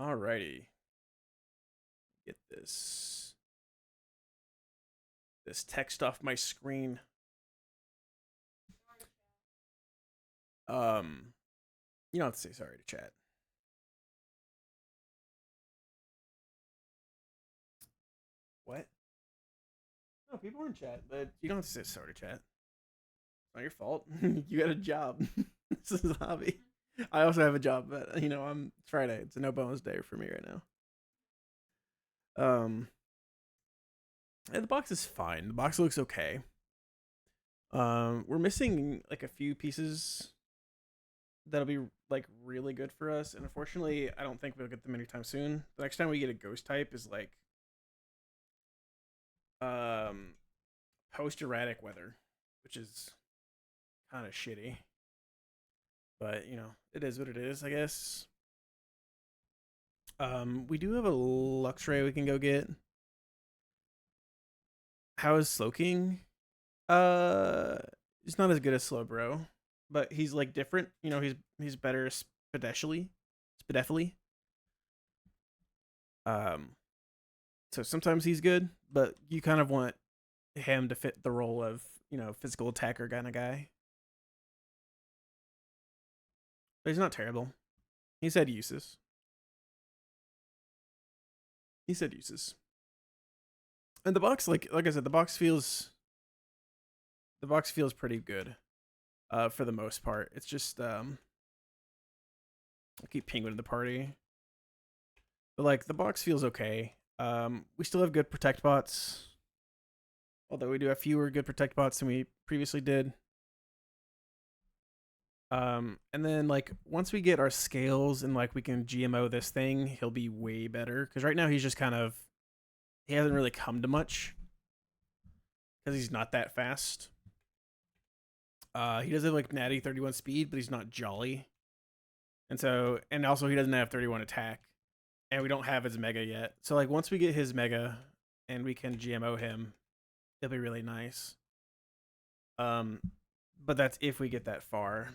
Alrighty. Get this text off my screen. You don't have to say sorry to chat. What? No, people are in chat, but you don't have to say sorry to chat. It's not your fault. You got a job. This is a hobby. I also have a job, but it's Friday. It's a no bonus day for me right now. And the box is fine. The box looks okay. We're missing like a few pieces that'll be like really good for us, and unfortunately, I don't think we'll get them anytime soon. The next time we get a ghost type is like um post erratic weather, which is kind of shitty. But it is what it is, I guess. We do have a Luxray we can go get. How is Slowking? Uh, he's not as good as Slowbro, but he's like different. He's better spedefily. Um, so sometimes he's good, but you kind of want him to fit the role of physical attacker kind of guy. But he's not terrible. He's had uses. He's had uses. And the box, like I said, the box feels pretty good. For the most part, it's just I keep penguin in the party, but like the box feels okay. We still have good protect bots, although we do have fewer good protect bots than we previously did. And then like once we get our scales and like we can GMO this thing, he'll be way better. Because right now he's just he hasn't really come to much because he's not that fast. He does have like natty 31 speed, but he's not jolly. And also he doesn't have 31 attack, and we don't have his mega yet. So like once we get his mega and we can GMO him, it'll be really nice. But that's if we get that far,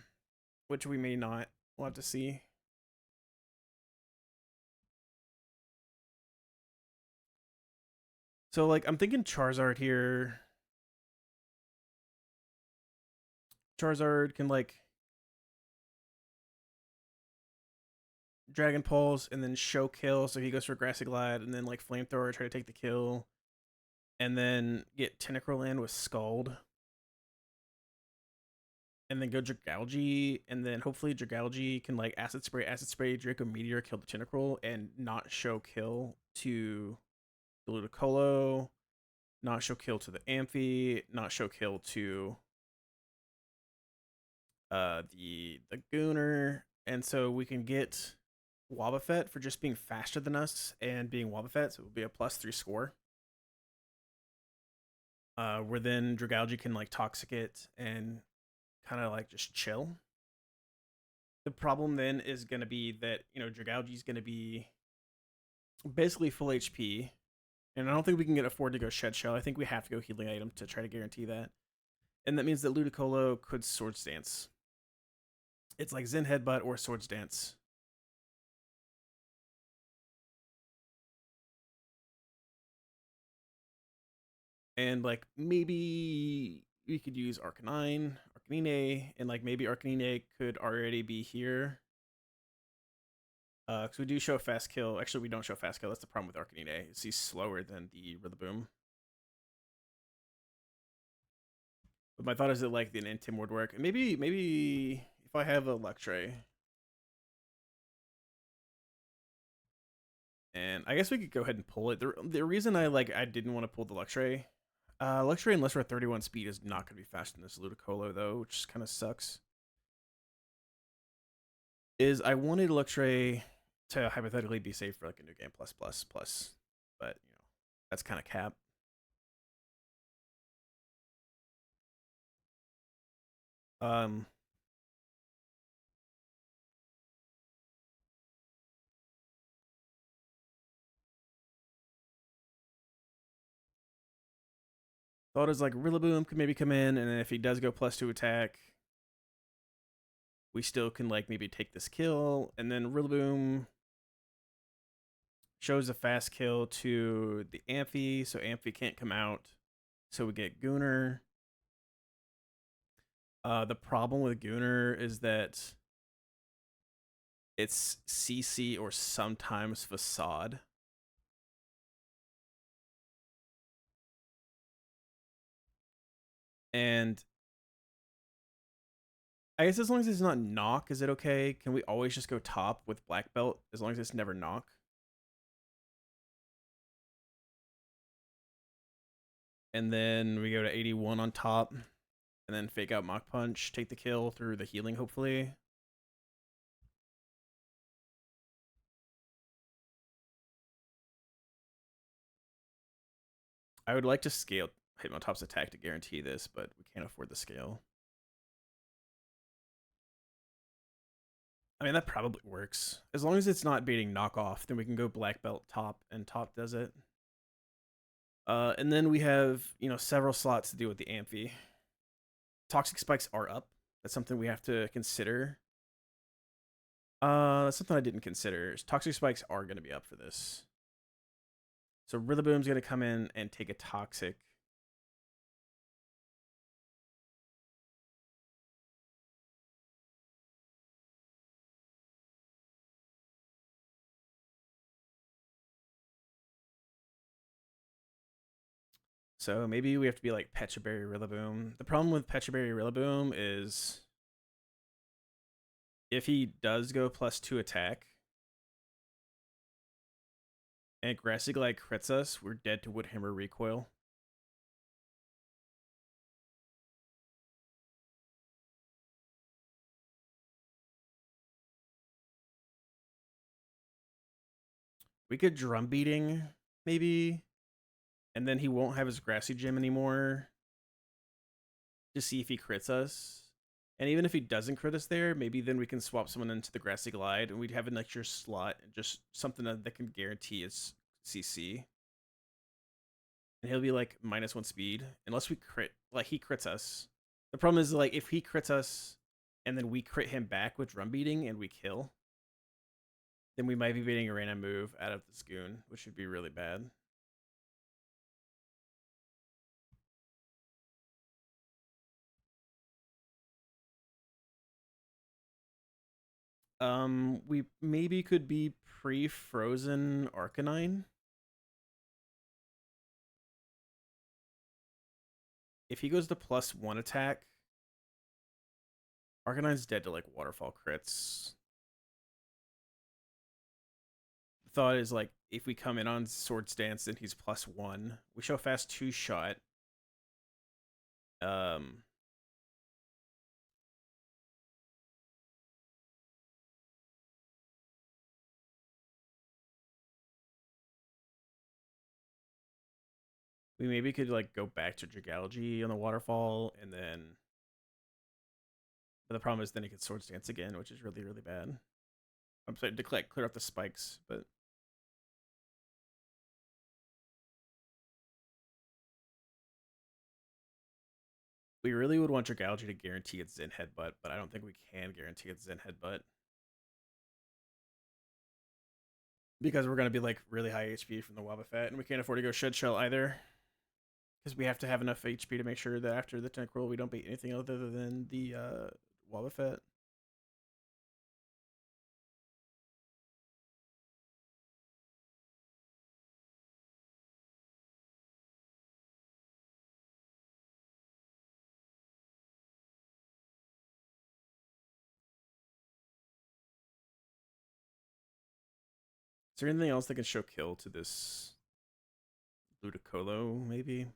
which we may not. We'll have to see. So like I'm thinking Charizard here. Charizard can like Dragon Pulse and then show kill, so he goes for Grassy Glide and then like Flamethrower, try to take the kill, and then get Tentacruel in with Scald, and then go Dragalge, and then hopefully Dragalge can like Acid Spray, Draco Meteor, kill the Tentacruel, and not show kill to the Ludicolo, not show kill to the Amphi, not show kill to the Gooner, and so we can get Wobbuffet for just being faster than us and being Wobbuffet, so it will be a +3 score. Where then Dragalge can like Toxic it and kind of like just chill. The problem then is going to be that Dragalge is going to be basically full HP, and I don't think we can afford to go Shed Shell. I think we have to go Healing Item to try to guarantee that, and that means that Ludicolo could Swords Dance. It's like Zen Headbutt or Swords Dance. And like maybe we could use Arcanine, and like maybe Arcanine could already be here. Because we do show fast kill. Actually, we don't show fast kill. That's the problem with Arcanine. Is he's slower than the Rillaboom. But my thought is that like the Intim would work. And maybe if I have a Luxray. And I guess we could go ahead and pull it. The reason I didn't want to pull the Luxray, unless we're at 31 speed, is not going to be faster than this Ludicolo though, which kind of sucks. Is I wanted Luxray to hypothetically be safe for like a new game plus, but that's kind of cap. Um, thought is like Rillaboom could maybe come in, and then if he does go +2 attack, we still can like maybe take this kill, and then Rillaboom shows a fast kill to the Amphi, so Amphi can't come out. So we get Gunnar. The problem with Gunnar is that it's CC or sometimes Facade. And I guess as long as it's not knock, is it okay? Can we always just go top with black belt as long as it's never knock? And then we go to 81 on top, and then fake out Mach Punch, take the kill through the healing, hopefully. I would like to scale Hypnotop's attack to guarantee this, but we can't afford the scale. I mean, that probably works. As long as it's not beating knockoff, then we can go black belt top, and top does it. And then we have, several slots to deal with the Amphi. Toxic spikes are up. That's something we have to consider. That's something I didn't consider. Toxic spikes are going to be up for this. So Rillaboom's going to come in and take a toxic. So maybe we have to be like Pecha Berry Rillaboom. The problem with Pecha Berry Rillaboom is if he does go +2 attack and Grassy Glide crits us, we're dead to Woodhammer recoil. We could Drum Beating, maybe, and then he won't have his Grassy Gym anymore to see if he crits us. And even if he doesn't crit us there, maybe then we can swap someone into the Grassy Glide and we'd have an extra slot, just something that can guarantee its CC. And he'll be like -1 speed unless we crit, like he crits us. The problem is like if he crits us and then we crit him back with Drum Beating and we kill, then we might be beating a random move out of this goon, which would be really bad. We maybe could be pre-frozen Arcanine. If he goes to +1 attack, Arcanine's dead to like waterfall crits. The thought is like if we come in on Swords Dance and he's +1, we show fast 2-shot. We maybe could like go back to Dragalge on the waterfall and then. But the problem is then he could Swords Dance again, which is really, really bad. I'm sorry to clear up the spikes, but. We really would want Dragalge to guarantee its Zen Headbutt, but I don't think we can guarantee its Zen Headbutt. Because we're going to be like really high HP from the Wobbuffet, and we can't afford to go Shed Shell either. Because we have to have enough HP to make sure that after the tank roll, we don't beat anything other than the Wobbuffet. Is there anything else that can show kill to this Ludicolo, maybe?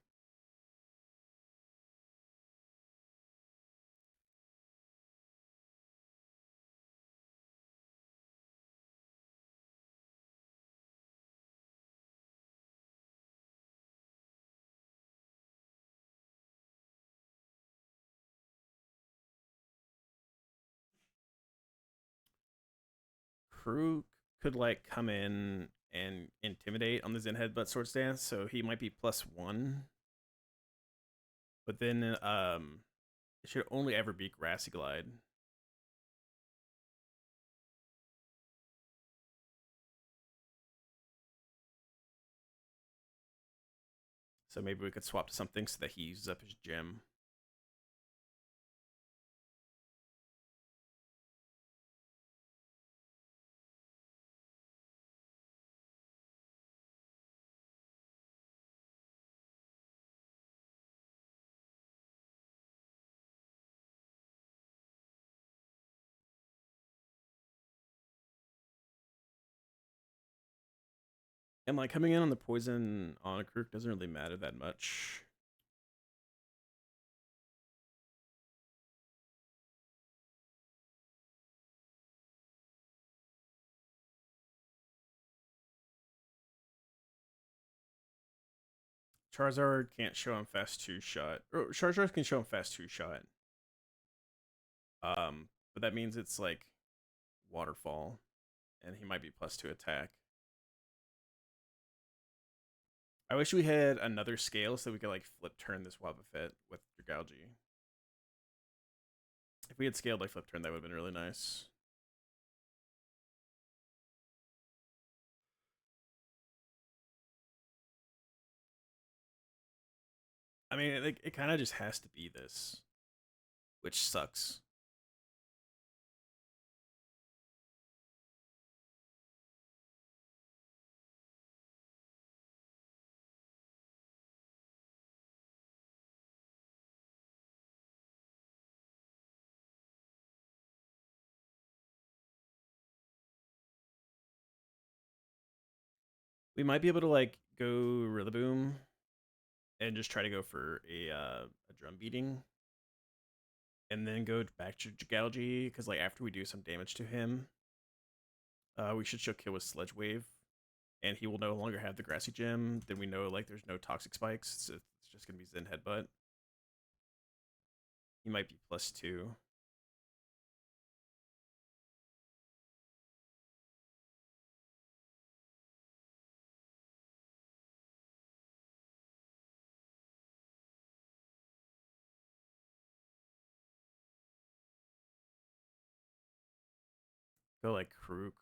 Crew could like come in and intimidate on the Zen Headbutt Swords Dance, so he might be +1. But then it should only ever be Grassy Glide. So maybe we could swap to something so that he uses up his gem. And like coming in on the poison on a Krook doesn't really matter that much. Charizard can't show him fast two shot. Or Charizard can show him fast two shot. But that means it's like waterfall, and he might be plus two attack. I wish we had another scale so we could like flip turn this Wobbuffet with Dragalge. If we had scaled like flip turn, that would have been really nice. I mean, it kind of just has to be this, which sucks. We might be able to like go Rillaboom and just try to go for a drum beating, and then go back to Dragalge because like after we do some damage to him, we should show kill with Sledge Wave, and he will no longer have the Grassy Gem. Then we know like there's no Toxic Spikes, so it's just gonna be Zen Headbutt. He might be plus two. Go like Krook.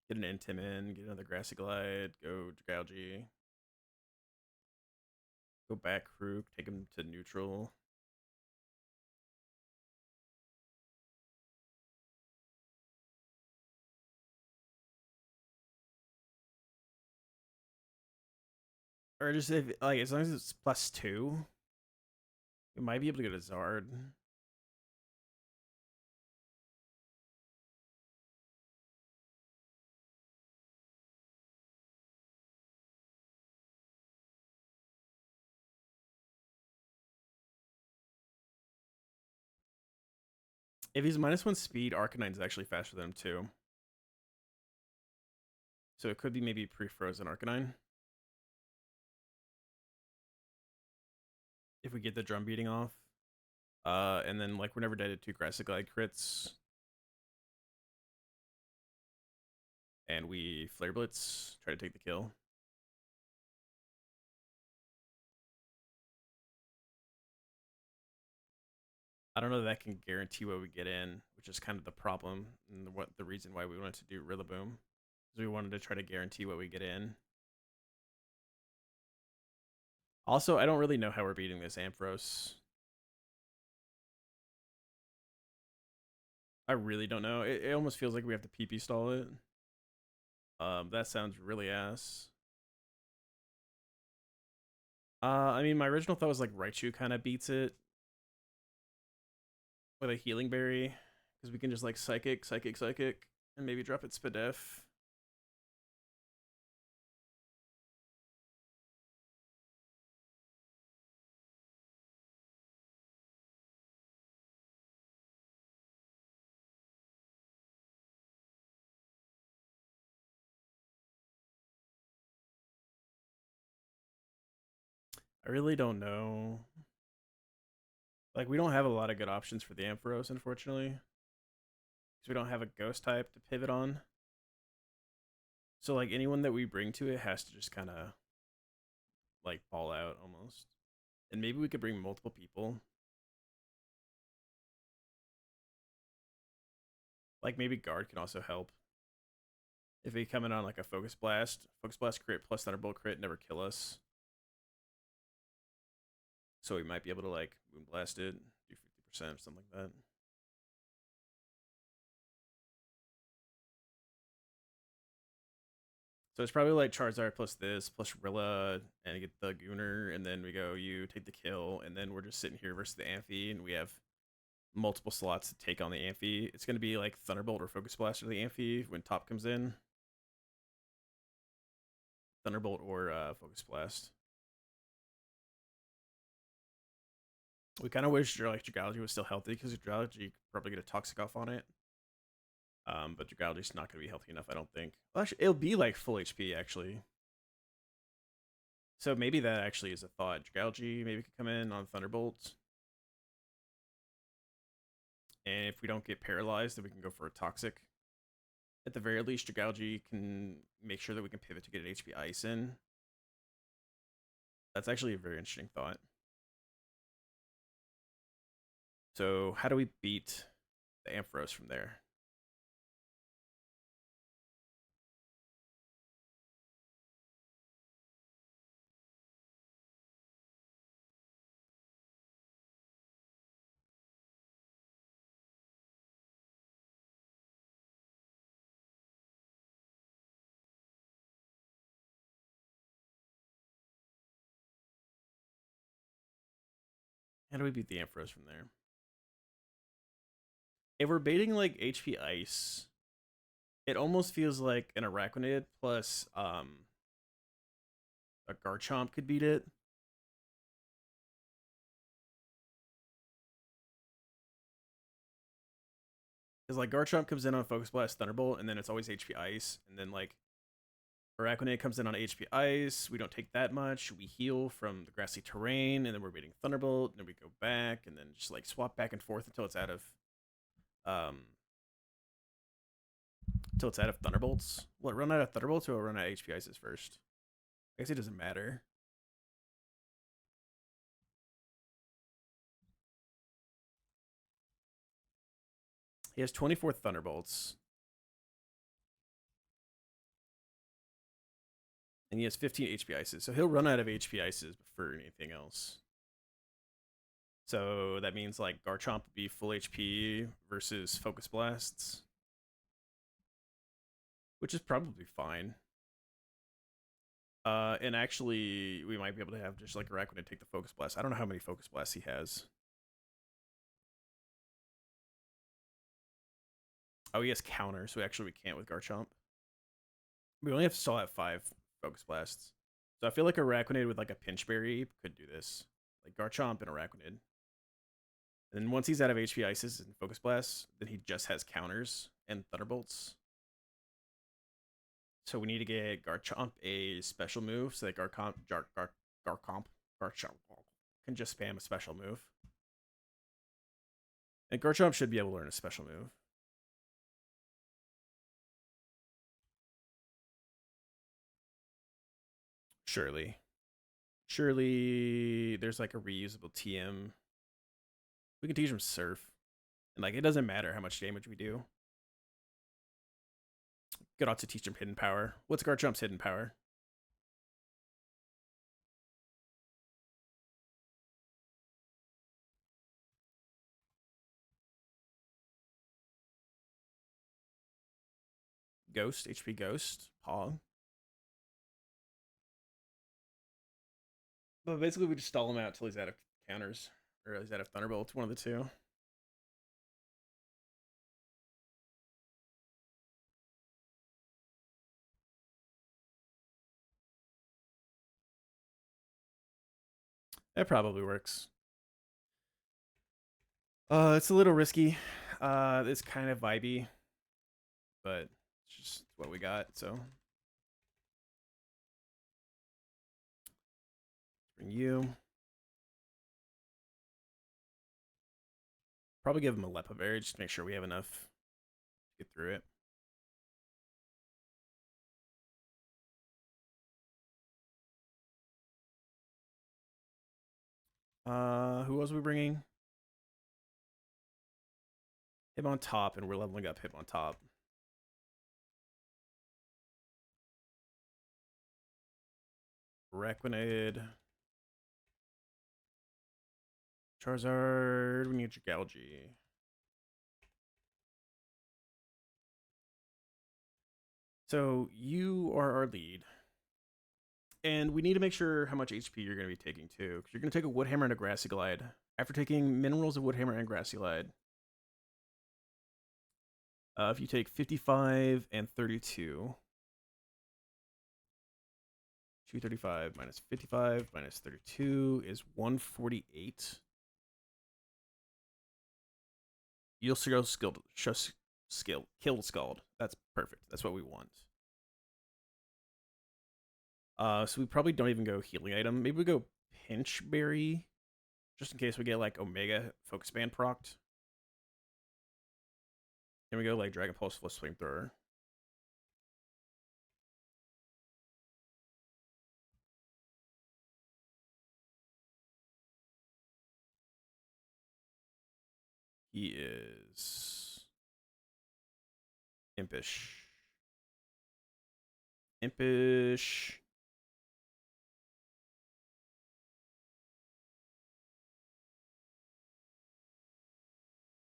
Get an Intim in, get another Grassy Glide, go Dragalge. Go back Krook, take him to neutral. Or just if like as long as it's plus two, we might be able to get a Zard. If he's minus one speed, Arcanine's actually faster than him too. So it could be maybe pre-frozen Arcanine. If we get the drum beating off. And then like we're never dead at two Grassy Glide crits. And we Flare Blitz, try to take the kill. I don't know that can guarantee what we get in, which is kind of the problem and what the reason why we wanted to do Rillaboom. Is we wanted to try to guarantee what we get in. Also, I don't really know how we're beating this Ampharos. I really don't know. It almost feels like we have to PP stall it. That sounds really ass. I mean, my original thought was like Raichu kind of beats it with a Healing Berry, because we can just like Psychic, Psychic, Psychic, and maybe drop it Spadef. I really don't know. Like, we don't have a lot of good options for the Ampharos, unfortunately. Because we don't have a Ghost type to pivot on. So, like, anyone that we bring to it has to just kind of, like, ball out almost. And maybe we could bring multiple people. Like, maybe Guard can also help. If we come in on, like, a Focus Blast crit plus Thunderbolt crit never kill us. So we might be able to like Moonblast it, do 50%, something like that. So it's probably like Charizard plus this, plus Rilla, and get the Gooner, and then we go, you take the kill, and then we're just sitting here versus the Amphi, and we have multiple slots to take on the Amphi. It's going to be like Thunderbolt or Focus Blast or the Amphi when top comes in. Thunderbolt or Focus Blast. We kind of wish like Dragology was still healthy because Dragology could probably get a Toxic off on it. But Dragology's not going to be healthy enough, I don't think. Well, actually, it'll be like full HP, actually. So maybe that actually is a thought. Dragology maybe could come in on Thunderbolt. And if we don't get paralyzed, then we can go for a Toxic. At the very least, Dragology can make sure that we can pivot to get an HP Ice in. That's actually a very interesting thought. So how do we beat the Ampharos from there? How do we beat the Ampharos from there? If we're baiting like HP Ice, it almost feels like an Araquanid plus a Garchomp could beat it. Because like Garchomp comes in on Focus Blast Thunderbolt, and then it's always HP Ice, and then like Araquanid comes in on HP Ice. We don't take that much. We heal from the grassy terrain, and then we're beating Thunderbolt, and then we go back, and then just like swap back and forth until it's out of Thunderbolts. What, run out of Thunderbolts or run out of HP Ices first? I guess it doesn't matter. He has 24 Thunderbolts. And he has 15 HP Ices. So he'll run out of HP Ices before anything else. So that means like Garchomp would be full HP versus Focus Blasts. Which is probably fine. And actually, we might be able to have just like Araquanid take the Focus Blast. I don't know how many Focus Blasts he has. Oh, he has counter, so actually we can't with Garchomp. We only have to still have 5 Focus Blasts. So I feel like Araquanid with like a Pinch Berry could do this. Like Garchomp and Araquanid. And then once he's out of HP Ices and Focus Blasts, then he just has counters and Thunderbolts. So we need to get Garchomp a special move so that Garchomp can just spam a special move. And Garchomp should be able to learn a special move. Surely. Surely there's like a reusable TM. We can teach him Surf. And like it doesn't matter how much damage we do. Could also teach him Hidden Power. What's Garchomp's Hidden Power? Ghost, HP Ghost, Pog. But basically we just stall him out till he's out of counters. Or he's out of Thunderbolt, one of the two. That probably works. It's a little risky. It's kind of vibey, but it's just what we got. So bring you. Probably give him a Lepa Berry just to make sure we have enough to get through it. Who was we bringing? Him on top, and we're leveling up him on top. Araquanid. Charizard, we need Dragalge. So you are our lead. And we need to make sure how much HP you're going to be taking too, because you're going to take a Wood Hammer and a Grassy Glide. After taking Minerals of Wood Hammer and Grassy Glide, if you take 55 and 32, 235 minus 55 minus 32 is 148. You'll still kill Scald. That's perfect. That's what we want. So we probably don't even go healing item. Maybe we go Pinch Berry, just in case we get like Omega Focus Band procced. And we go like Dragon Pulse Fliss Flamethrower. He is Impish. Impish.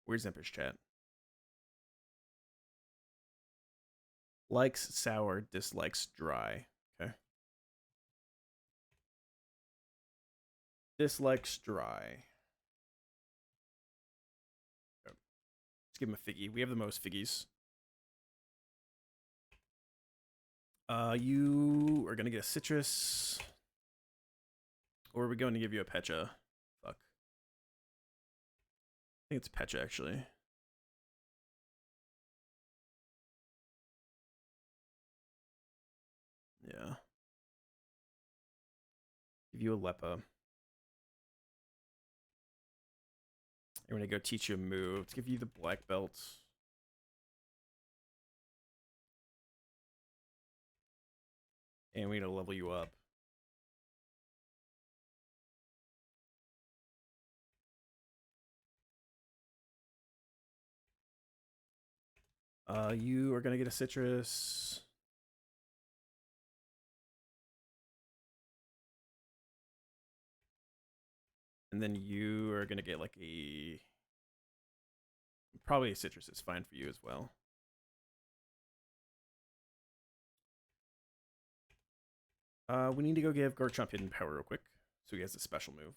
Where's Impish, chat? Likes sour, dislikes dry. Okay. Dislikes dry. Okay. Let's give him a Figgy. We have the most Figgies. You are going to get a Citrus. Or are we going to give you a Pecha? Fuck. I think it's Pecha, actually. Yeah. Give you a Leppa. I'm going to go teach you a move. Let's give you the Black Belt. And we're going to level you up. You are going to get a Citrus. And then you are going to get like a... Probably a Citrus is fine for you as well. We need to go give Garchomp Hidden Power real quick, so he has a special move.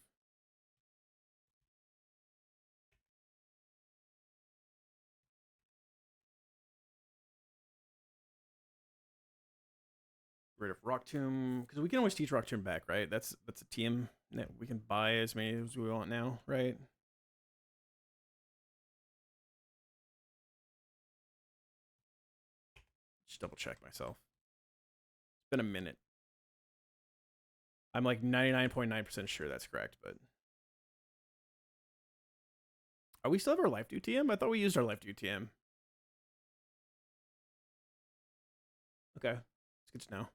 Rid of Rock Tomb, because we can always teach Rock Tomb back, right? That's a TM that we can buy as many as we want now, right? Just double check myself. It's been a minute. I'm like 99.9% sure that's correct, but... Are we still have our Life Dew TM? I thought we used our Life Dew TM. Okay, it's good to know.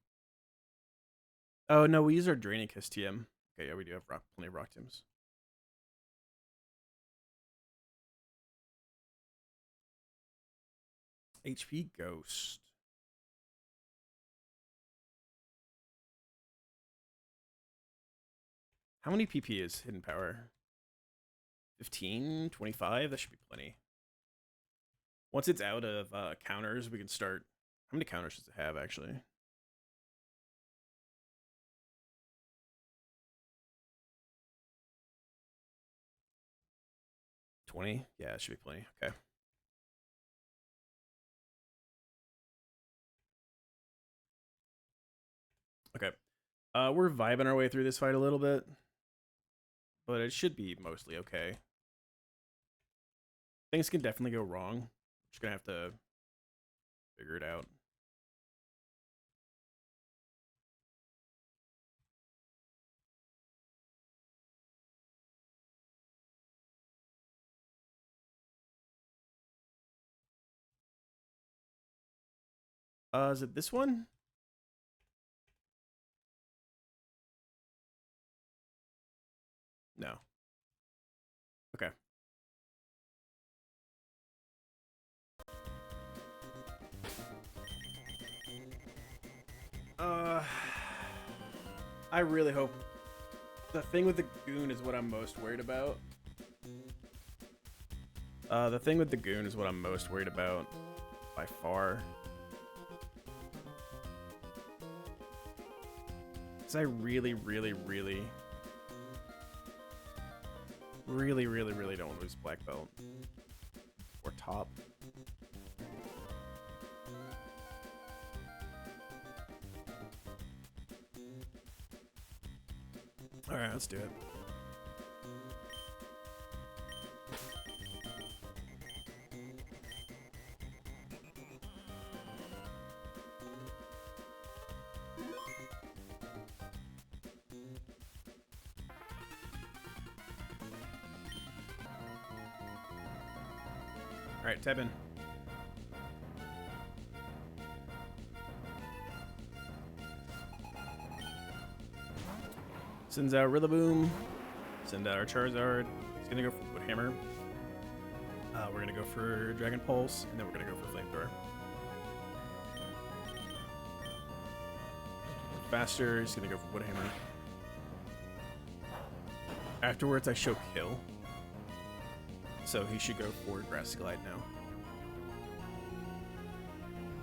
Oh, no, we use our Draining Kiss TM. Okay, yeah, we do have plenty of Rock Tombs. HP Ghost. How many PP is Hidden Power? 15, 25? That should be plenty. Once it's out of counters, we can start... How many counters does it have, actually? $20? Yeah, it should be plenty. Okay. Okay. We're vibing our way through this fight a little bit. But it should be mostly okay. Things can definitely go wrong. Just gonna have to figure it out. Is it this one? No. Okay. I really hope... The thing with the Goon is what I'm most worried about. The thing with the goon is what I'm most worried about by far. Because I really don't lose black belt or top. All right, let's do it. All right, tab in. Sends out Rillaboom. Send out our Charizard. He's gonna go for Woodhammer. We're gonna go for Dragon Pulse, and then we're gonna go for Flamethrower. Faster, he's gonna go for Woodhammer. Afterwards, I show Kill. So he should go for Grass Glide now.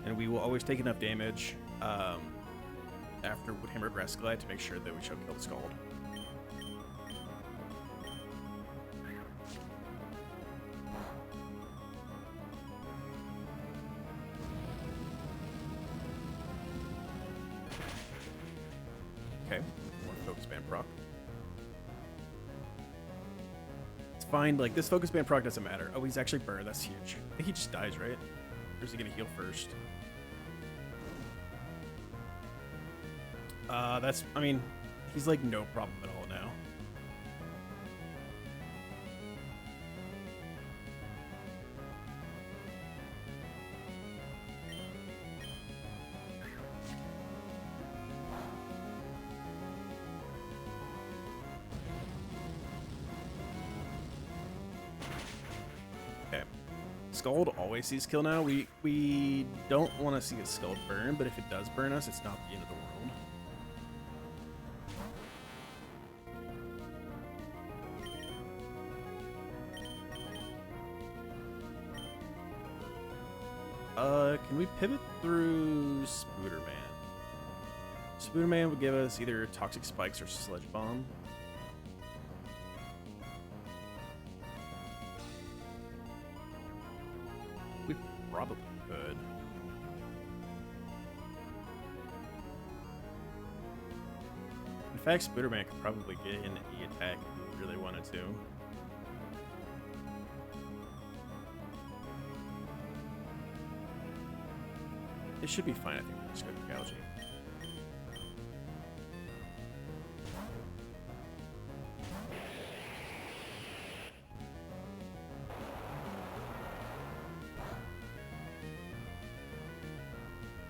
And we will always take enough damage after Woodhammer Grass Glide to make sure that we show Kill the Scald. Okay, one Focus Band proc. It's fine, like this Focus Band proc doesn't matter. Oh, he's actually burned, that's huge. I think he just dies, right? Or is he gonna heal first? I mean, he's like no problem at all now. Okay. Scald always sees kill now. We don't want to see a Scald burn, but if it does burn us, it's not the end of the world. Can we pivot through Spooderman? Spooderman would give us either Toxic Spikes or Sludge Bomb. We probably could. In fact, Spooderman could probably get an E attack if we really wanted to. It should be fine, I think. We'll just go to Gouge.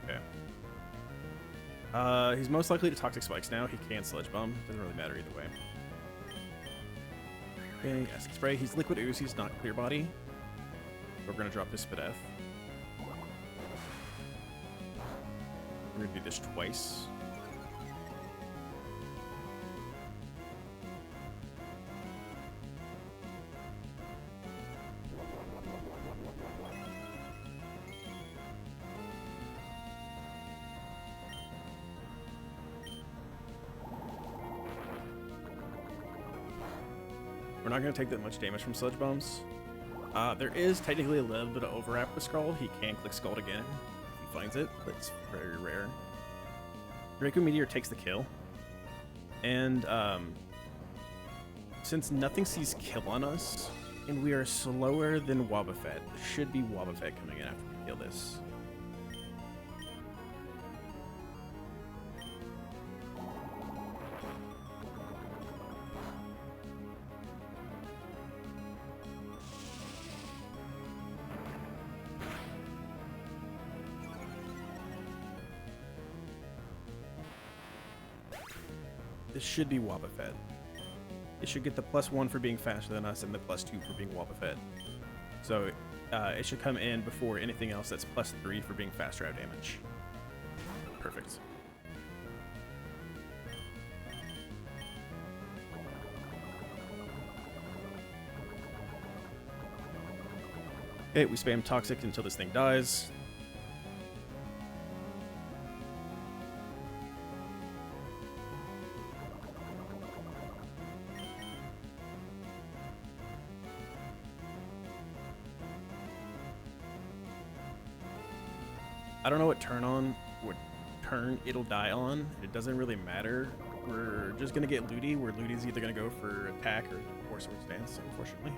Okay. He's most likely to Toxic Spikes now. He can Sludge Bomb. Doesn't really matter either way. Okay, Acid Spray. He's Liquid Ooze. He's not Clear Body. We're going to drop his Spadef. We're gonna do this twice. We're not gonna take that much damage from Sludge Bombs. There is technically a little bit of overlap with Scald. He can click Scald again. Finds it, but it's very rare. Draco Meteor takes the kill. And since nothing sees kill on us, and we are slower than Wobbuffet, there should be Wobbuffet coming in after we kill this. This should be Wobbuffet. It should get the +1 for being faster than us and the +2 for being Wobbuffet. So it should come in before anything else that's +3 for being faster out damage. Perfect. Okay, we spam Toxic until this thing dies. I don't know what turn it'll die on. It doesn't really matter. We're just gonna get Looty, where Looty's either gonna go for attack or sword stance, unfortunately.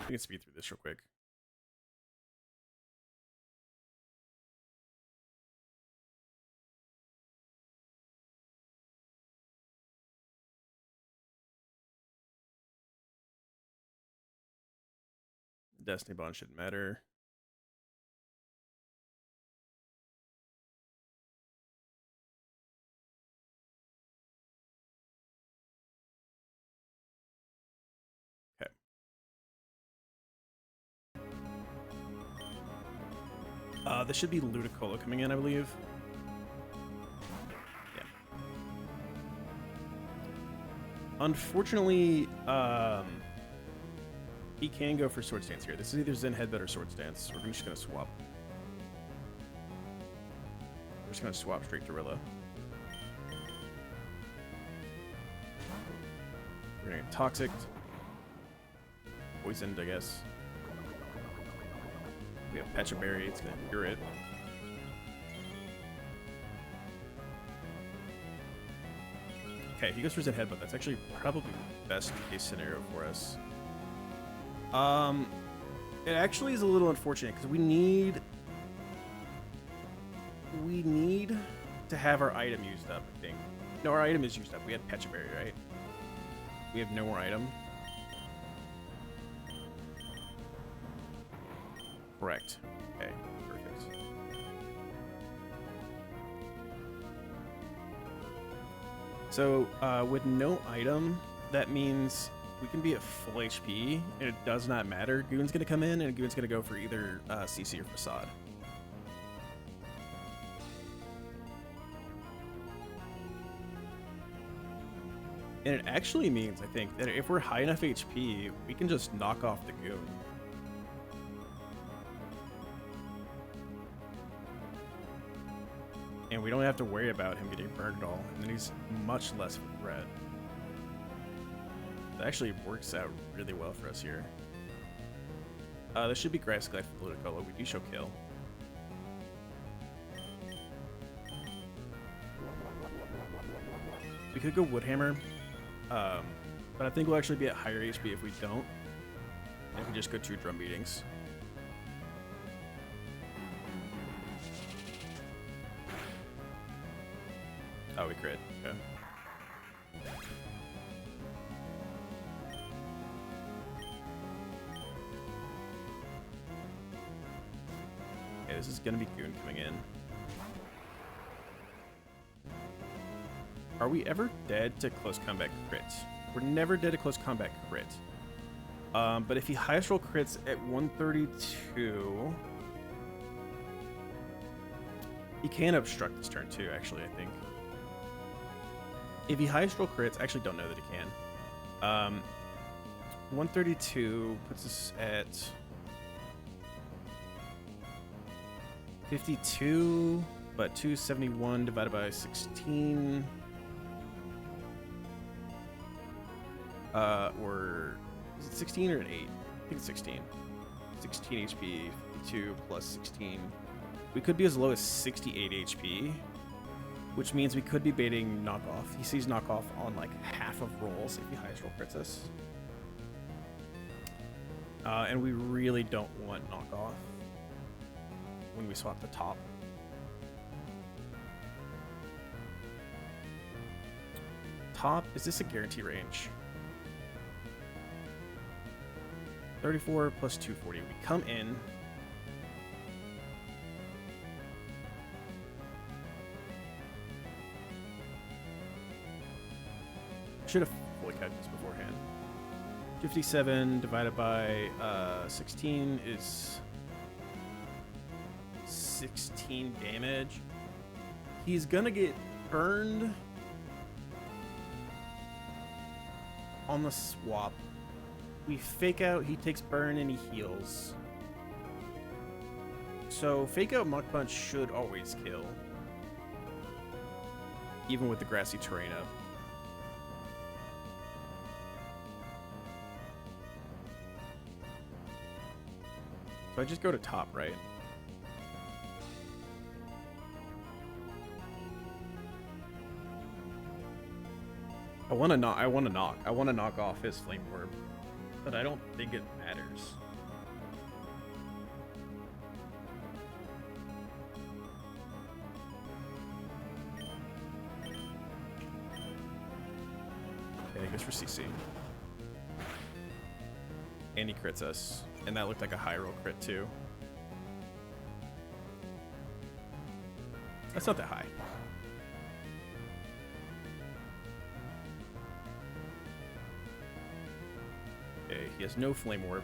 We can speed through this real quick. Destiny Bond shouldn't matter. Okay. This should be Ludicolo coming in, I believe. Yeah. Unfortunately, he can go for Sword Stance here. This is either Zen Headbutt or Sword Stance. We're just gonna swap. We're just gonna swap straight Gorilla. We're gonna get Toxic. Poisoned, I guess. We have Pecha Berry, it's gonna cure it. Okay, he goes for Zen Headbutt. That's actually probably the best case scenario for us. It actually is a little unfortunate because we need to have our item used up, I think. No, our item is used up. We had Pecha Berry, right? We have no more item. Correct. Okay, perfect. So, with no item, that means we can be at full HP, and it does not matter. Goon's gonna come in, and Goon's gonna go for either CC or Facade. And it actually means, I think, that if we're high enough HP, we can just knock off the Goon. And we don't have to worry about him getting burned at all, and then he's much less of a threat. That actually works out really well for us here. This should be Grass Glide for Ludicolo. We do show kill. We could go Woodhammer, but I think we'll actually be at higher HP if we don't. And if we just go 2 drum beatings. Oh, we crit. Okay. Okay, this is gonna be Goon coming in. Are we ever dead to close combat crits? We're never dead to close combat crit. But if he highest roll crits at 132, he can obstruct this turn too, actually, I think. If he highest roll crits, I actually don't know that he can. 132 puts us at 52, but 271 divided by 16. Or is it 16 or an 8? I think it's 16. 16 HP, 52 plus 16. We could be as low as 68 HP, which means we could be baiting knockoff. He sees knockoff on like half of rolls if he highest roll crits us. And we really don't want knockoff when we swap the top. Top, is this a guarantee range? 34 plus 240. We come in. should have fully calculated this beforehand. 57 divided by 16 is 16 damage. He's gonna get burned on the swap. We fake out, he takes burn, and he heals. So fake out Muck Punch should always kill, even with the grassy terrain up. So I just go to top, right? I want to knock off his Flame Orb, but I don't think it matters. Okay, he goes for CC. And he crits us. And that looked like a high roll crit too. That's not that high. Okay, he has no Flame Orb.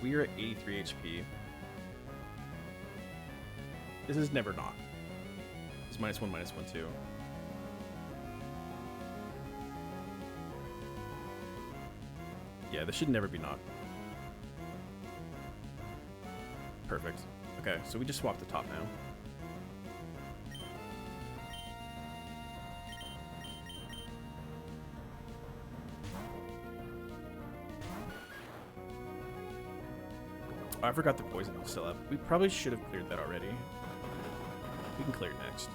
We are at 83 HP. This is never knock. It's -1, -1, -2. Yeah, this should never be knocked. Perfect. Okay, so we just swapped the top now. Oh, I forgot the poison was still up. We probably should have cleared that already. We can clear it next.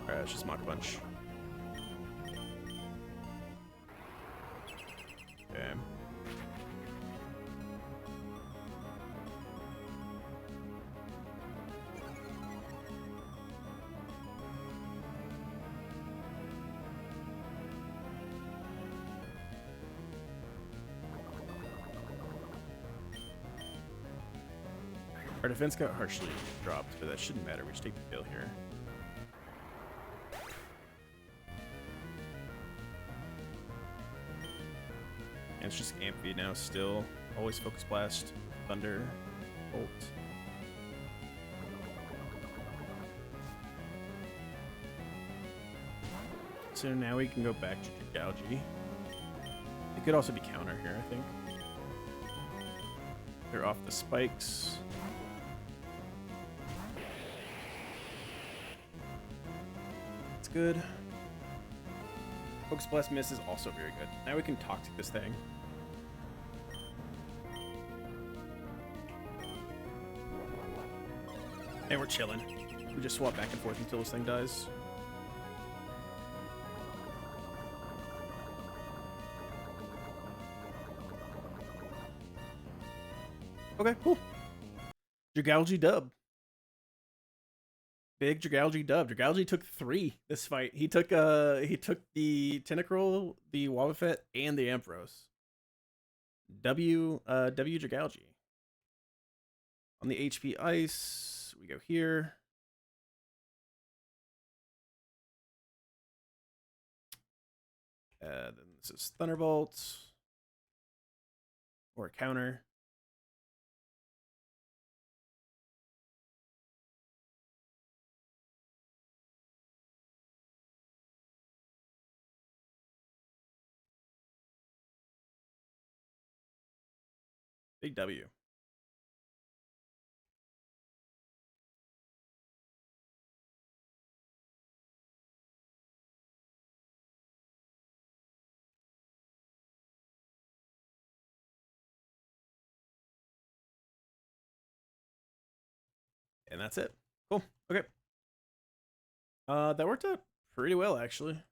Alright, let's just Mach Punch. Okay. Our defense got harshly dropped, but that shouldn't matter. We just take the kill here. And it's just Amphi now still. Always Focus Blast, Thunder, Bolt. So now we can go back to Gougy. It could also be counter here, I think. They're off the spikes. It's good. Focus Blast miss is also very good. Now we can Toxic this thing. And we're chilling. We just swap back and forth until this thing dies. Okay, cool. Dragalge dub. Big Dragalge dub. Dragalge took 3 this fight. He took the Tentacruel, the Wobbuffet, and the Ampharos. W Dragalge. On the HP ice, we go here. Then this is Thunderbolt. Or a counter. Big W. And that's it. Cool. Okay. That worked out pretty well, actually.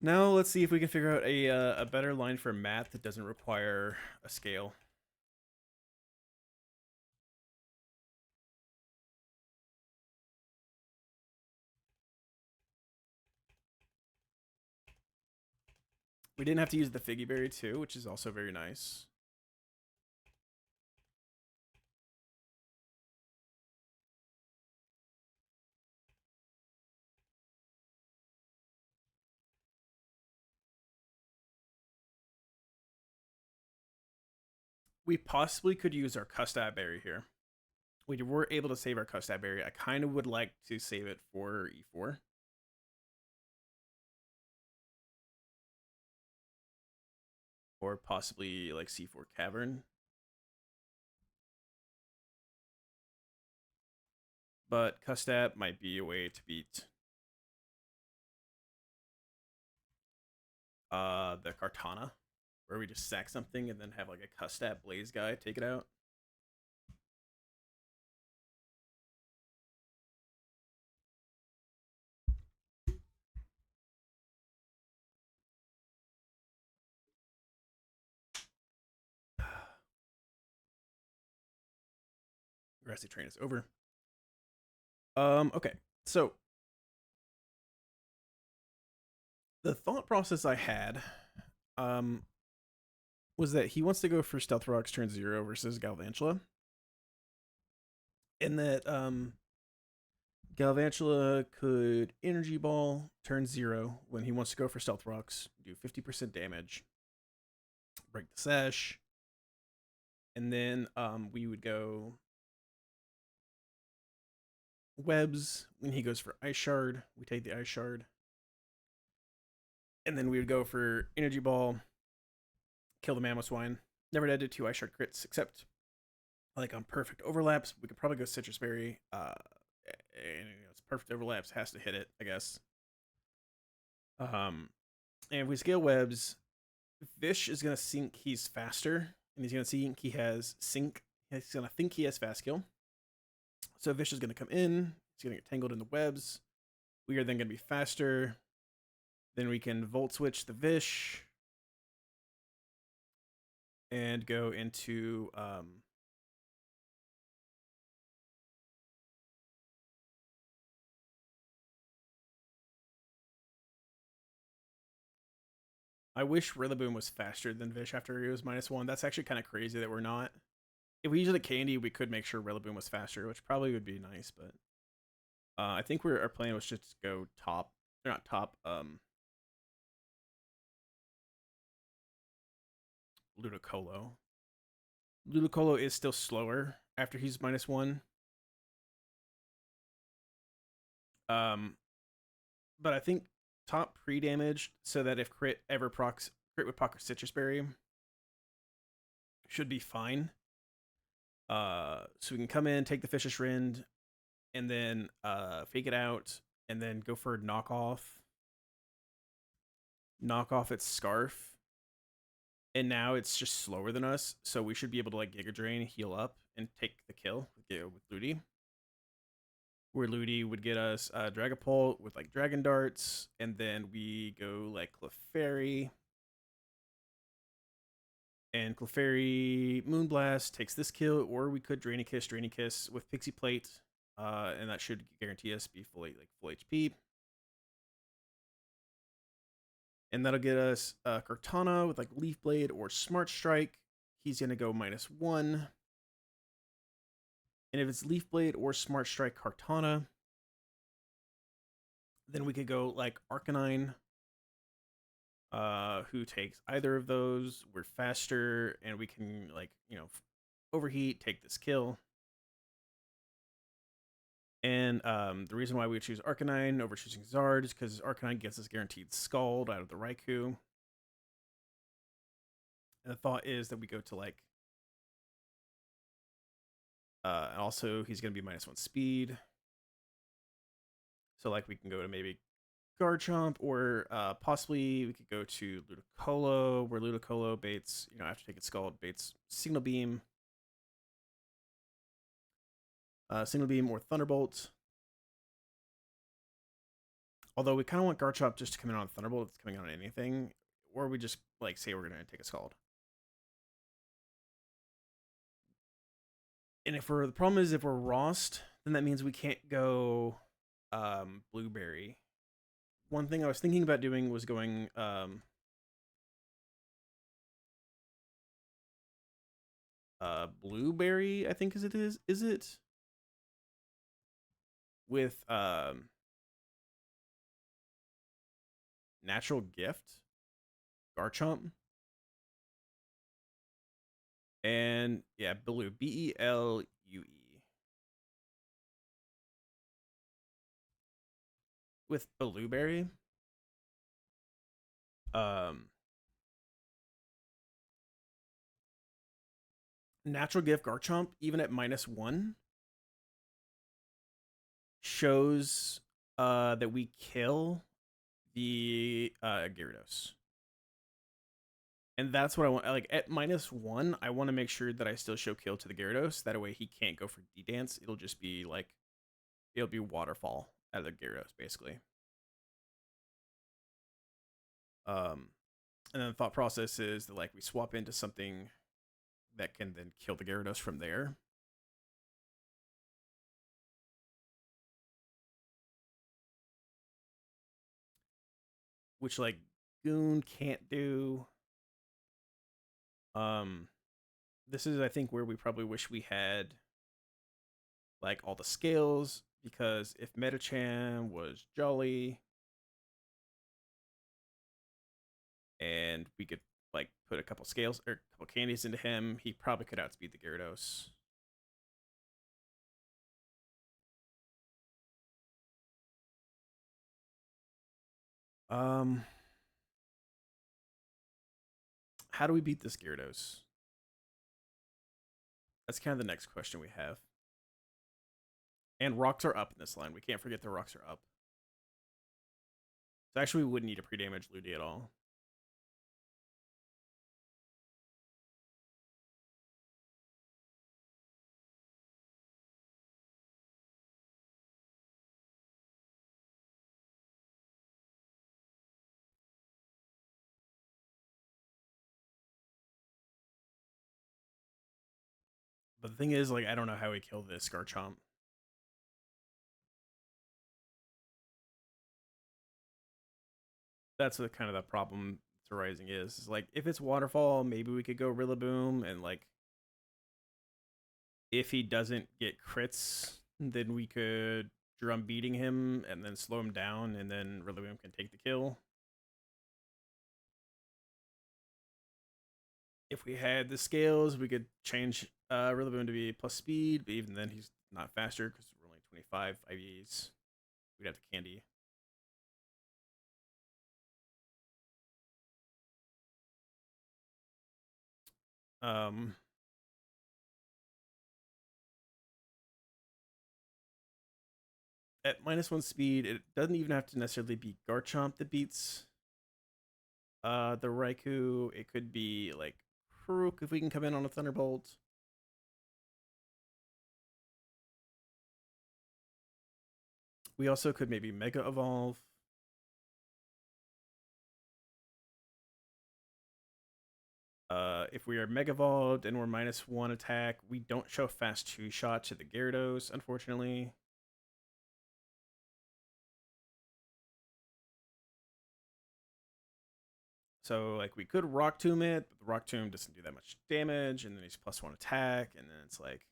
Now let's see if we can figure out a better line for math that doesn't require a scale. We didn't have to use the Figgy Berry too, which is also very nice. We possibly could use our Custap Berry here. We were able to save our Custap Berry. I kind of would like to save it for E4. Or possibly like C4 Cavern. But Custap might be a way to beat the Kartana, where we just sack something and then have like a Custap Blaze guy take it out. Grassy Train is over. Okay, so the thought process I had was that he wants to go for Stealth Rocks turn 0 versus Galvantula. And that Galvantula could Energy Ball turn 0 when he wants to go for Stealth Rocks, do 50% damage, break the Sash, and then we would go Webs when he goes for Ice Shard. We take the Ice Shard. And then we would go for Energy Ball, kill the Mamoswine. Never did 2 Ice Shard crits, except like on perfect overlaps. We could probably go Citrus Berry. And it's perfect overlaps, has to hit it, I guess. And if we scale Webs, Vish is gonna think he's faster, and he's gonna think he has Sync. He's gonna think he has Fast Kill. So Vish is gonna come in. He's gonna get tangled in the webs. We are then gonna be faster. Then we can Volt Switch the Vish and go into I wish Rillaboom was faster than Vish after he was -1. That's actually kind of crazy that we're not. If we use the candy, we could make sure Rillaboom was faster, which probably would be nice, but I think our plan was just to go top. Or not top, Ludicolo. Ludicolo is still slower after he's -1. But I think top pre-damage so that if crit ever procs crit with Pocket Citrus Berry should be fine. So we can come in, take the Fishious Rend, and then fake it out, and then go for a knockoff. Knock off its Scarf. And now it's just slower than us, so we should be able to like Giga Drain, heal up, and take the kill with Ludi. Where Ludi would get us Dragapult with like Dragon Darts, and then we go like Clefairy. And Clefairy Moonblast takes this kill, or we could Drainy Kiss with Pixie Plate, and that should guarantee us be full HP. And that'll get us Kartana with like Leaf Blade or Smart Strike. He's gonna go -1. And if it's Leaf Blade or Smart Strike Kartana, then we could go like Arcanine, who takes either of those. We're faster, and we can like, overheat, take this kill. And the reason why we would choose Arcanine over choosing Zard is because Arcanine gets us guaranteed Scald out of the Raikou. And the thought is that we go to like also, he's going to be -1 speed. So, like, we can go to maybe Garchomp, or possibly we could go to Ludicolo, where Ludicolo baits, after taking Scald, baits Signal Beam. Signal Beam or Thunderbolt. Although we kind of want Garchomp just to come in on Thunderbolt if it's coming on anything. Or we just, like, say we're going to take a Scald. And the problem is if we're Rost, then that means we can't go Blueberry. One thing I was thinking about doing was going blueberry, I think is it with natural gift Garchomp, and yeah, blue, Belue with blueberry. um Natural gift Garchomp, even at -1, shows that we kill the Gyarados. And that's what I want. Like at -1, I want to make sure that I still show kill to the Gyarados. That way he can't go for D dance. It'll just be like, it'll be waterfall out of the Gyarados basically. Um, and then the thought process is that like we swap into something that can then kill the Gyarados from there. Which like Goon can't do. Um, this is I think where we probably wish we had like all the scales, because if Metachan was Jolly and we could like put a couple scales or a couple candies into him, he probably could outspeed the Gyarados. Um, how do we beat this Gyarados? That's kind of the next question we have. And rocks are up in this line. We can't forget the rocks are up. So actually, we wouldn't need a pre-damage Ludi at all. But the thing is, like, I don't know how we kill this Garchomp. That's the kind of the problem to Rising is like, if it's Waterfall, maybe we could go Rillaboom, and like, if he doesn't get crits, then we could drum beating him and then slow him down, and then Rillaboom can take the kill. If we had the scales, we could change Rillaboom to be plus speed, but even then he's not faster because we're only 25 IVs. We'd have to candy. Um, at -1 speed, it doesn't even have to necessarily be Garchomp that beats the Raikou. It could be like Karuk if we can come in on a Thunderbolt. We also could maybe Mega Evolve. If we are Mega Evolved and we're -1 attack, we don't show fast 2-shot to the Gyarados, unfortunately. So like we could Rock Tomb it, but the Rock Tomb doesn't do that much damage, and then he's +1 attack, and then it's like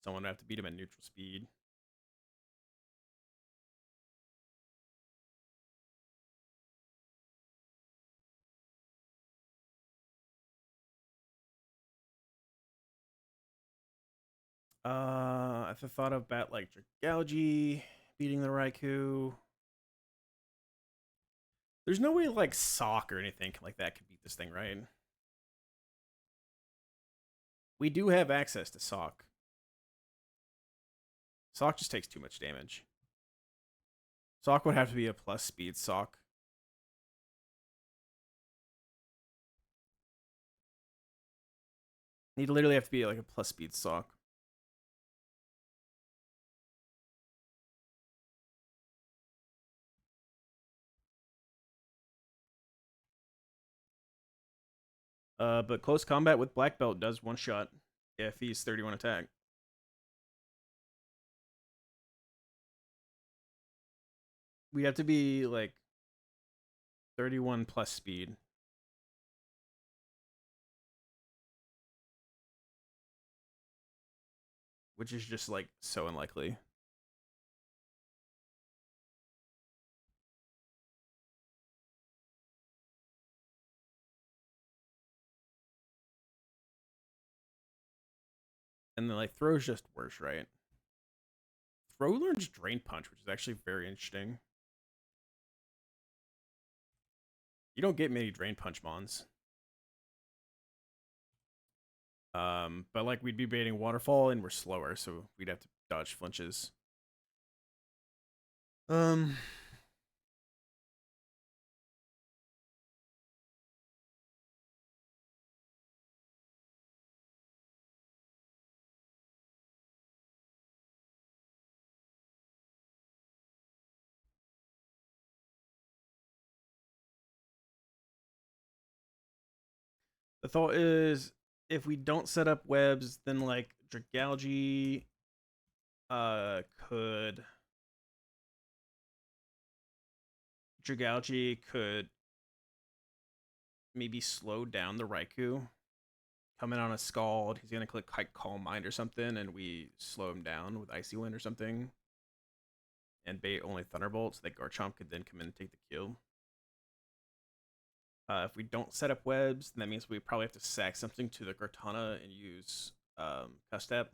someone would have to beat him at neutral speed. I've thought about like Dragalge beating the Raikou. There's no way like Sock or anything like that could beat this thing, right? We do have access to Sock. Sock just takes too much damage. Sock would have to be a plus speed Sock. He'd literally have to be like a plus speed Sock. But close combat with Black Belt does one shot if he's 31 attack. We have to be like 31 plus speed. which is just like so unlikely. And then like throw's just worse, right? Throw learns Drain Punch, which is actually very interesting. You don't get many Drain Punch mons. But like we'd be baiting Waterfall and we're slower, so we'd have to dodge flinches. Um, the thought is if we don't set up webs, then like Dragalge could maybe slow down the Raikou. Coming on a Scald, he's gonna click like Calm Mind or something, and we slow him down with Icy Wind or something. And bait only Thunderbolt, so that Garchomp could then come in and take the kill. If we don't set up webs, then that means we probably have to sack something to the Gartana and use Custep.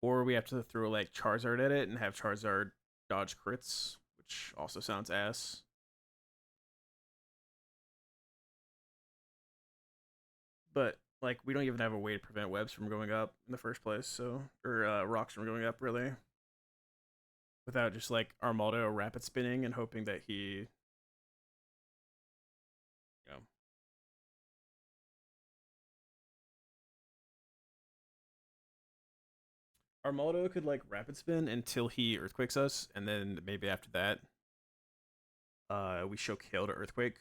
Or we have to throw like Charizard at it and have Charizard dodge crits, which also sounds ass. But like we don't even have a way to prevent webs from going up in the first place, so or rocks from going up really. Without just like Armaldo rapid spinning and hoping that he, you know, Armaldo could like rapid spin until he earthquakes us, and then maybe after that, we show kill to earthquake.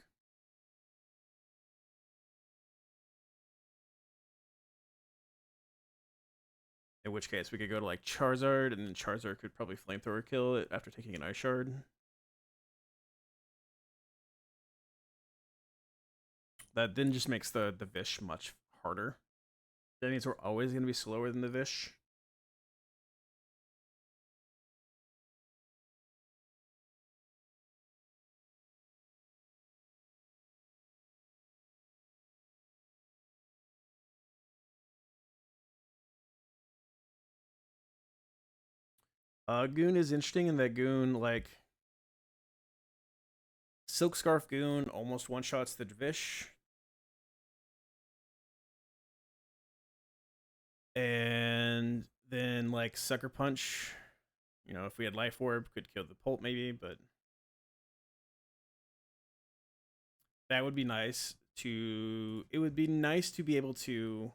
In which case we could go to like Charizard, and then Charizard could probably flamethrower kill it after taking an Ice Shard. That then just makes the Vish much harder. That means we're always going to be slower than the Vish. Goon is interesting in that Goon, like, Silk Scarf Goon almost one-shots the Vish. And then, like, Sucker Punch, you know, if we had Life Orb, could kill the Pult maybe, but that would be nice to... It would be nice to be able to...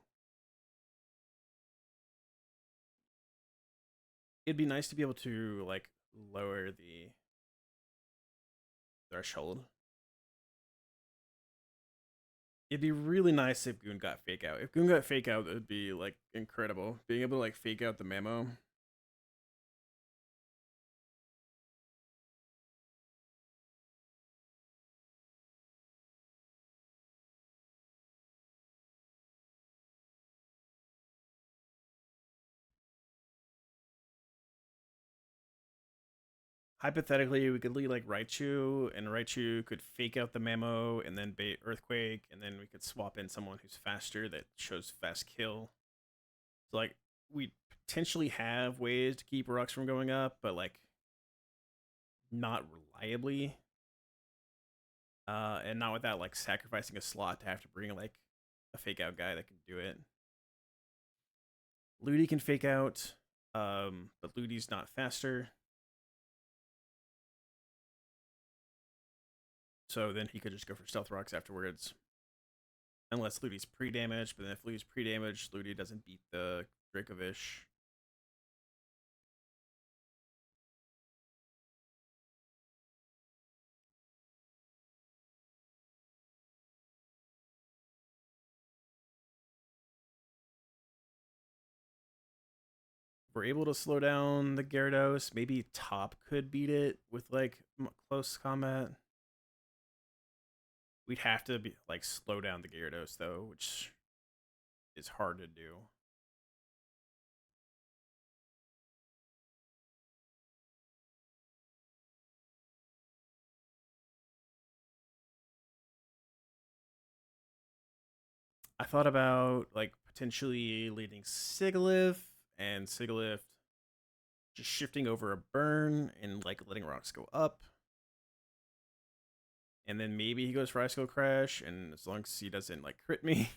It'd be nice to be able to, like, lower the threshold. It'd be really nice if Goon got Fake Out. If Goon got Fake Out, it would be, like, incredible. Being able to, like, fake out the Mamo. Hypothetically, we could lead like Raichu, and Raichu could fake out the Mamo and then bait Earthquake, and then we could swap in someone who's faster that shows fast kill. So like we potentially have ways to keep rocks from going up, but like not reliably. And not without like sacrificing a slot to have to bring like a fake out guy that can do it. Ludi can fake out, but Ludi's not faster. So then he could just go for Stealth Rocks afterwards. Unless Ludi's pre-damaged, but then if Ludi's pre-damaged, Ludi doesn't beat the Dracovish. We're able to slow down the Gyarados. Maybe Top could beat it with like close combat. we'd have to be like slow down the Gyarados though, which is hard to do. I thought about like potentially leading Sigilyph and Sigilyph just shifting over a burn and like letting rocks go up. And then maybe he goes for Ice Skull Crash, and as long as he doesn't like crit me,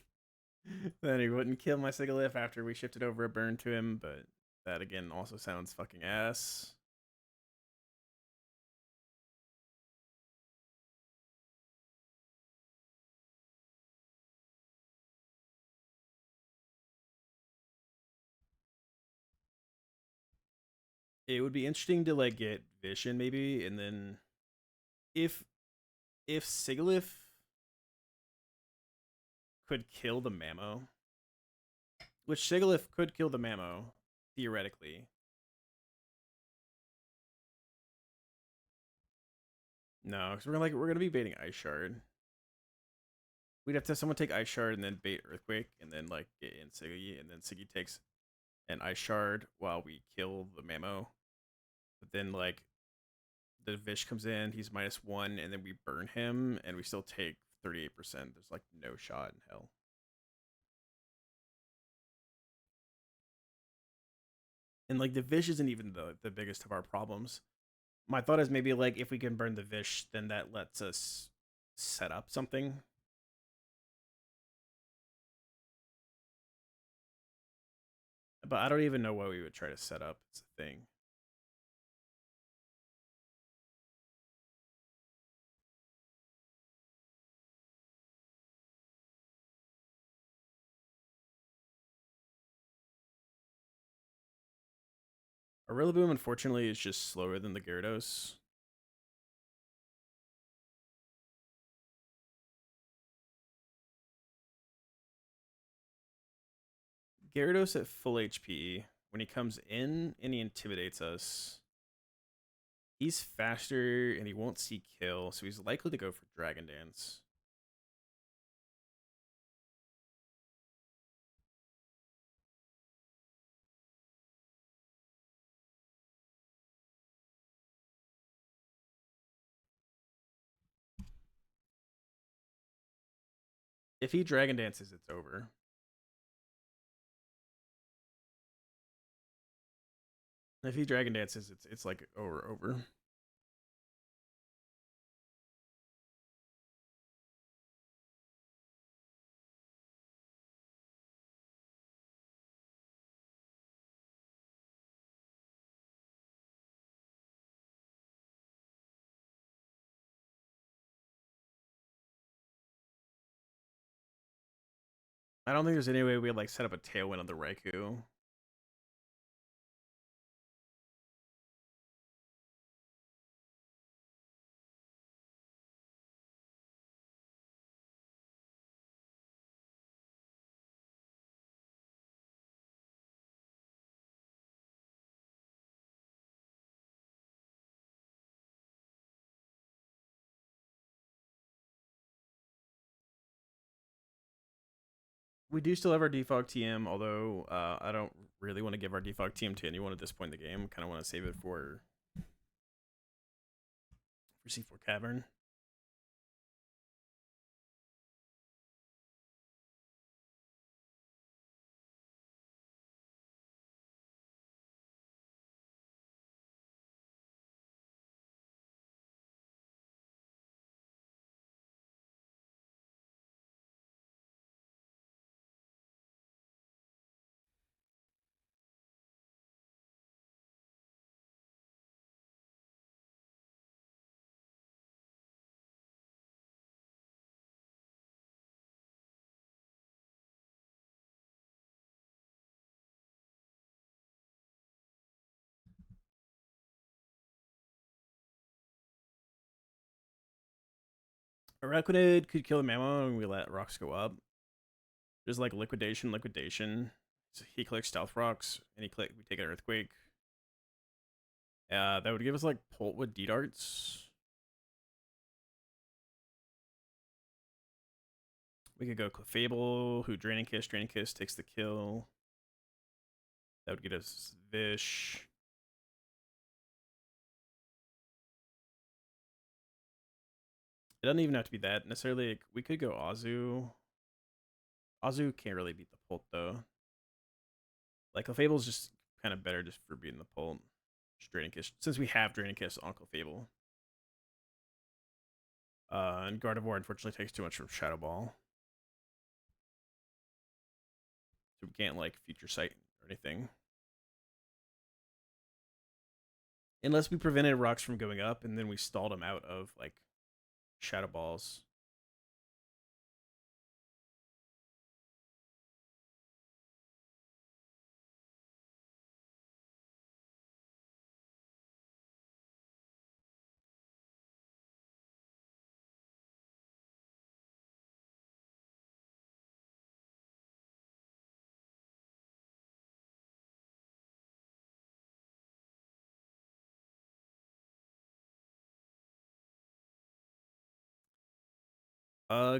then he wouldn't kill my Sigilyph after we shifted over a burn to him, but that again also sounds fucking ass. It would be interesting to like get Vision maybe, and then if Sigilyph could kill the Mammo, which Sigilyph could kill the Mammo theoretically. No, because we're gonna be baiting Ice Shard. We'd have to have someone take Ice Shard and then bait Earthquake and then like get in Siggy, and then Siggy takes an Ice Shard while we kill the Mammo. But then like the Vish comes in, he's -1, and then we burn him, and we still take 38%. There's like no shot in hell. And like the Vish isn't even the biggest of our problems. My thought is maybe like if we can burn the Vish, then that lets us set up something. But I don't even know what we would try to set up. It's a thing. A Rillaboom, unfortunately, is just slower than the Gyarados. Gyarados at full HP, when he comes in and he intimidates us, he's faster and he won't see kill, so he's likely to go for Dragon Dance. If he Dragon Dances, it's over. If he Dragon Dances, it's like over. I don't think there's any way we like set up a Tailwind on the Raikou. We do still have our Defog TM, although I don't really want to give our Defog TM to anyone at this point in the game. Kind of want to save it for C4 Cavern. Araquanid could kill the Mammo and we let rocks go up. There's like liquidation. So he clicks Stealth Rocks and we take an Earthquake. That would give us like Pult with D-Darts. We could go Clefable, who Draining Kiss. Draining Kiss takes the kill. That would get us Vish. It doesn't even have to be that necessarily. Like, we could go Azu. Azu can't really beat the Pult though. Like Clefable's just kind of better just for beating the Pult. Draining Kiss, since we have Draining Kiss on Clefable. And Gardevoir unfortunately takes too much from Shadow Ball. So we can't like Future Sight or anything. Unless we prevented rocks from going up and then we stalled them out of like Shadow Balls.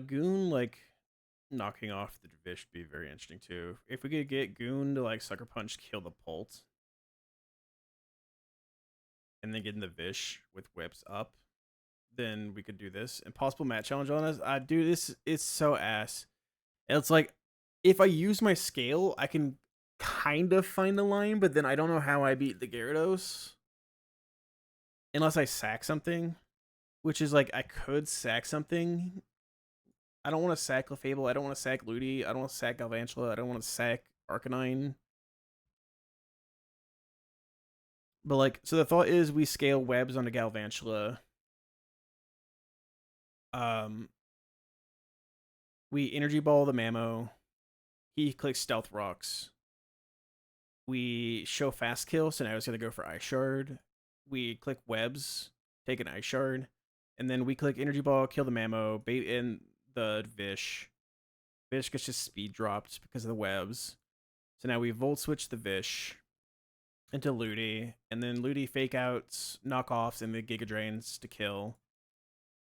Goon like knocking off the Vish would be very interesting too. If we could get Goon to like Sucker Punch kill the Pult, and then getting the Vish with whips up, then we could do this. Impossible match challenge on us. I do this. It's so ass. And it's like if I use my scale, I can kind of find the line, but then I don't know how I beat the Gyarados unless I sack something, which is like I could sack something. I don't want to sack Clefable. I don't want to sack Ludi. I don't want to sack Galvantula. I don't want to sack Arcanine. But like, so the thought is we scale webs onto Galvantula. We Energy Ball the Mamo. He clicks Stealth Rocks. We show Fast Kill, so now he's gonna go for Ice Shard. We click Webs, take an Ice Shard, and then we click Energy Ball, kill the Mamo, bait in the Vish. Vish gets just speed dropped because of the webs. So now we Volt Switch the Vish into Ludi, and then Ludi fake outs, knockoffs, and the Giga Drains to kill.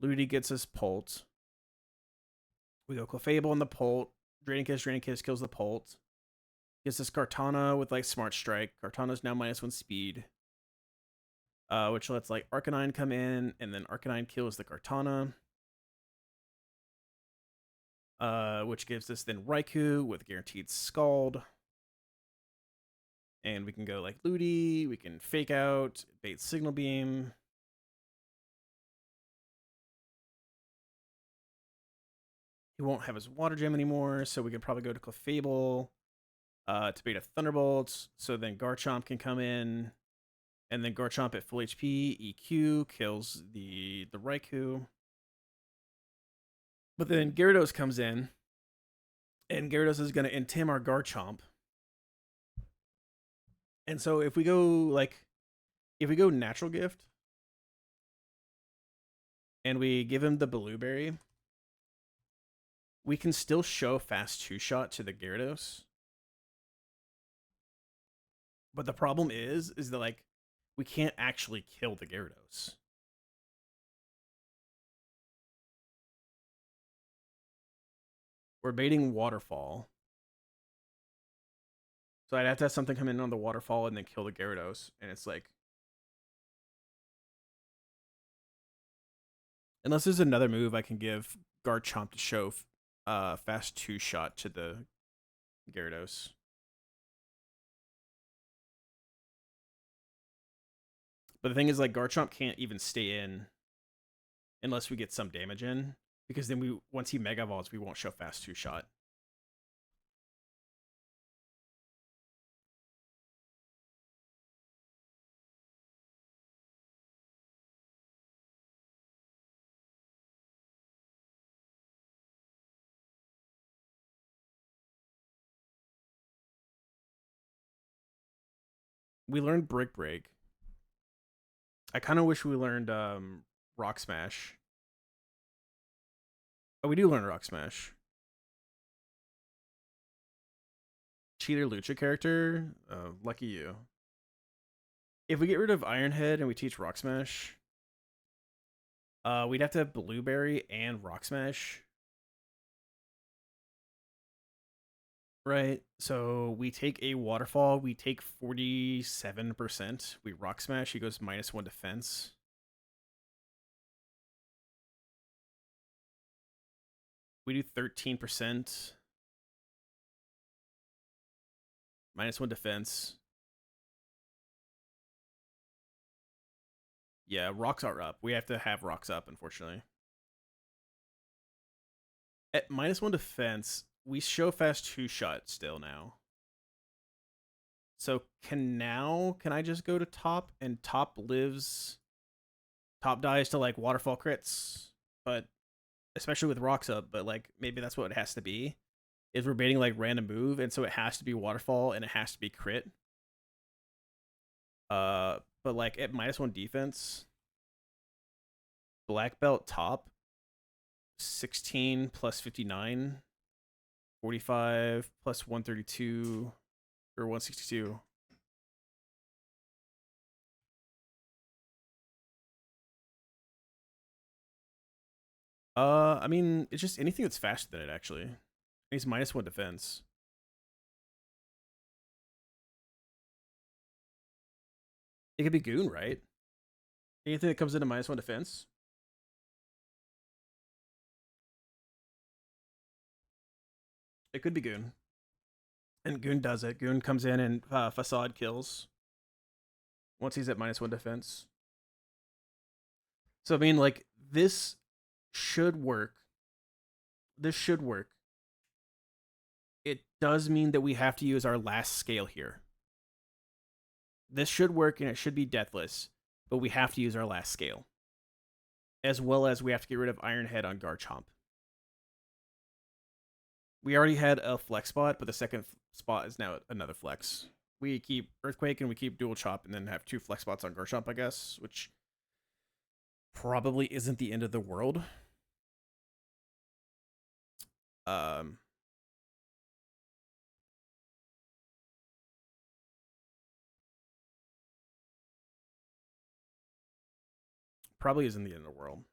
Ludi gets us Pult. We go Clefable in the Pult. Draining Kiss kills the Pult. Gets this Kartana with like Smart Strike. Kartana's now -1 speed. Which lets like Arcanine come in, and then Arcanine kills the Kartana. Which gives us then Raikou with guaranteed Scald. And we can go like Ludi, we can fake out, bait Signal Beam. He won't have his Water Gem anymore, so we can probably go to Clefable to bait a Thunderbolt. So then Garchomp can come in, and then Garchomp at full HP, EQ, kills the Raikou. But then Gyarados comes in, and Gyarados is going to intim our Garchomp. And so if we go Natural Gift, and we give him the Blueberry, we can still show Fast 2-Shot to the Gyarados. But the problem is that like we can't actually kill the Gyarados. We're baiting Waterfall. So I'd have to have something come in on the Waterfall and then kill the Gyarados. And it's like, unless there's another move I can give Garchomp to show Fast 2-Shot to the Gyarados. But the thing is, like, Garchomp can't even stay in unless we get some damage in, because then once he Mega Evolves, we won't show Fast 2-Shot. We learned Brick Break. I kind of wish we learned Rock Smash. Oh, we do learn Rock Smash. Cheater Lucha character? Lucky you. If we get rid of Iron Head and we teach Rock Smash, we'd have to have Blueberry and Rock Smash. Right. So we take a waterfall. We take 47%. We rock smash. He goes -1 defense. We do 13%. -1 defense. Yeah, rocks are up. We have to have rocks up, unfortunately. At -1 defense, we show fast 2-shot still now. So can I just go to top and top dies to like waterfall crits, but especially with rocks up, but like maybe that's what it has to be. Is we're baiting like random move, and so it has to be waterfall and it has to be crit. But like at -1 defense, black belt top, 16 plus 59, 45 plus 132 or 162. I mean, it's just anything that's faster than it actually. He's -1 defense. It could be goon, right? Anything that comes into -1 defense. It could be goon. And goon does it. Goon comes in and facade kills once he's at -1 defense. So I mean, like this should work. This should work. It does mean that we have to use our last scale here. This should work and it should be deathless, but we have to use our last scale. As well as we have to get rid of Iron Head on Garchomp. We already had a flex spot, but the second spot is now another flex. We keep Earthquake and we keep Dual Chop and then have 2 flex spots on Garchomp, I guess, which probably isn't the end of the world. Probably isn't the end of the world.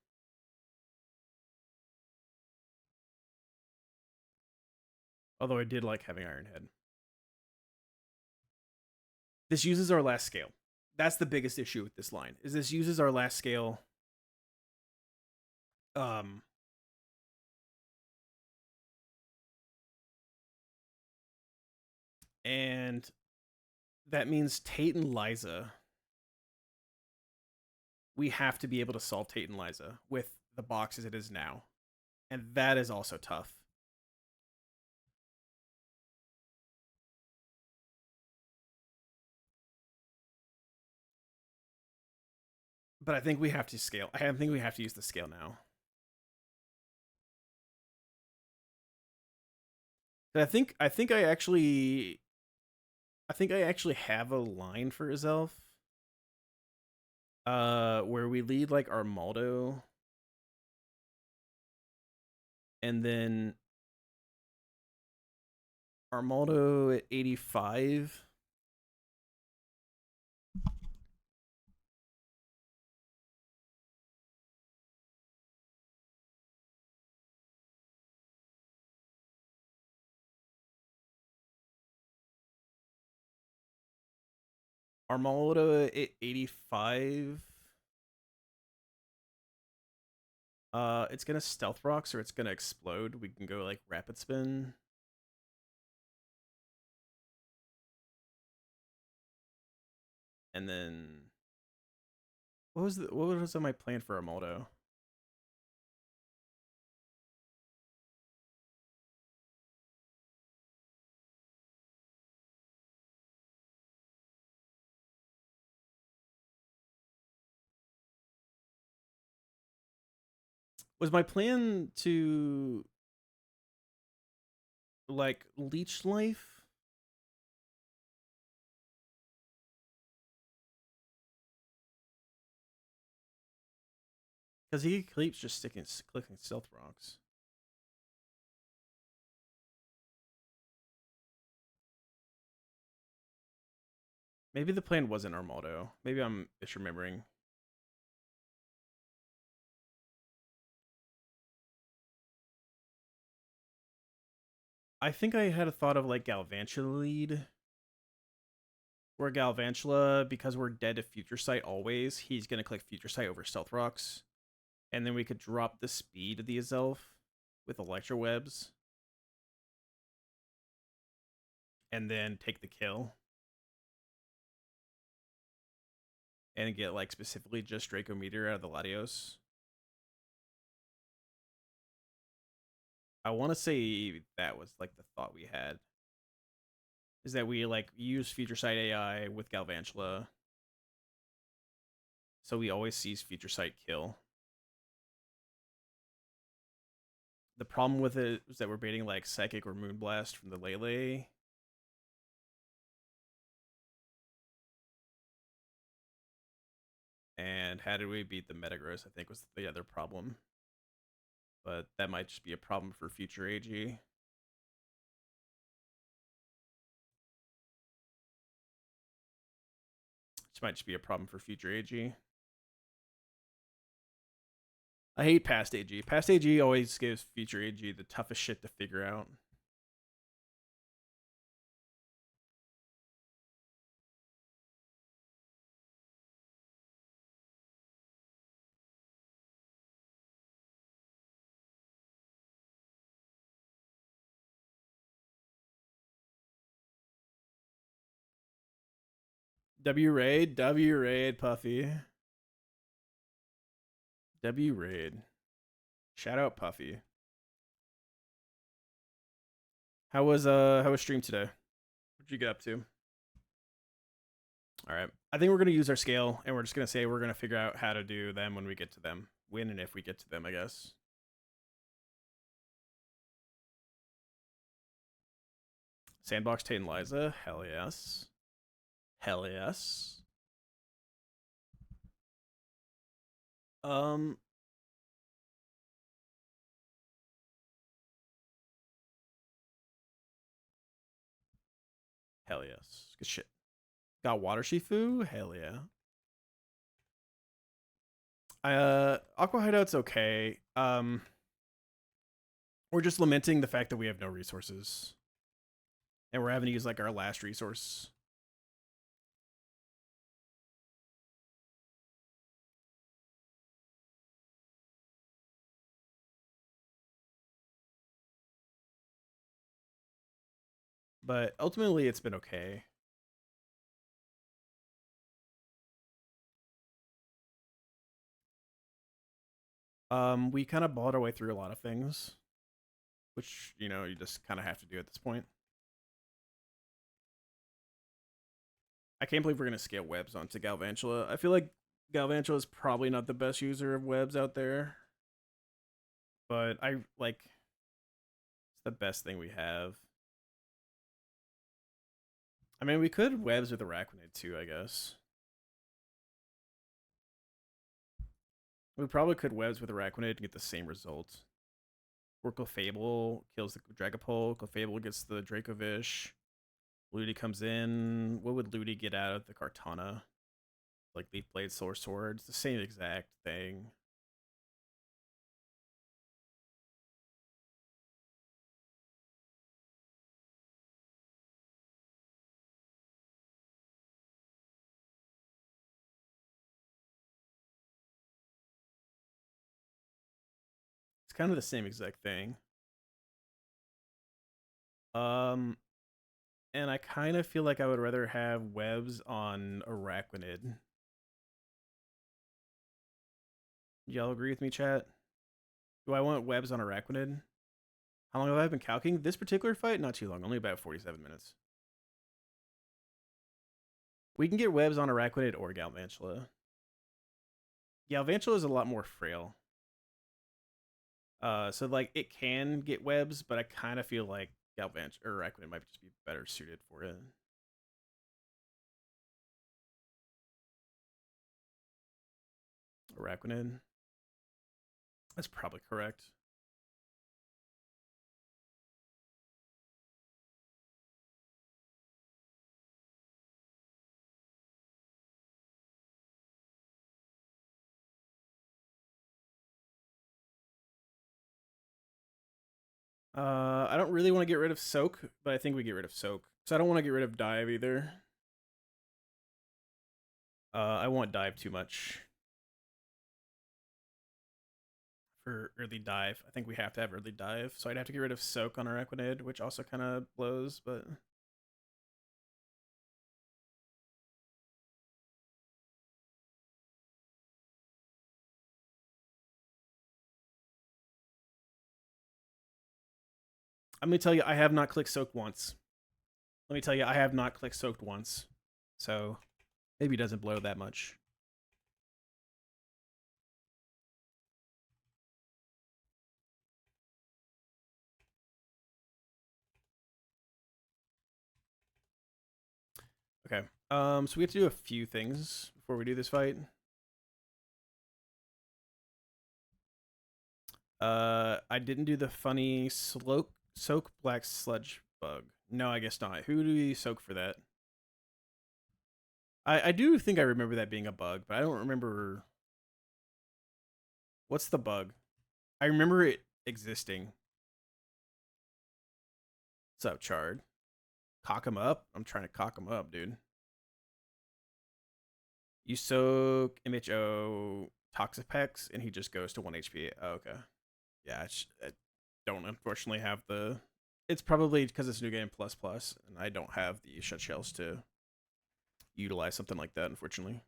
Although I did like having Iron Head. This uses our last scale. That's the biggest issue with this line. Is this uses our last scale. And that means Tate and Liza. We have to be able to solve Tate and Liza with the box as it is now. And that is also tough. But I think we have to scale. I think we have to use the scale now. But I think I actually have a line for Azelf. Where we lead like Armaldo. And then Armaldo at 85. Armaldo at 85. It's gonna stealth rocks or it's gonna explode. We can go like rapid spin. And then what was my plan for Armaldo? Was my plan to like leech life? Because he keeps just clicking stealth rocks. Maybe the plan wasn't Armaldo. Maybe I'm misremembering. I think I had a thought of like Galvantula lead. Where Galvantula, because we're dead to Future Sight always, he's gonna click Future Sight over Stealth Rocks. And then we could drop the speed of the Azelf with Electro Webs. And then take the kill. And get like specifically just Draco Meteor out of the Latios. I want to say that was like the thought we had. Is that we like use Future Sight AI with Galvantula. So we always sees Future Sight kill. The problem with it is that we're baiting like Psychic or Moonblast from the Lele. And how did we beat the Metagross, I think, was the other problem. But that might just be a problem for future AG. This might just be a problem for future AG. I hate past AG. Past AG always gives future AG the toughest shit to figure out. W raid, Puffy. W raid. Shout out Puffy. How was stream today? What'd you get up to? All right. I think we're gonna use our scale, and we're just gonna say we're gonna figure out how to do them when we get to them. When and if we get to them, I guess. Sandbox Tate and Liza. Hell yes. Hell yes. Um. Hell yes. Good shit. Got Water Shifu? Hell yeah. Aqua Hideout's okay. We're just lamenting the fact that we have no resources. And we're having to use like our last resource. But ultimately it's been okay. We kind of bought our way through a lot of things, which, you know, you just kind of have to do at this point. I can't believe we're going to scale webs onto Galvantula. I feel like Galvantula is probably not the best user of webs out there, but I like it's the best thing we have. I mean, we could webs with Arachnid too, I guess. We probably could webs with Arachnid and get the same result. Or Clefable kills the Dragapult. Clefable gets the Dracovish. Ludi comes in. What would Ludi get out of the Kartana? Like Leaf Blade, Source Sword. It's the same exact thing. It's kind of the same exact thing. And I kind of feel like I would rather have webs on Arachnid. Y'all agree with me, chat? Do I want webs on Arachnid? How long have I been calcing? This particular fight? Not too long. Only about 47 minutes. We can get webs on Arachnid or Galvantula. Galvantula is a lot more frail. So like it can get webs, but I kind of feel like Galvantula or Arachnid might just be better suited for it. Arachnid. That's probably correct. I don't really want to get rid of Soak, but I think we get rid of Soak. So I don't want to get rid of Dive either. I want Dive too much for early dive. I think we have to have early dive. So I'd have to get rid of Soak on our Equinid, which also kind of blows, but... I'm going to tell you, I have not clicked Soak once. Let me tell you, I have not clicked Soaked once. So maybe it doesn't blow that much. Okay. So we have to do a few things before we do this fight. I didn't do the funny soak black sludge bug. No, I guess not. Who do we soak for that? I do think I remember that being a bug, but I don't remember. What's the bug? I remember it existing. What's up, Chard? Cock him up? I'm trying to cock him up, dude. You soak MHO Toxipex, and he just goes to 1 HP. Oh, okay. Yeah, I don't unfortunately have the... It's probably because it's New Game Plus Plus, and I don't have the shut shells to utilize something like that, unfortunately.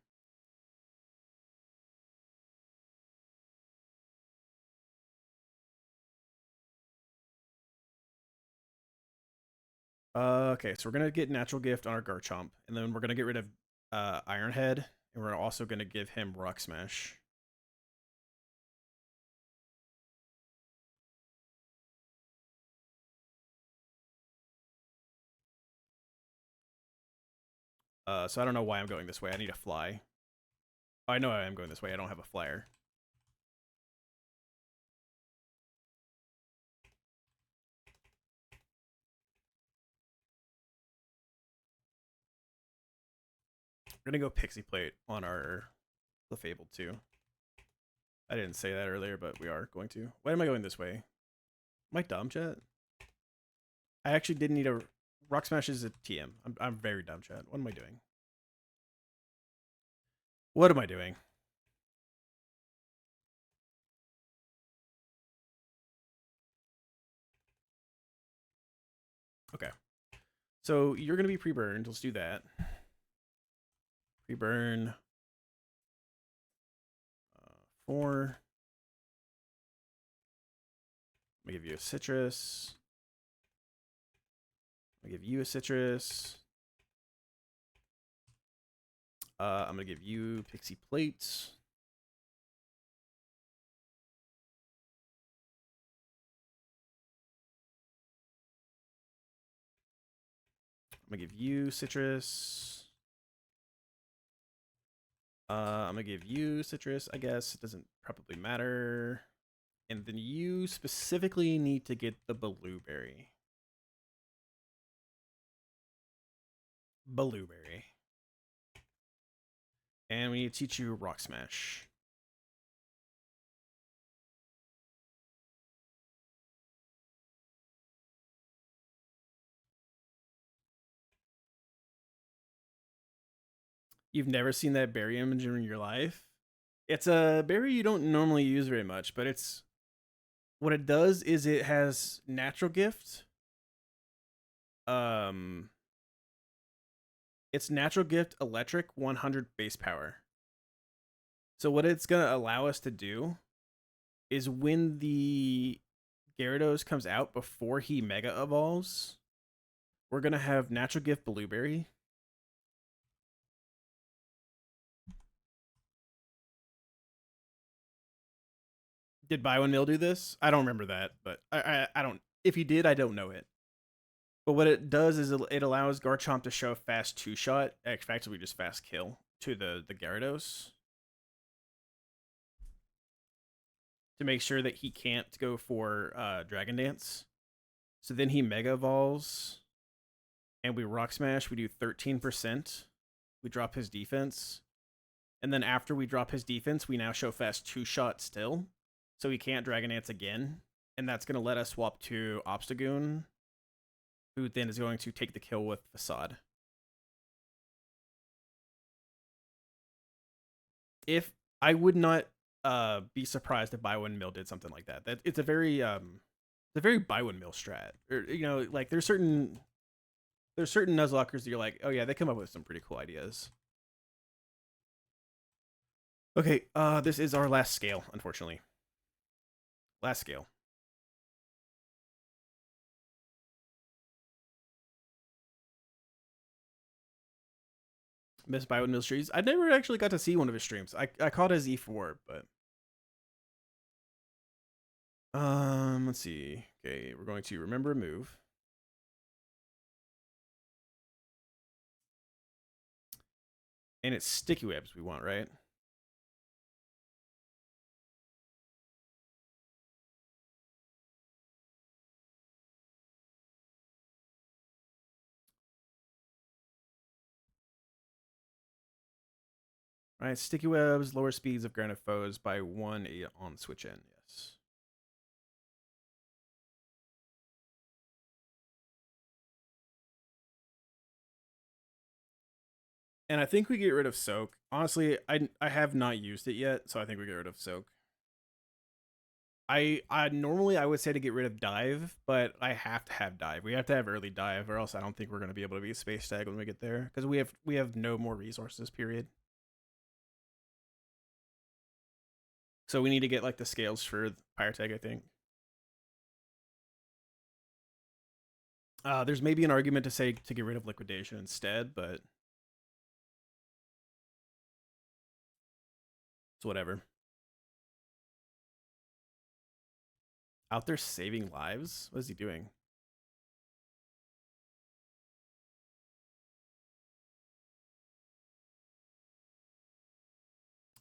Okay, so we're gonna get Natural Gift on our Garchomp, and then we're gonna get rid of Iron Head, and we're also gonna give him Rock Smash. So I don't know why I'm going this way. I need a fly. Oh, I know I am going this way. I don't have a flyer. We're gonna go Pixie Plate on our Clefable too. I didn't say that earlier, but we are going to. Why am I going this way? Am I dumb, chat? I actually didn't need a... Rock Smash is a TM. I'm very dumb, chat. What am I doing? What am I doing? Okay. So you're going to be pre-burned. Let's do that. Pre-burn. 4. I'm going to give you a citrus. I'm going to give you a citrus. I'm going to give you Pixie Plate. I'm going to give you citrus. I'm going to give you citrus, I guess. It doesn't probably matter. And then you specifically need to get the blueberry. Blueberry. And we need to teach you Rock Smash. You've never seen that berry image in your life? It's a berry you don't normally use very much, but it's... What it does is it has Natural Gift. It's Natural Gift Electric 100 base power. So what it's going to allow us to do is when the Gyarados comes out before he Mega Evolves, we're going to have Natural Gift Blueberry. Did Byron Mill do this? I don't remember that, but I don't... If he did, I don't know it. But what it does is it allows Garchomp to show fast 2-shot, effectively just fast kill, to the Gyarados. To make sure that he can't go for Dragon Dance. So then he Mega Evolves, and we Rock Smash, we do 13%. We drop his defense. And then after we drop his defense, we now show fast 2-shot still. So he can't Dragon Dance again. and that's going to let us swap to Obstagoon, who then is going to take the kill with Facade. If I would not be surprised if Bywindmill did something like that. That it's a very Bywindmill strat. Or, you know, like there's certain Nuzlockers that you're like, oh yeah, they come up with some pretty cool ideas. Okay, this is our last scale, unfortunately. Last scale. Miss Bywindmill streams. I never actually got to see one of his streams. I caught his E4, but let's see. Okay, we're going to remember a move. And it's sticky webs we want, right? Right, sticky webs, lower speeds of grounded foes by 1 on switch in. Yes. And I think we get rid of Soak. Honestly, I have not used it yet, so I think we get rid of Soak. I normally I would say to get rid of Dive, but I have to have Dive. We have to have early Dive, or else I don't think we're going to be able to be a space tag when we get there, because we have no more resources. Period. So we need to get like the scales for Fire Tag, I think. There's maybe an argument to say to get rid of Liquidation instead, but it's whatever. Out there saving lives? What is he doing?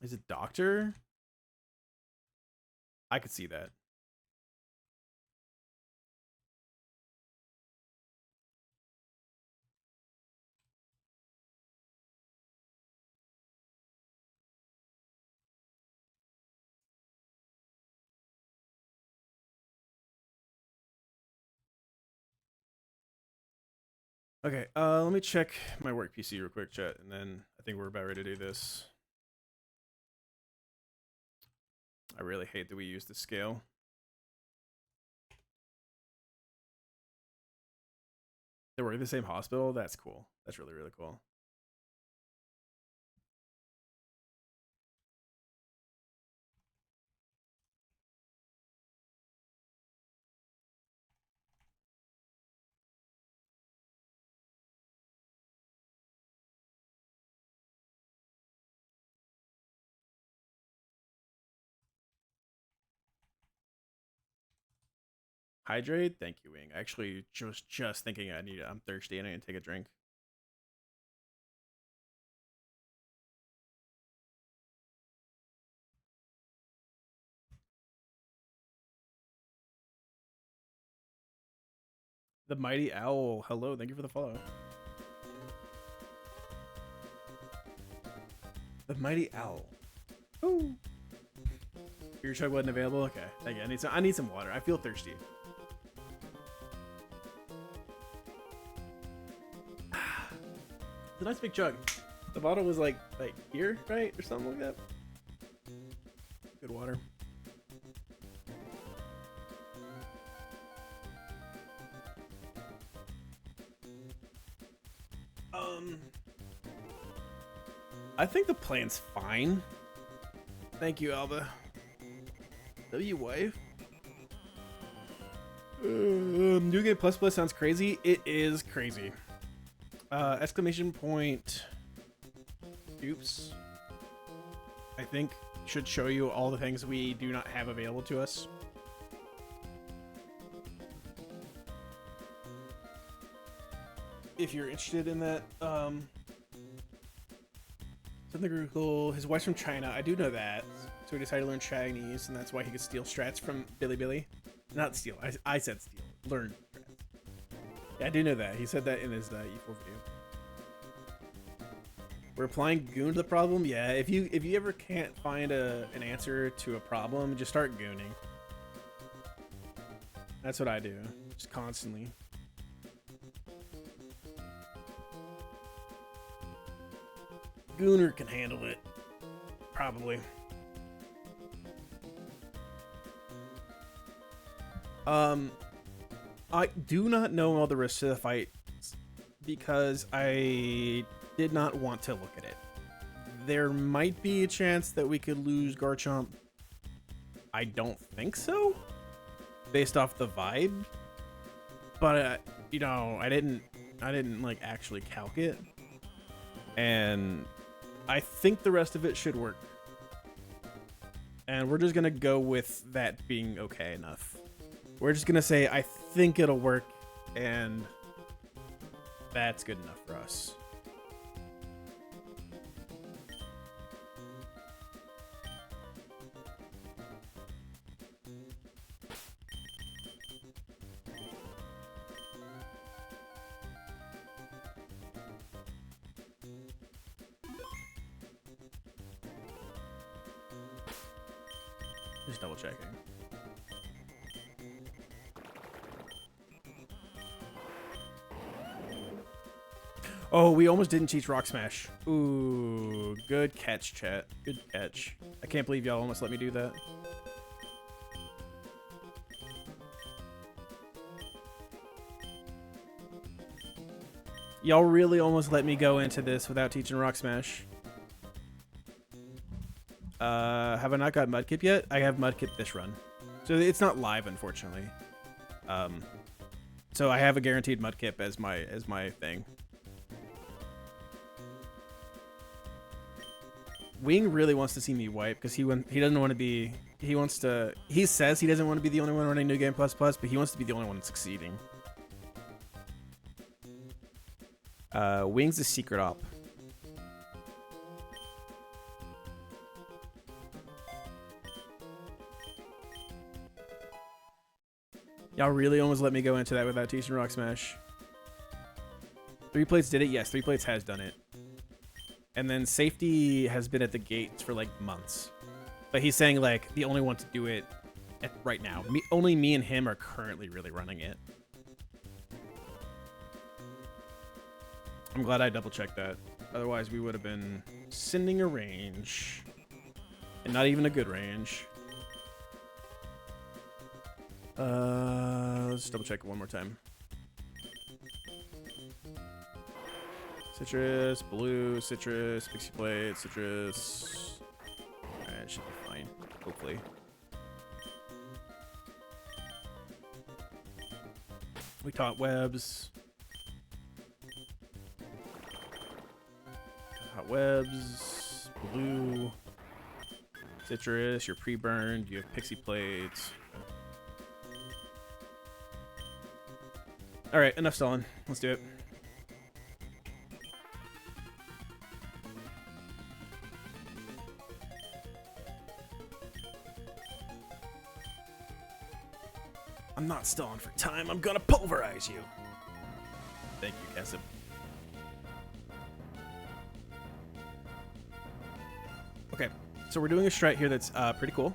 Is it Doctor? I could see that. Okay, let me check my work PC real quick, chat, and then I think we're about ready to do this. I really hate that we use the scale. They work at the same hospital? That's cool. That's really, really cool. Hydrate? Thank you, Wing. Actually, just thinking I'm thirsty and I need to take a drink. The Mighty Owl. Hello, thank you for the follow. The Mighty Owl. Ooh. Your chug wasn't available? Okay. Thank you. I need some water. I feel thirsty. It's a nice big chug. The bottle was like here, right? Or something like that. Good water. I think the plan's fine. Thank you, Alba. W wife. New Game Plus Plus sounds crazy. It is crazy. Exclamation point. Oops. I think should show you all the things we do not have available to us. If you're interested in that, something really cool. His wife's from China. I do know that. So he decided to learn Chinese, and that's why he could steal strats from Billy. Not steal. I said steal. Learn strats. Yeah, I do know that. He said that in his E4 video. We're applying goon to the problem. Yeah, if you ever can't find an answer to a problem, just start gooning. That's what I do, just constantly. Gooner can handle it, probably. I do not know all the risks of the fight because I did not want to look at it. There might be a chance that we could lose Garchomp. I don't think so, based off the vibe. But you know, I didn't like actually calc it, and I think the rest of it should work. And we're just gonna go with that being okay enough. We're just gonna say, I think it'll work, and that's good enough for us. Just double checking. Oh, we almost didn't teach Rock Smash. Ooh, good catch, chat. Good catch. I can't believe y'all almost let me do that. Y'all really almost let me go into this without teaching Rock Smash. Have I not got Mudkip yet? I have Mudkip this run. So it's not live, unfortunately. So I have a guaranteed Mudkip as my thing. Wing really wants to see me wipe because he doesn't want to be. He says he doesn't want to be the only one running New Game Plus Plus, but he wants to be the only one succeeding. Wing's a secret op. Y'all really almost let me go into that without teaching Rock Smash. 3 Plates did it? Yes, 3 Plates has done it. And then Safety has been at the gates for like months. But he's saying like the only one to do it right now. Only me and him are currently really running it. I'm glad I double checked that. Otherwise we would have been sending a range. And not even a good range. Let's double check it one more time. Citrus, blue, citrus, pixie plate, citrus. Alright, it should be fine, hopefully. We taught webs. Hot webs, blue, citrus, you're pre-burned, you have pixie plates. Alright, enough stalling. Let's do it. I'm not stalling for time. I'm gonna pulverize you. Thank you, Kessim. Okay, so we're doing a strat here that's pretty cool.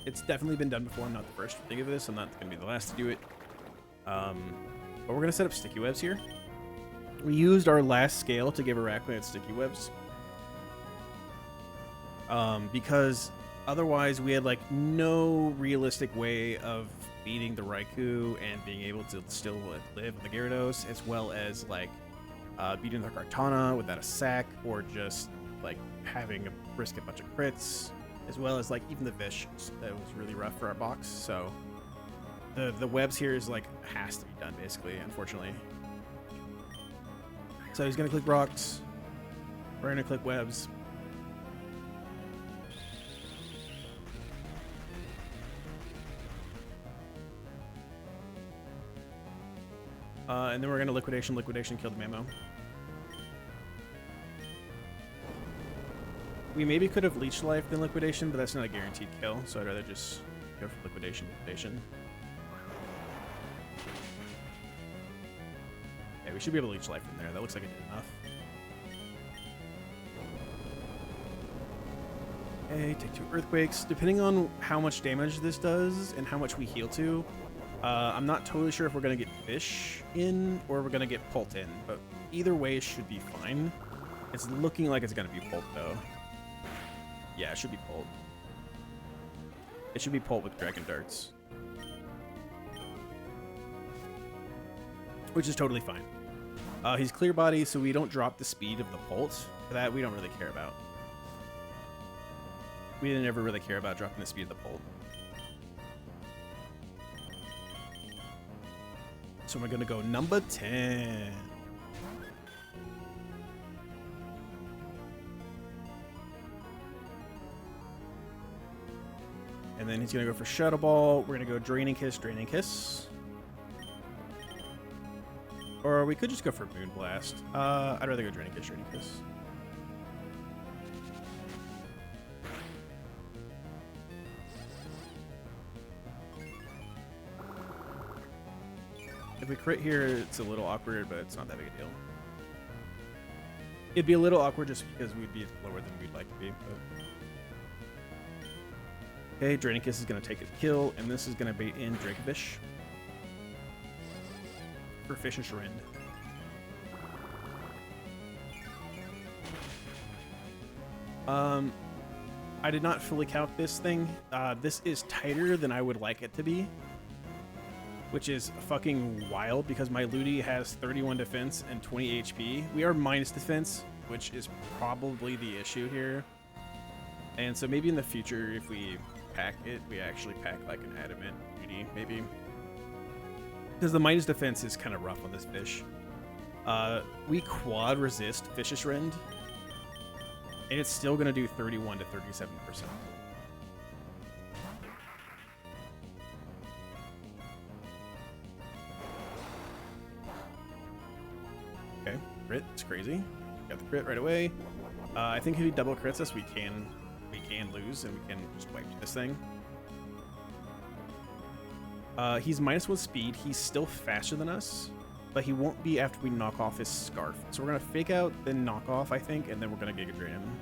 It's definitely been done before. I'm not the first to think of this. I'm not gonna be the last to do it. But we're gonna set up sticky webs here. We used our last scale to give Arachnoid sticky webs. Because otherwise we had like no realistic way of beating the Raikou and being able to still live on the Gyarados, as well as like beating the Kartana without a sack, or just like having a risk a bunch of crits, as well as like even the Vish that was really rough for our box. So the webs here is like has to be done basically, unfortunately. So he's gonna click rocks. We're gonna click webs. And then we're gonna liquidation, kill the Mamo. We maybe could have leech life than liquidation, but that's not a guaranteed kill, so I'd rather just go for liquidation. Yeah, we should be able to leech life from there. That looks like it did enough. Okay, take 2 earthquakes. Depending on how much damage this does and how much we heal to, I'm not totally sure if we're going to get fish in or we're going to get pult in, but either way should be fine. It's looking like it's going to be pult, though. Yeah, it should be pult. It should be pult with dragon darts. Which is totally fine. He's clear body, so we don't drop the speed of the pult. For that, we don't really care about. We never really care about dropping the speed of the pult. So we're going to go number 10. And then he's going to go for Shadow Ball. We're going to go Draining Kiss, Draining Kiss. Or we could just go for Moon Blast. I'd rather go Draining Kiss, Draining Kiss. If we crit here, it's a little awkward, but it's not that big a deal. It'd be a little awkward just because we'd be lower than we'd like to be. But... Okay, Draining Kiss is going to take a kill, and this is going to bait in Dracovish for Fishish Rend. I did not fully count this thing. This is tighter than I would like it to be, which is fucking wild because my Ludi has 31 defense and 20 HP. We are minus defense, which is probably the issue here. And so maybe in the future, if we pack it, we actually pack like an adamant Ludi, maybe. Because the minus defense is kind of rough on this fish. We quad resist Fishish Rend, and it's still going to do 31 to 37%. Okay, crit, it's crazy. Got the crit right away. I think if he double crits us, we can lose, and we can just wipe this thing. He's -1 speed. He's still faster than us, but he won't be after we knock off his Scarf. So we're gonna fake out, then knock off, I think, and then we're gonna Giga Drain him.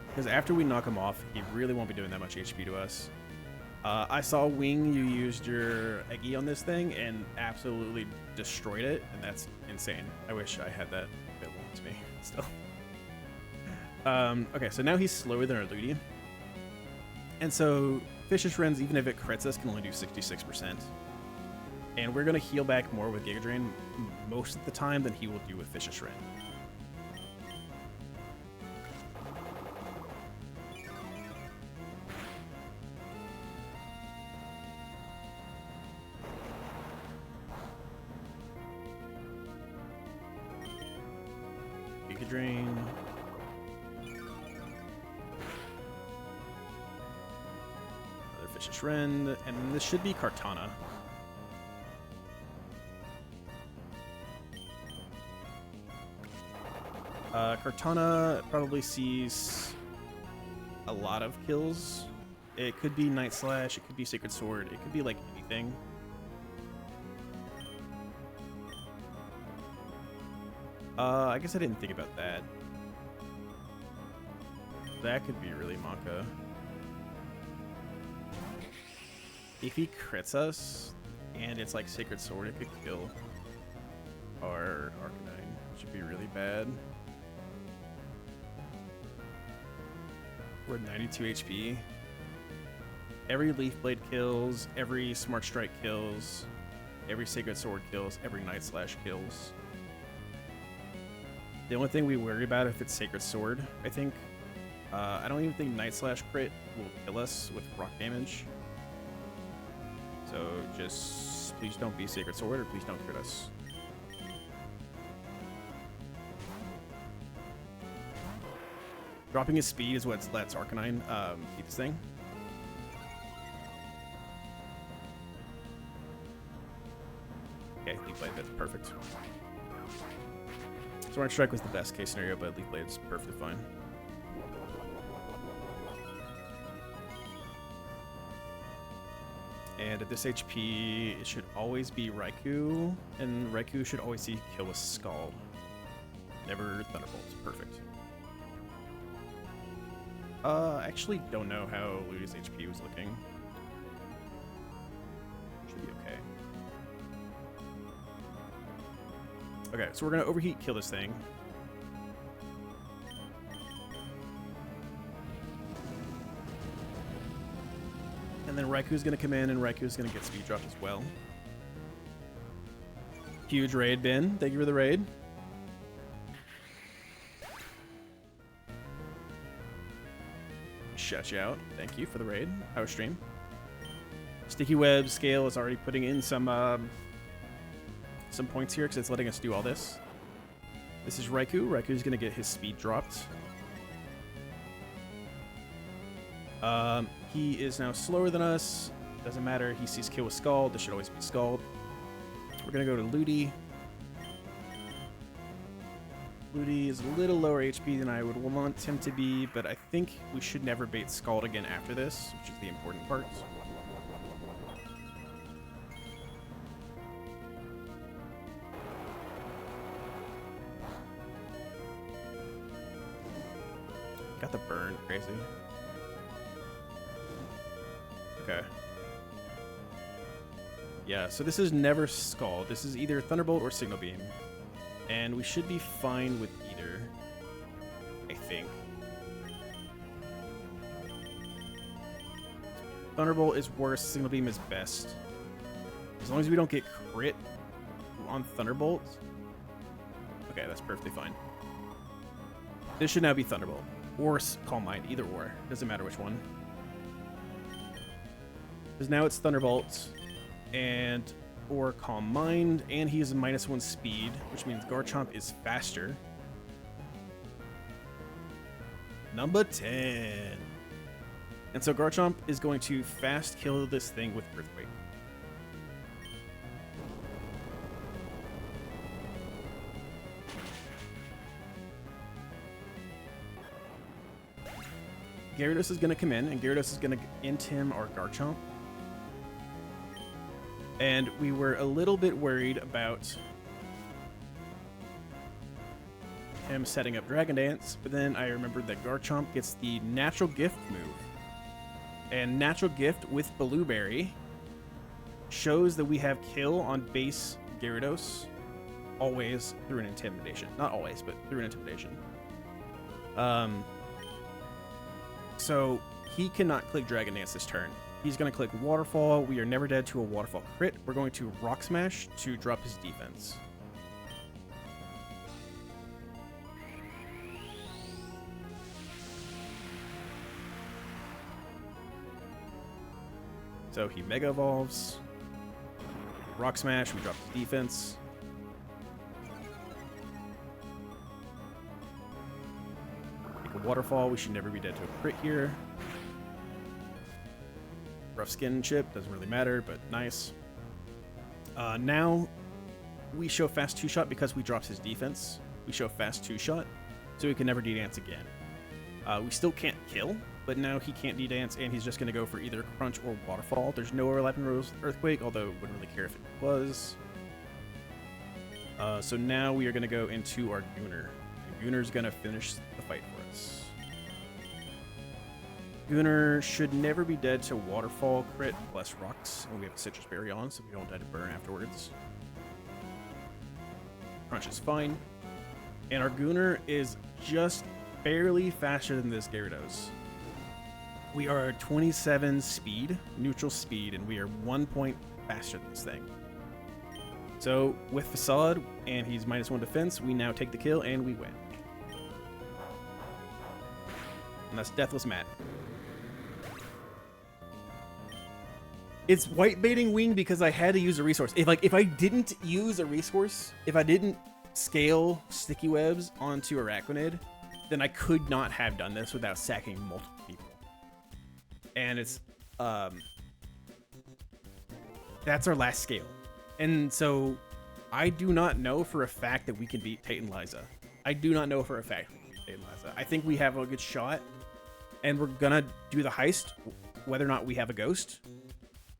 Because after we knock him off, he really won't be doing that much HP to us. I saw Wing, you used your Eggy on this thing and absolutely destroyed it, and that's insane. I wish I had that available to me still. Okay, so now he's slower than our Ludi. And so Fishish Rends, even if it crits us, can only do 66%. And we're going to heal back more with Giga Drain most of the time than he will do with Fishish Rend. Drain. Another Fishish Rend, and this should be Kartana. Kartana probably sees a lot of kills. It could be Night Slash, it could be Sacred Sword, it could be like anything. I guess I didn't think about that. That could be really Monka. If he crits us, and it's like Sacred Sword, it could kill our Arcanine, which would be really bad. We're at 92 HP. Every Leaf Blade kills, every Smart Strike kills, every Sacred Sword kills, every Night Slash kills. The only thing we worry about if it's Sacred Sword, I think. I don't even think Night Slash crit will kill us with rock damage. So just please don't be Sacred Sword, or please don't crit us. Dropping his speed is what lets Arcanine keep this thing. Okay, Leaf Blade, that's perfect. Smart Strike was the best case scenario, but Leaf Blade is perfectly fine. And at this HP, it should always be Raikou, and Raikou should always see kill with Scald. Never Thunderbolts. Perfect. Actually don't know how Ludi's HP was looking. Should be okay. Okay, so we're gonna overheat, kill this thing. And then Raiku's gonna come in, and Raiku's gonna get speed dropped as well. Huge raid, Ben. Thank you for the raid. Shut you out. Thank you for the raid. Power stream. Sticky Web Scale is already putting in some points here because it's letting us do all this. This is Raikou. Raiku's gonna get his speed dropped. He is now slower than us. Doesn't matter. He sees kill with Scald. This should always be Scald. We're gonna go to Ludi. Ludi is a little lower HP than I would want him to be, but I think we should never bait Scald again after this, which is the important part. Got the burn, crazy. Okay. Yeah, so this is never Scald. This is either Thunderbolt or Signal Beam. And we should be fine with either, I think. Thunderbolt is worse, Signal Beam is best. As long as we don't get crit on Thunderbolt. Okay, that's perfectly fine. This should now be Thunderbolt. Or Calm Mind, either or. Doesn't matter which one. Because now it's Thunderbolt and or Calm Mind, and he has a -1 speed, which means Garchomp is faster. Number 10. And so Garchomp is going to fast kill this thing with Earthquake. Gyarados is going to come in, and Gyarados is going to int-him our Garchomp. And we were a little bit worried about him setting up Dragon Dance, but then I remembered that Garchomp gets the Natural Gift move. And Natural Gift with Blueberry shows that we have kill on base Gyarados, always through an Intimidation. Not always, but through an Intimidation. So he cannot click Dragon Dance this turn. He's going to click Waterfall. We are never dead to a Waterfall crit. We're going to Rock Smash to drop his defense. So he Mega Evolves. Rock Smash, we drop his defense. Take a Waterfall. We should never be dead to a crit here. Rough Skin chip, doesn't really matter, but nice. Now we show fast 2-shot because we dropped his defense. We show fast 2-shot, so he can never D-dance again. We still can't kill, but now he can't D-dance, and he's just going to go for either Crunch or Waterfall. There's no overlapping rules with Earthquake, although wouldn't really care if it was. So now we are going to go into our Gooner. And Gooner's going to finish the fight for us. Gooner should never be dead to Waterfall crit plus Rocks, and we have a Citrus Berry on, so we don't die to burn afterwards. Crunch is fine. And our Gooner is just barely faster than this Gyarados. We are 27 speed, neutral speed, and we are 1 point faster than this thing. So with Facade, and he's -1 defense, we now take the kill, and we win. And that's Deathless Matt. It's white baiting Wing because I had to use a resource. If I didn't use a resource, if I didn't scale Sticky Webs onto Araquanid, then I could not have done this without sacking multiple people. And it's that's our last scale. And so I do not know for a fact that we can beat Tate and Liza. I do not know for a fact we can beat Tate and Liza. I think we have a good shot, and we're gonna do the heist whether or not we have a ghost.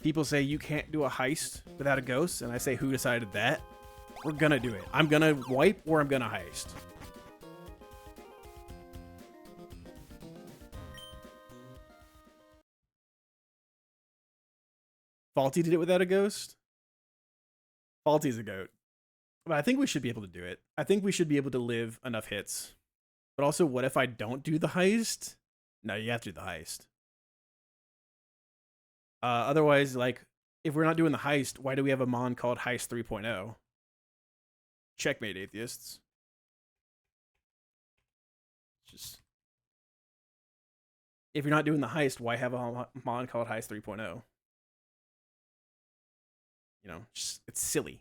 People say you can't do a heist without a ghost, and I say, who decided that? We're gonna do it. I'm gonna wipe or I'm gonna heist. Faulty did it without a ghost. Faulty's a goat. But I think we should be able to do it. I think we should be able to live enough hits. But also, what if I don't do the heist? No, you have to do the heist. Otherwise, like, if we're not doing the heist, why do we have a mon called Heist 3.0? Checkmate, atheists. Just, if you're not doing the heist, why have a mon called Heist 3.0? You know, just, it's silly.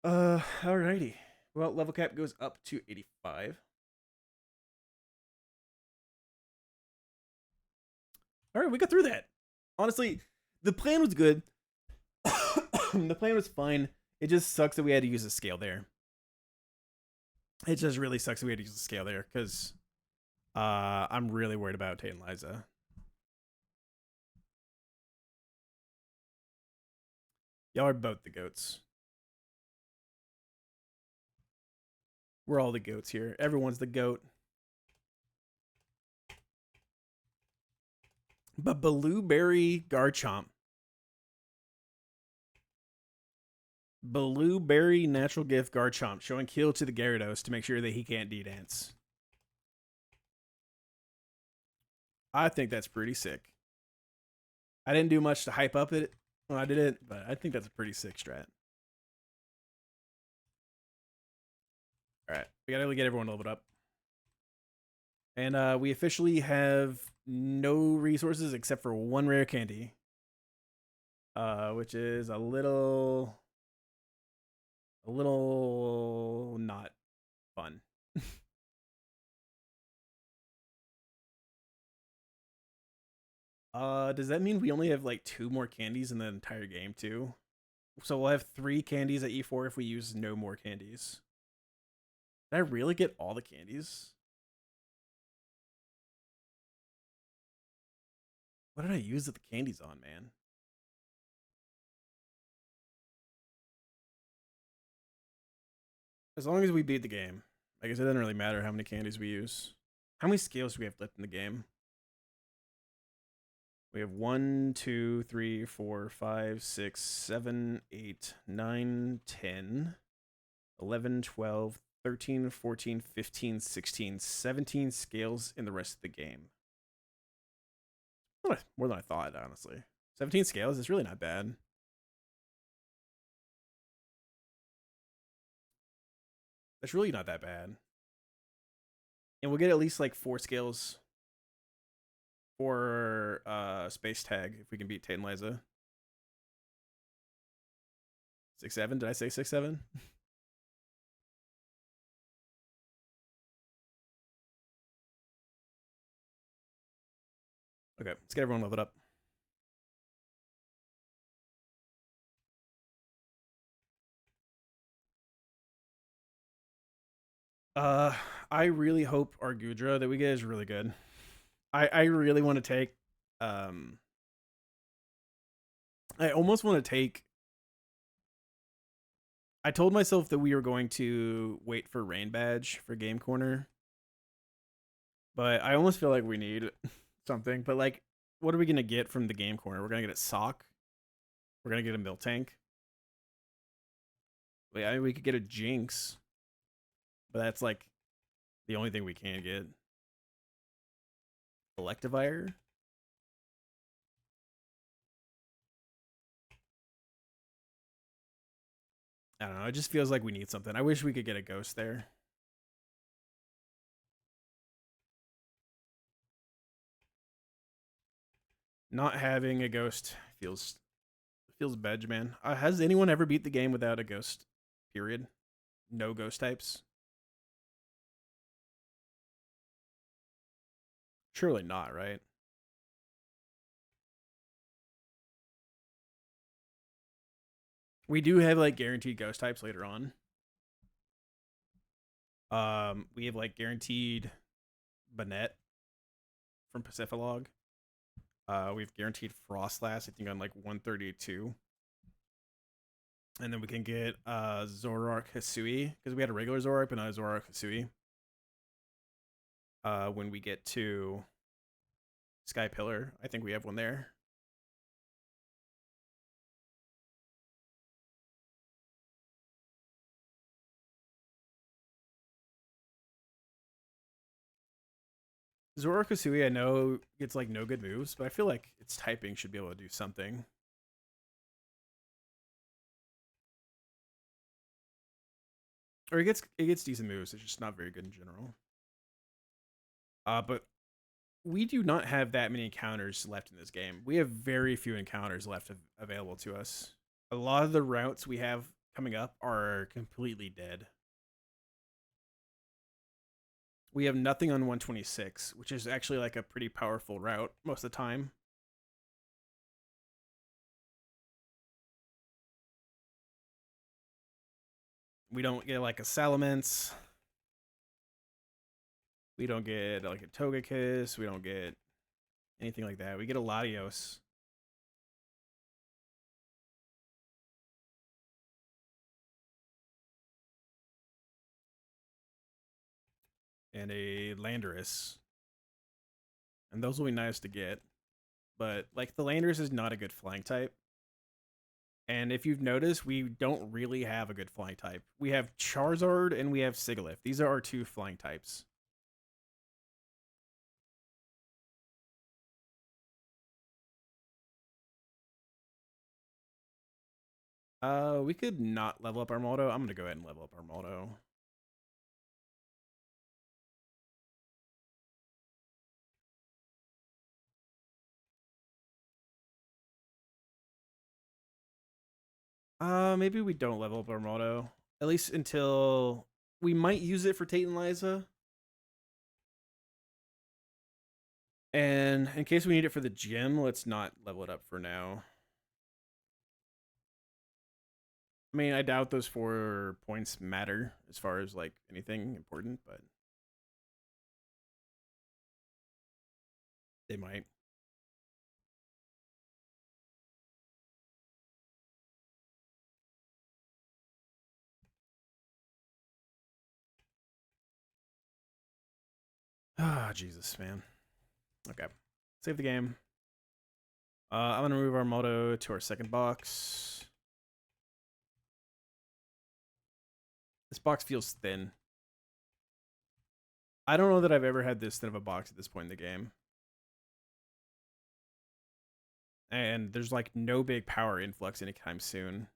Alrighty. Well, level cap goes up to 85. All right, we got through that. Honestly, the plan was good. The plan was fine. It just sucks that we had to use a scale there. It just really sucks that we had to use a scale there because I'm really worried about Tate and Liza. Y'all are both the goats. We're all the goats here. Everyone's the goat. But Blueberry Garchomp. Blueberry Natural Gift Garchomp showing kill to the Gyarados to make sure that he can't D-dance. I think that's pretty sick. I didn't do much to hype up it when I did it, but I think that's a pretty sick strat. Alright, we gotta get everyone leveled up. And we officially have no resources except for one rare candy. Which is a little not fun. Does that mean we only have like 2 more candies in the entire game too? So we'll have 3 candies at E4 if we use no more candies. Did I really get all the candies? What did I use the candies on, man? As long as we beat the game. I guess it doesn't really matter how many candies we use. How many scales do we have left in the game? We have 1, 2, 3, 4, 5, 6, 7, 8, 9, 10, 11, 12, 13, 14, 15, 16, 17 scales in the rest of the game. More than I thought, honestly. 17 scales is really not bad. That's really not that bad. And we'll get at least like 4 scales for space tag if we can beat Tate and Liza. 6-7? Did I say 6-7? Okay, let's get everyone leveled up. I really hope our Gudra that we get is really good. I really want to take I almost want to take. I told myself that we were going to wait for Rain Badge for Game Corner, but I almost feel like we need something. But like, what are we gonna get from the Game Corner? We're gonna get a Sock. We're gonna get a Miltank. I mean, we could get a Jinx, but that's like the only thing we can get. Electivire. I don't know. It just feels like we need something. I wish we could get a Ghost there. Not having a Ghost feels bedge, man. Has anyone ever beat the game without a Ghost? Period. No Ghost types. Surely not, right? We do have like guaranteed Ghost types later on. We have like guaranteed Banette from Pacifilog. We've guaranteed Frostlass, I think, on like 132. And then we can get Zoroark Hisui, because we had a regular Zoroark, but not a Zoroark Hisui. When we get to Sky Pillar. I think we have one there. Zoro Kasui, I know gets like no good moves, but I feel like its typing should be able to do something. Or it gets decent moves. It's just not very good in general. But we do not have that many encounters left in this game. We have very few encounters left available to us. A lot of the routes we have coming up are completely dead. We have nothing on 126, which is actually like a pretty powerful route most of the time. We don't get like a Salamence. We don't get like a Togekiss. We don't get anything like that. We get a Latios. And a Landorus. And those will be nice to get. But like the Landorus is not a good flying type. And if you've noticed, we don't really have a good flying type. We have Charizard and we have Sigilyph. These are our two flying types. We could not level up our Moldo. I'm gonna go ahead and level up our Moldo. Maybe we don't level up our Moldo. At least until we might use it for Tate and Liza. And in case we need it for the gym, let's not level it up for now. I mean, I doubt those 4 points matter as far as like anything important, but they might. Ah, Jesus, man. Okay. Save the game. I'm going to move our Moto to our second box. This box feels thin. I don't know that I've ever had this thin of a box at this point in the game. And there's like no big power influx anytime soon.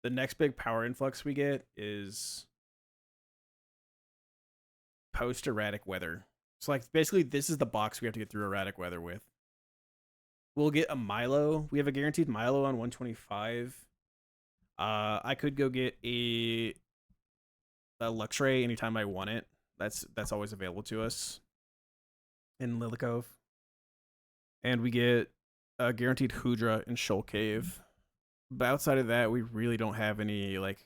The next big power influx we get is post erratic weather. So like basically this is the box we have to get through erratic weather with. We'll get a Milo. We have a guaranteed Milo on 125. I could go get a Luxray anytime I want it. That's always available to us in Lilikove. And we get a guaranteed Hoodra in Shoal Cave. But outside of that, we really don't have any like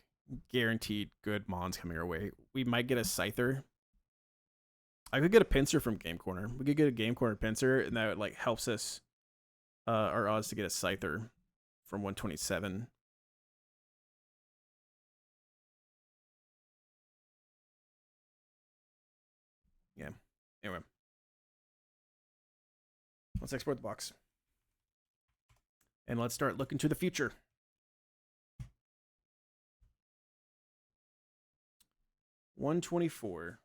guaranteed good Mons coming our way. We might get a Scyther. I could get a Pinsir from Game Corner. We could get a Game Corner Pinsir, and that like helps us our odds to get a Scyther from 127. Yeah. Anyway, let's export the box. And let's start looking to the future. $124.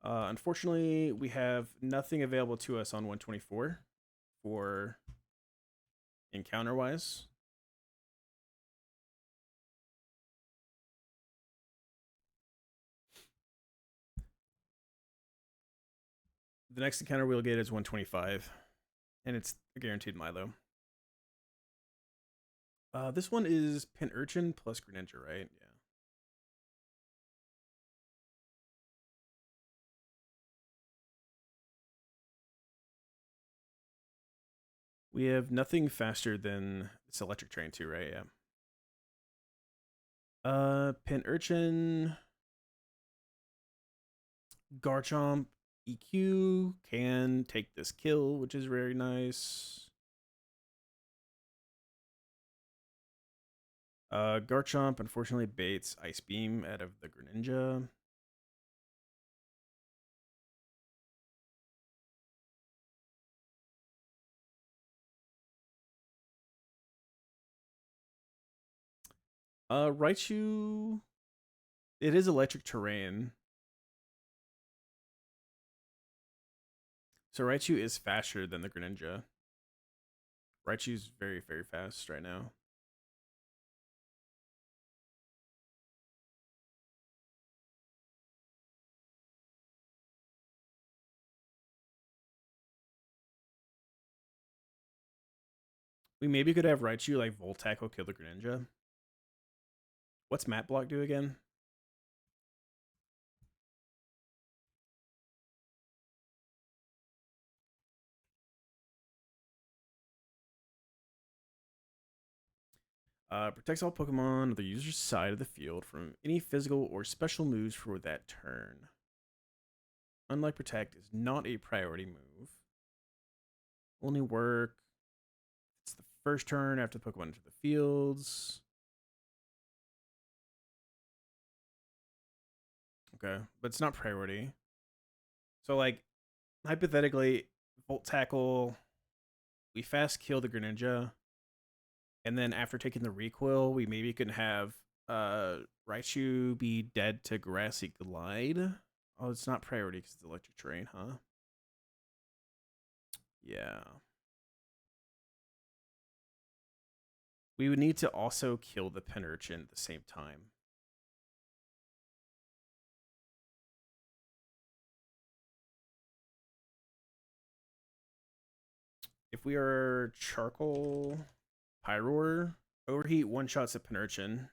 Unfortunately, we have nothing available to us on 124 for encounter-wise. The next encounter we'll get is 125, and it's a guaranteed Milo. This one is Pin Urchin plus Greninja, right? Yeah. We have nothing faster than it's Electric Train too, right? Yeah. Pin Urchin, Garchomp, EQ can take this kill, which is very nice. Garchomp unfortunately baits Ice Beam out of the Greninja. Raichu, it is electric terrain. So Raichu is faster than the Greninja. Raichu's very, very fast right now. We maybe could have Raichu like Volt Tackle kill the Greninja. What's Mat Block do again? Protects all Pokemon on the user's side of the field from any physical or special moves for that turn. Unlike Protect, is not a priority move. Only work. It's the first turn after the Pokemon enter the fields. Okay, but it's not priority. So, like, hypothetically, Volt Tackle, we fast kill the Greninja, and then after taking the recoil, we maybe can have Raichu be dead to Grassy Glide. Oh, it's not priority because it's electric terrain, huh? Yeah. We would need to also kill the Penurchin at the same time. If we are Charcoal Pyroar, Overheat one-shots at Penurchin.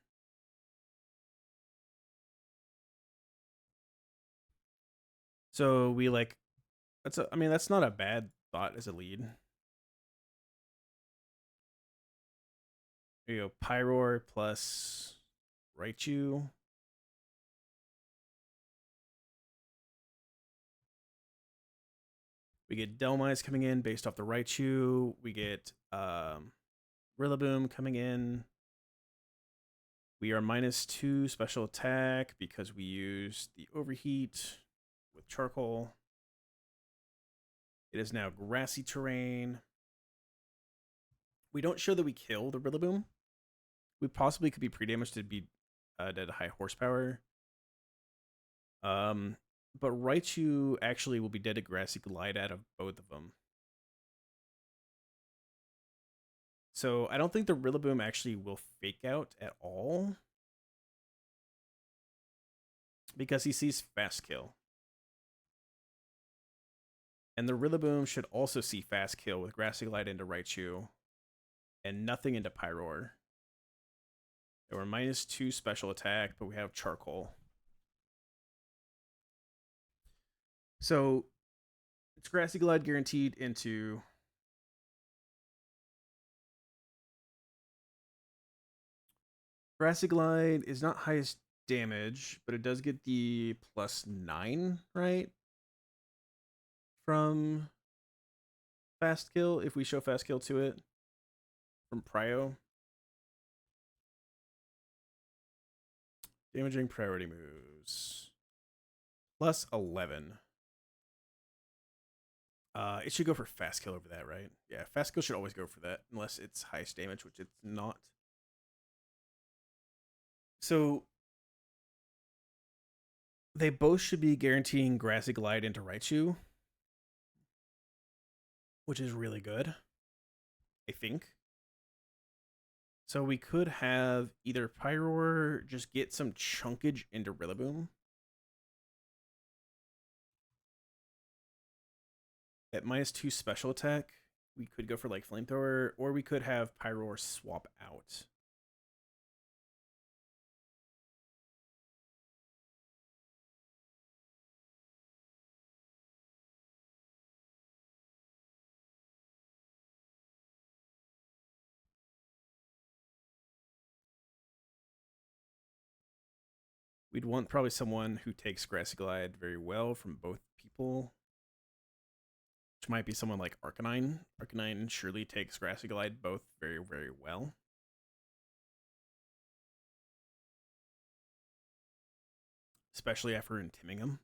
So we like, I mean, that's not a bad thought as a lead. There you go, Pyroar plus Raichu. We get Delmise coming in based off the Raichu. We get Rillaboom coming in. We are -2 special attack because we used the Overheat with Charcoal. It is now grassy terrain. We don't show that we kill the Rillaboom. We possibly could be pre-damaged to be dead at high horsepower. But Raichu actually will be dead to Grassy Glide out of both of them. So I don't think the Rillaboom actually will fake out at all. Because he sees Fast Kill. And the Rillaboom should also see Fast Kill with Grassy Glide into Raichu. And nothing into Pyroar. They were -2 special attack, but we have Charcoal. So it's Grassy Glide guaranteed into Grassy Glide is not highest damage, but it does get the +9, right? From Fast Kill, if we show Fast Kill to it. From Prio. Damaging priority moves. +11. It should go for Fast Kill over that, right? Yeah, Fast Kill should always go for that, unless it's highest damage, which it's not. So they both should be guaranteeing Grassy Glide into Raichu, which is really good, I think. So we could have either Pyroar just get some chunkage into Rillaboom. At -2 special attack, we could go for like Flamethrower, or we could have Pyroar swap out. We'd want probably someone who takes Grassy Glide very well from both people. Which might be someone like Arcanine. Arcanine surely takes Grassy Glide both very, very well. Especially after intiming him.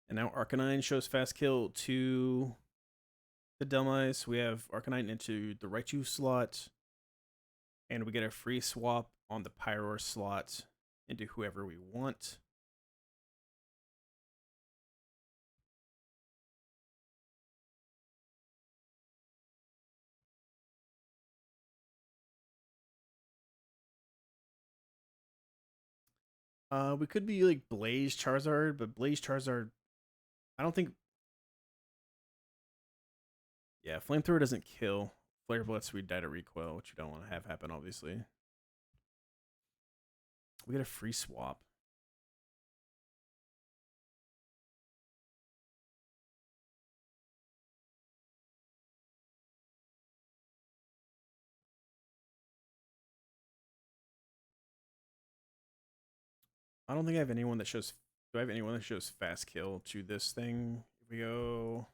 And now Arcanine shows Fast Kill to the Delmice, we have Arcanine into the Raichu slot, and we get a free swap on the Pyroar slot into whoever we want. We could be like Blaze Charizard, but Blaze Charizard, I don't think. Yeah, Flamethrower doesn't kill. Flare Blitz, we die to recoil, which you don't want to have happen, obviously. We get a free swap. I don't think I have anyone that shows. Do I have anyone that shows fast kill to this thing? If we go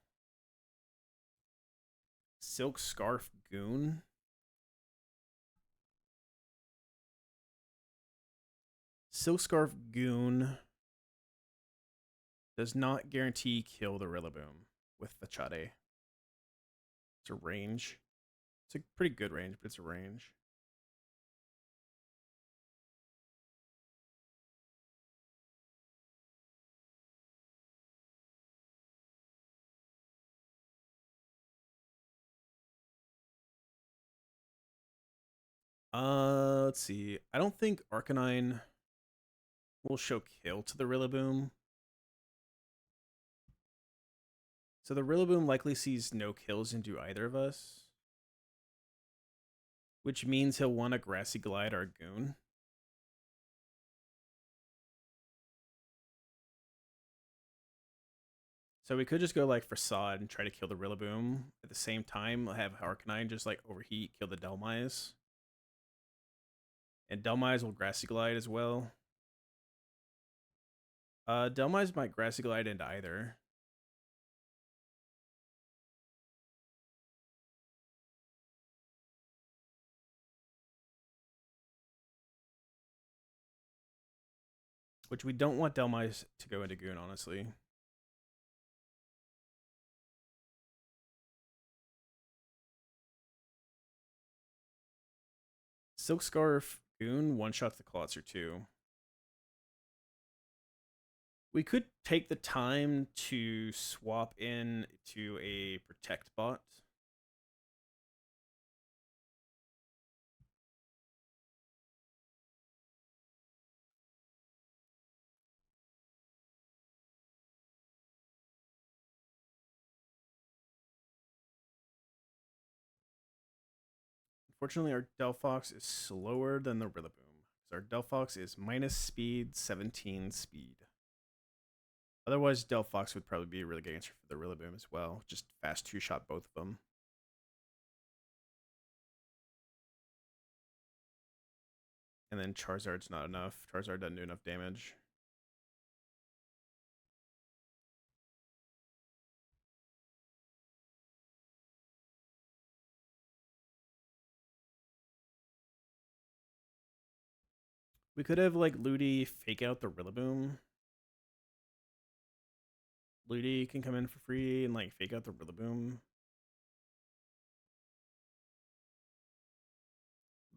Silk Scarf Goon. Silk Scarf Goon does not guarantee kill the Rillaboom with the Chade. It's a range. It's a pretty good range, but it's a range. Let's see. I don't think Arcanine will show kill to the Rillaboom. So the Rillaboom likely sees no kills into either of us, which means he'll want to Grassy Glide our Goon. So we could just go like Facade and try to kill the Rillaboom at the same time. Have Arcanine just like overheat, kill the Delmize. And Delmize will Grassy Glide as well. Delmize might Grassy Glide into either. Which we don't want Delmize to go into Goon, honestly. Silk Scarf Goon one-shots the Clawitzer too. We could take the time to swap in to a Protect bot. Unfortunately, our Delphox is slower than the Rillaboom. Our Delphox is minus speed, 17 speed. Otherwise, Delphox would probably be a really good answer for the Rillaboom as well. Just fast two-shot both of them. And then Charizard's not enough. Charizard doesn't do enough damage. We could have like Ludi fake out the Rillaboom. Ludi can come in for free and like fake out the Rillaboom.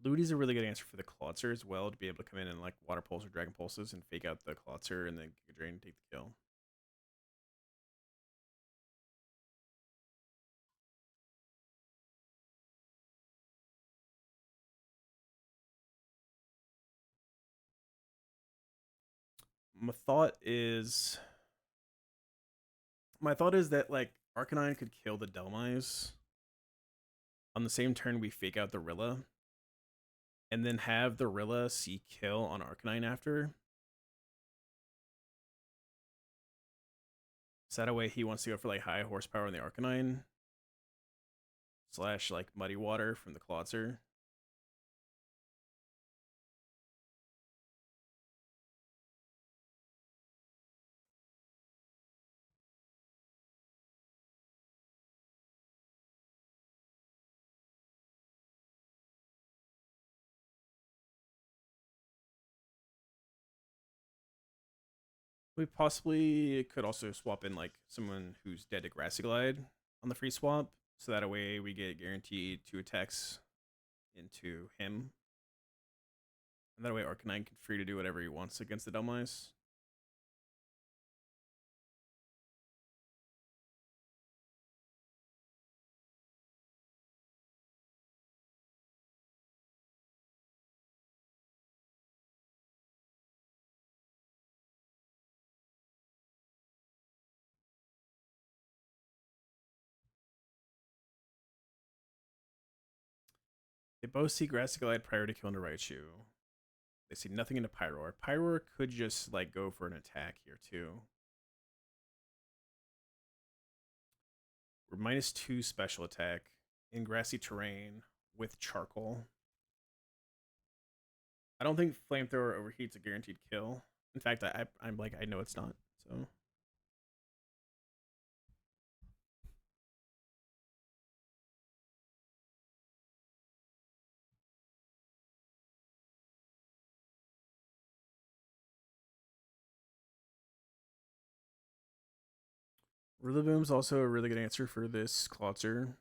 Ludi's a really good answer for the Clawitzer as well, to be able to come in and like Water Pulse or Dragon Pulses and fake out the Clawitzer and then Giga Drain and take the kill. My thought is that like Arcanine could kill the Delmize on the same turn we fake out the Rilla, and then have the Rilla see kill on Arcanine after. So that way he wants to go for like high horsepower on the Arcanine / like Muddy Water from the Clawitzer. We possibly could also swap in like someone who's dead to Grassy Glide on the free swap. So that way we get guaranteed 2 attacks into him. And that way Arcanine can free to do whatever he wants against the Dummice. They both see Grassy Glide prior to killing a Raichu. They see nothing into Pyroar. Pyroar could just like go for an attack here too. We're -2 special attack in grassy terrain with Charcoal. I don't think Flamethrower overheat's a guaranteed kill. In fact, I'm like, I know it's not. So Rillaboom's also a really good answer for this Clawitzer.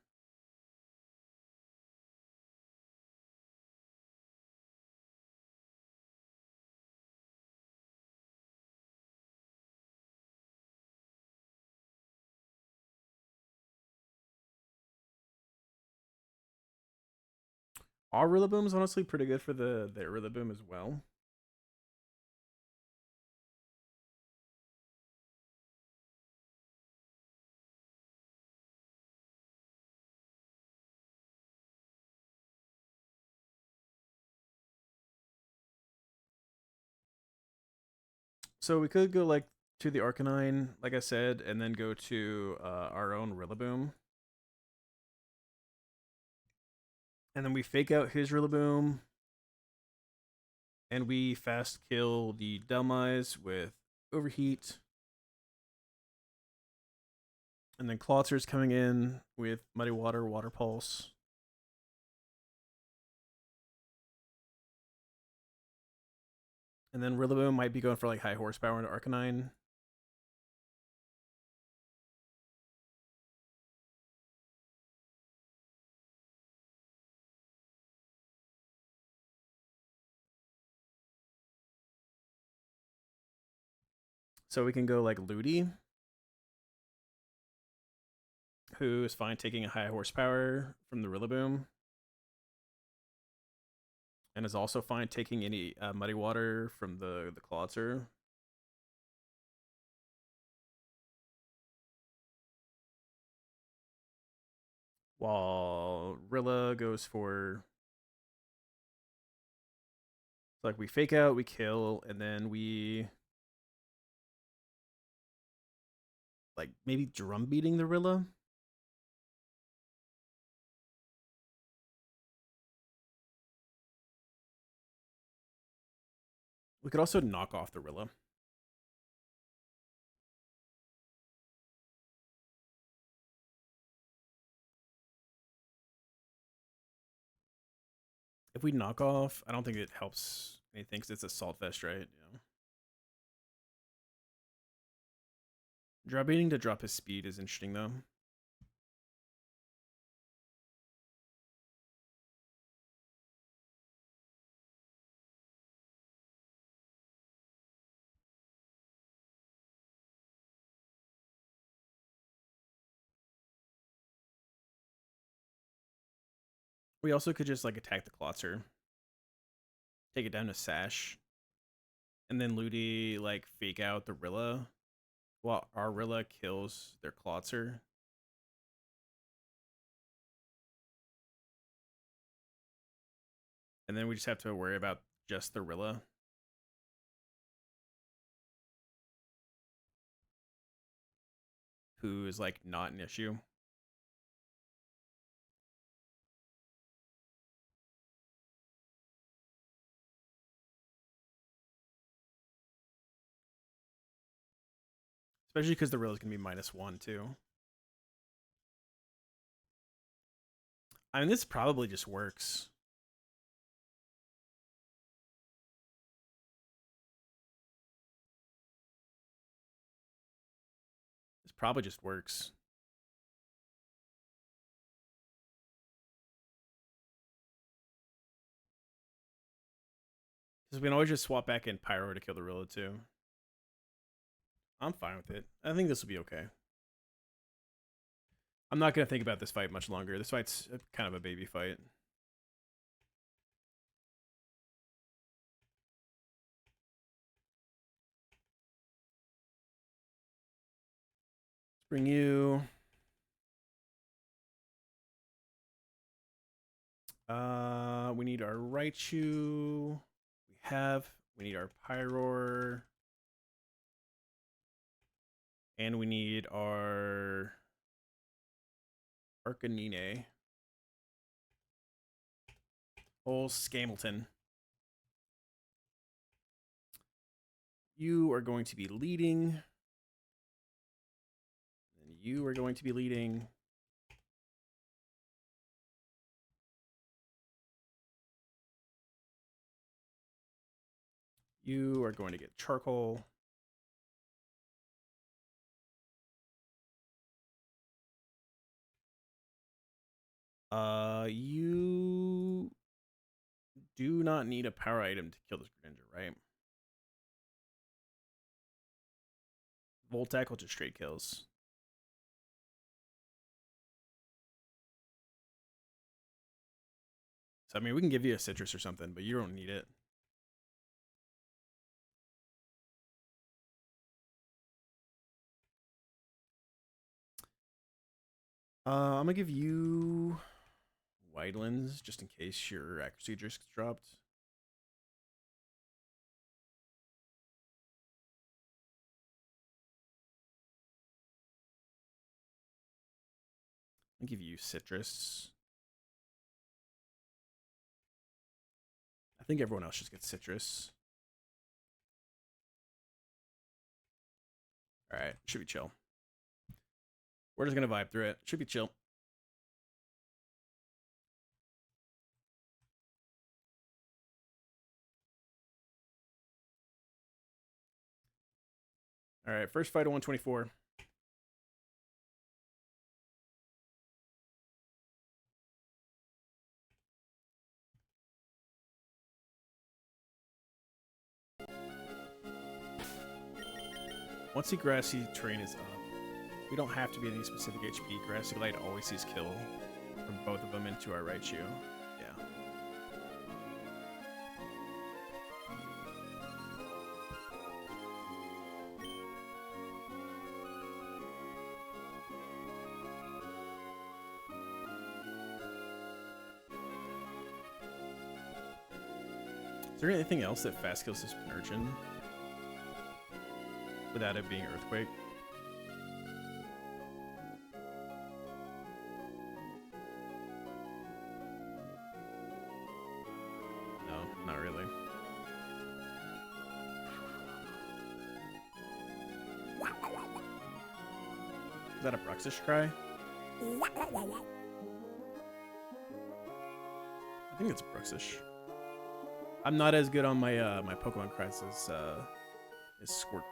Our Rillaboom's honestly pretty good for the Rillaboom as well. So we could go like to the Arcanine, like I said, and then go to our own Rillaboom. And then we fake out his Rillaboom. And we fast kill the Dummice with Overheat. And then Clawtzer's coming in with Muddy Water, Water Pulse. And then Rillaboom might be going for like high horsepower into Arcanine. So we can go like Ludi, who is fine taking a high horsepower from the Rillaboom. And is also fine taking any Muddy Water from the Clawitzer. While Rilla goes for, like, we fake out, we kill, and then we like maybe drum beating the Rilla. We could also knock off the Rilla. If we knock off, I don't think it helps anything because it's a Salt Vest, right? Yeah. Drop beating to drop his speed is interesting though. We also could just like attack the Clawitzer, take it down to Sash, and then Ludi like fake out the Rilla while our Rilla kills their Clawitzer. And then we just have to worry about just the Rilla. Who is like not an issue. Especially because the Rilla is going to be -1 too. I mean, this probably just works. This probably just works. Because we can always just swap back in Pyro to kill the Rilla too. I'm fine with it. I think this will be okay. I'm not going to think about this fight much longer. This fight's kind of a baby fight. Let's bring you. We need our Raichu. We need our Pyroar. And we need our Arcanine. Old Scamilton. You are going to be leading. And you are going to be leading. You are going to get Charcoal. You do not need a power item to kill this Greninja, right? Volt Tackle just straight kills. So, I mean, we can give you a Citrus or something, but you don't need it. I'm gonna give you Widelands just in case your accuracy just gets dropped. I'll give you Citrus. I think everyone else just gets Citrus. Alright, should be chill. We're just gonna vibe through it. Should be chill. Alright, first fight of 124. Once the grassy terrain is up, we don't have to be any specific HP. Grassy Light always sees kill from both of them into our Raichu. Yeah. Is there anything else that fast kills this Urchin without it being Earthquake? No, not really. Is that a Bruxish cry? I think it's Bruxish. I'm not as good on my my Pokemon cries as Squirk.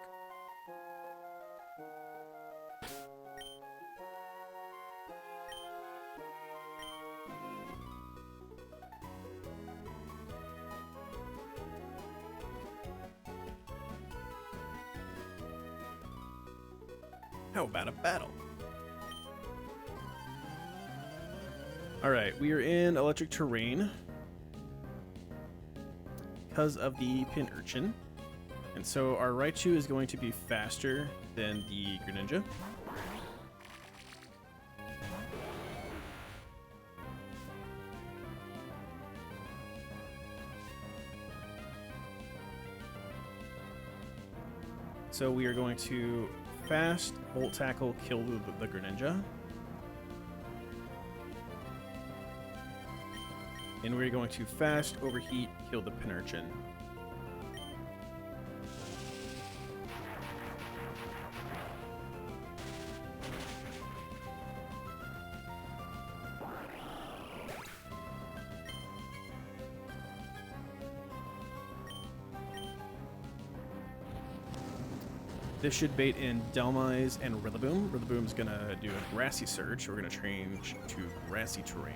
How about a battle? Alright, we are in electric terrain because of the Pin Urchin. And so our Raichu is going to be faster than the Greninja. So we are going to fast Volt Tackle, kill the Greninja. And we're going to fast Overheat, kill the Pin Urchin. This should bait in Delmise and Rillaboom. Rillaboom's gonna do a Grassy Surge, so we're gonna change to Grassy Terrain.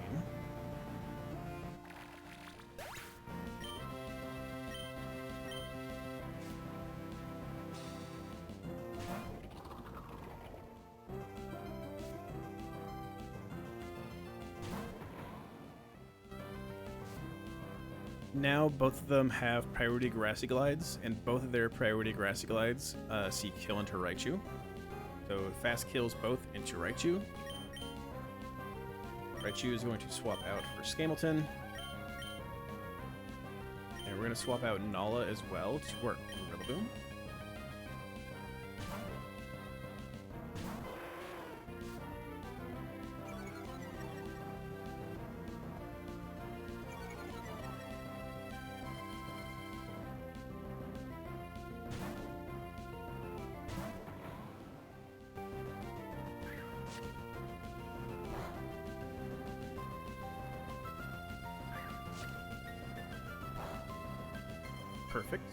now both of them have priority grassy glides, and both of their priority grassy glides see kill into Raichu. So fast kills both into Raichu. Raichu is going to swap out for Scamilton. And we're going to swap out Nala as well to work Rillaboom. Perfect.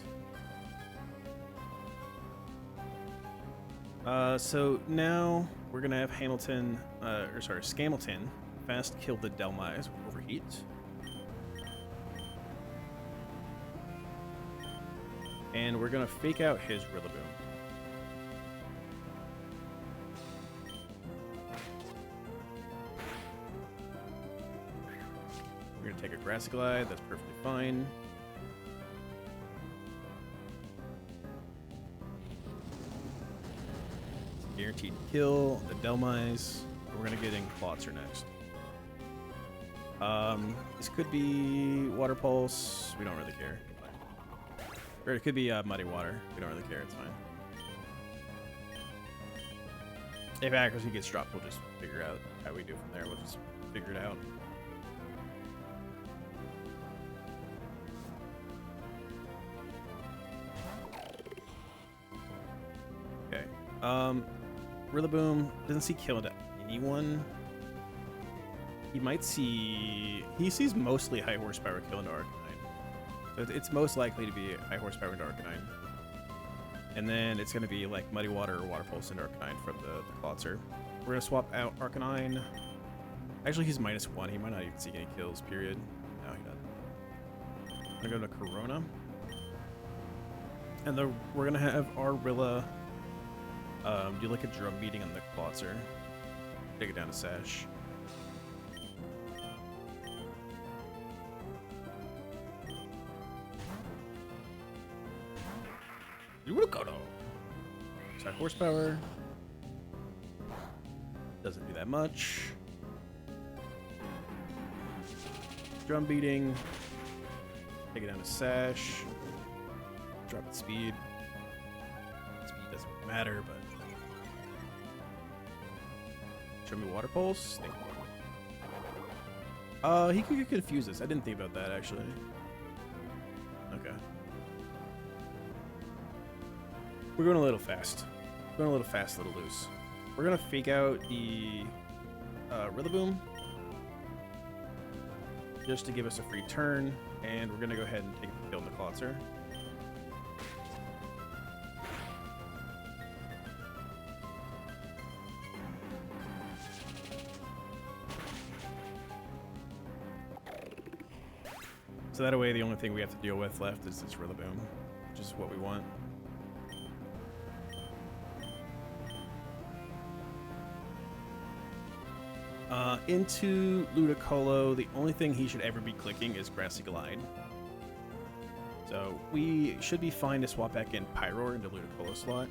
So now we're gonna have Scamilton fast kill the Delmise with Overheat. And we're gonna fake out his Rillaboom. We're gonna take a Grassy Glide, that's perfectly fine. Guaranteed kill the Delmise. We're gonna get in Clawitzer next. This could be Water Pulse. We don't really care. Or it could be Muddy Water. We don't really care. It's fine. If accuracy gets dropped, we'll just figure out how we do from there. We'll just figure it out. Okay. Rillaboom doesn't see kill into anyone. He might see... He sees mostly high horsepower kill into Arcanine. So it's most likely to be high horsepower into Arcanine. And then it's going to be like Muddy Water or Water Pulse into Arcanine from the Clawitzer. We're going to swap out Arcanine. Actually, he's -1. He might not even see any kills, period. No, he doesn't. I'm going to go to Corona. And then we're going to have our Rilla do like a drum beating on the Clawitzer. Take it down to Sash. High horsepower. Doesn't do that much. Drum beating. Take it down to Sash. Drop its speed. Speed doesn't matter, but... Show me Water Pulse. He could get confused this. I didn't think about that, actually. Okay. We're going a little fast. Going a little fast, a little loose. We're going to fake out the Rillaboom just to give us a free turn, and we're going to go ahead and take the kill on the Clawitzer. So that way, the only thing we have to deal with left is this Rillaboom, which is what we want. Into Ludicolo, the only thing he should ever be clicking is Grassy Glide. So we should be fine to swap back in Pyroar into Ludicolo slot.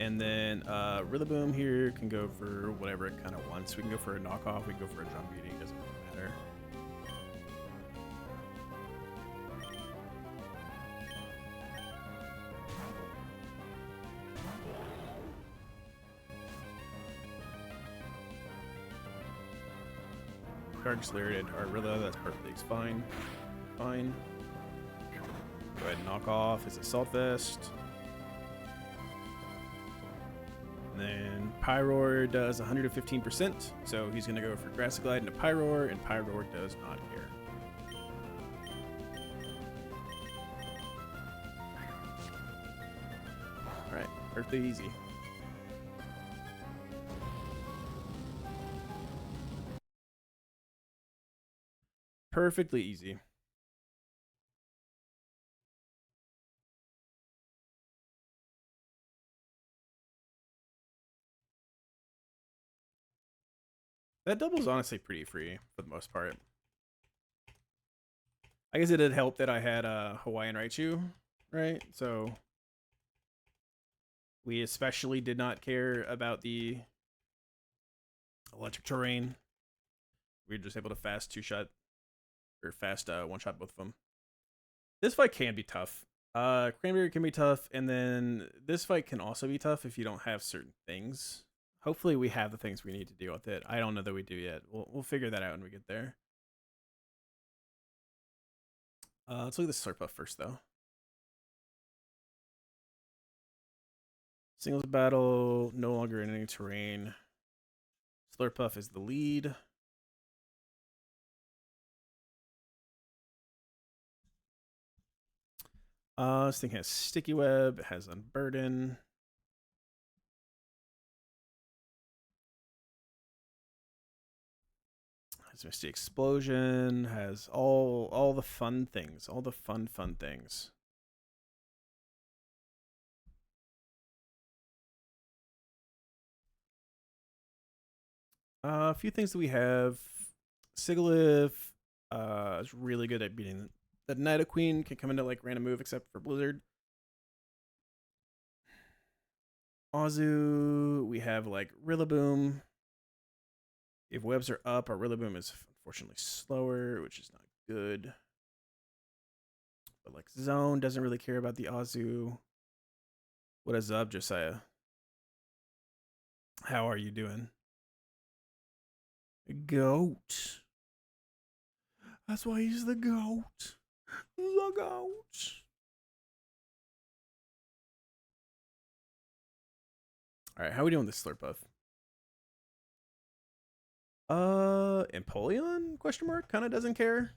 And then Rillaboom here can go for whatever it kind of wants. We can go for a knockoff, we can go for a drum beating, doesn't really matter. Dark Slayer into Arrilla, that's perfectly fine. Fine. Go ahead and knock off his Assault Vest. And then Pyroar does 115%, so he's going to go for Grassy Glide into Pyroar, and Pyroar does not care. Alright, perfectly easy. Perfectly easy. That double is honestly pretty free for the most part. I guess it did help that I had Hawaiian Raichu, right? So we especially did not care about the electric terrain. We were just able to fast two-shot or fast one-shot both of them. This fight can be tough. Cranberry can be tough, and then this fight can also be tough if you don't have certain things. Hopefully we have the things we need to deal with it. I don't know that we do yet. We'll figure that out when we get there. Let's look at the Slurpuff first, though. Singles battle, no longer in any terrain. Slurpuff is the lead. This thing has Sticky Web, has Unburden. Has Misty Explosion, has all the fun things, all the fun things. A few things that we have. Sigilyph is really good at beating the Nidoqueen. Can come into like random move except for Blizzard. Azu, we have like Rillaboom. If webs are up, our Rillaboom is unfortunately slower, which is not good. But like Zone doesn't really care about the Azu. What is up, Josiah? How are you doing? Goat. That's why he's the goat. The goat. All right, how are we doing this Slurpuff? Empoleon? Question mark? Kind of doesn't care.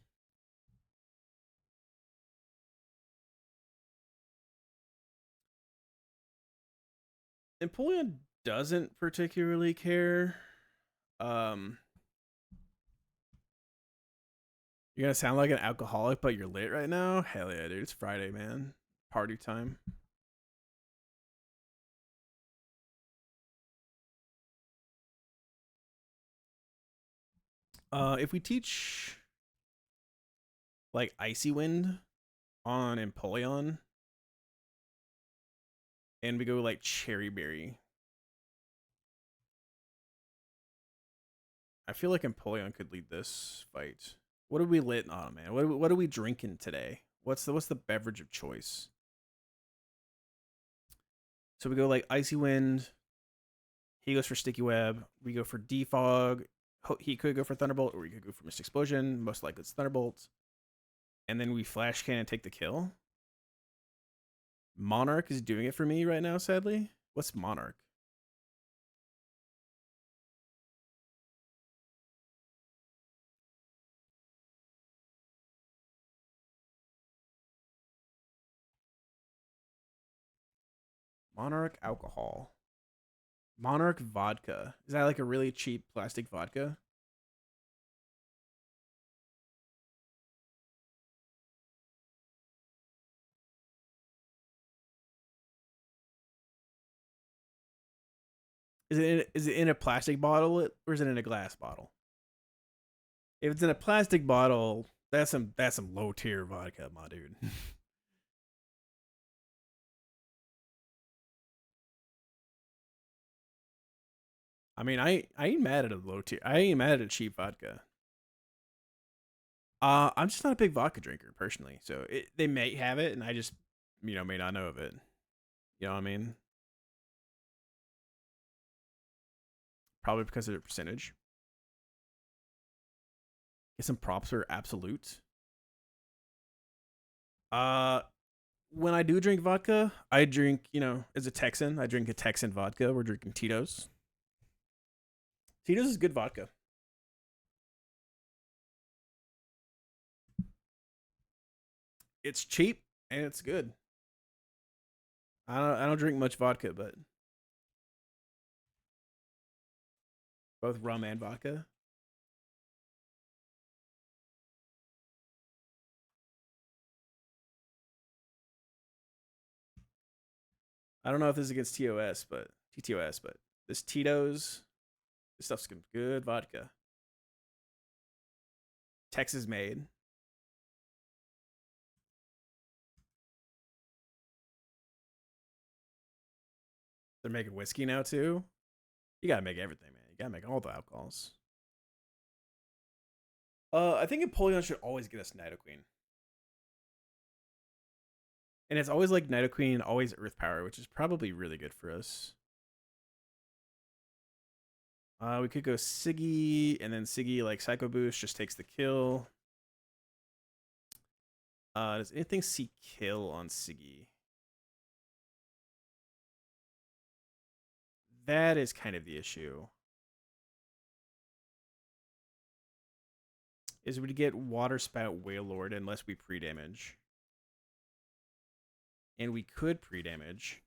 Empoleon doesn't particularly care. You're gonna sound like an alcoholic, but you're lit right now? Hell yeah, dude. It's Friday, man. Party time. If we teach like Icy Wind on Empoleon and we go like Cherry Berry, I feel like Empoleon could lead this fight. What are we lit on, man? What are we drinking today? What's the beverage of choice? So we go like Icy Wind. He goes for Sticky Web. We go for Defog. He could go for Thunderbolt, or we could go for Mist Explosion. Most likely it's Thunderbolt. And then we Flash Cannon take the kill. Monarch is doing it for me right now, sadly. What's Monarch? Monarch alcohol. Monarch vodka. Is that like a really cheap plastic vodka? Is it in a plastic bottle or is it in a glass bottle? If it's in a plastic bottle, that's some low tier vodka, my dude. I mean, I ain't mad at a low tier. I ain't mad at a cheap vodka. I'm just not a big vodka drinker personally, so they may have it, and I just may not know of it. You know what I mean? Probably because of the percentage. Get some props for Absolute. Uh, when I do drink vodka, I drink, as a Texan, I drink a Texan vodka. We're drinking Tito's. Tito's is good vodka. It's cheap and it's good. I don't drink much vodka, but both rum and vodka. I don't know if this is against TOS, but TTOS, but this Tito's This stuff's good vodka. Texas made. They're making whiskey now too. You gotta make everything, man. You gotta make all the alcohols. I think Empoleon should always get us Nidoqueen. And it's always like Nidoqueen, always Earth Power, which is probably really good for us. We could go Siggy, and then Siggy, like, Psycho Boost just takes the kill. Does anything see kill on Siggy? That is kind of the issue. Is we get Water Spout Wailord unless we pre-damage. And we could pre-damage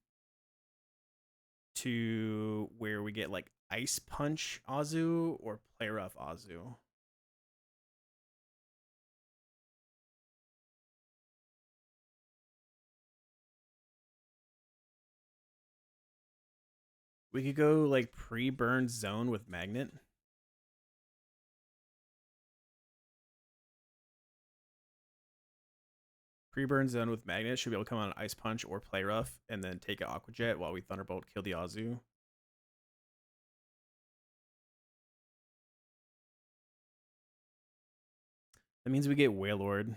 to where we get like Ice Punch Azu or Play Rough Azu. We could go like pre-burn zone with Magnet. Pre-burn zone with Magnet should be able to come on an Ice Punch or Play Rough and then take an Aqua Jet while we Thunderbolt kill the Azu. That means we get Wailord.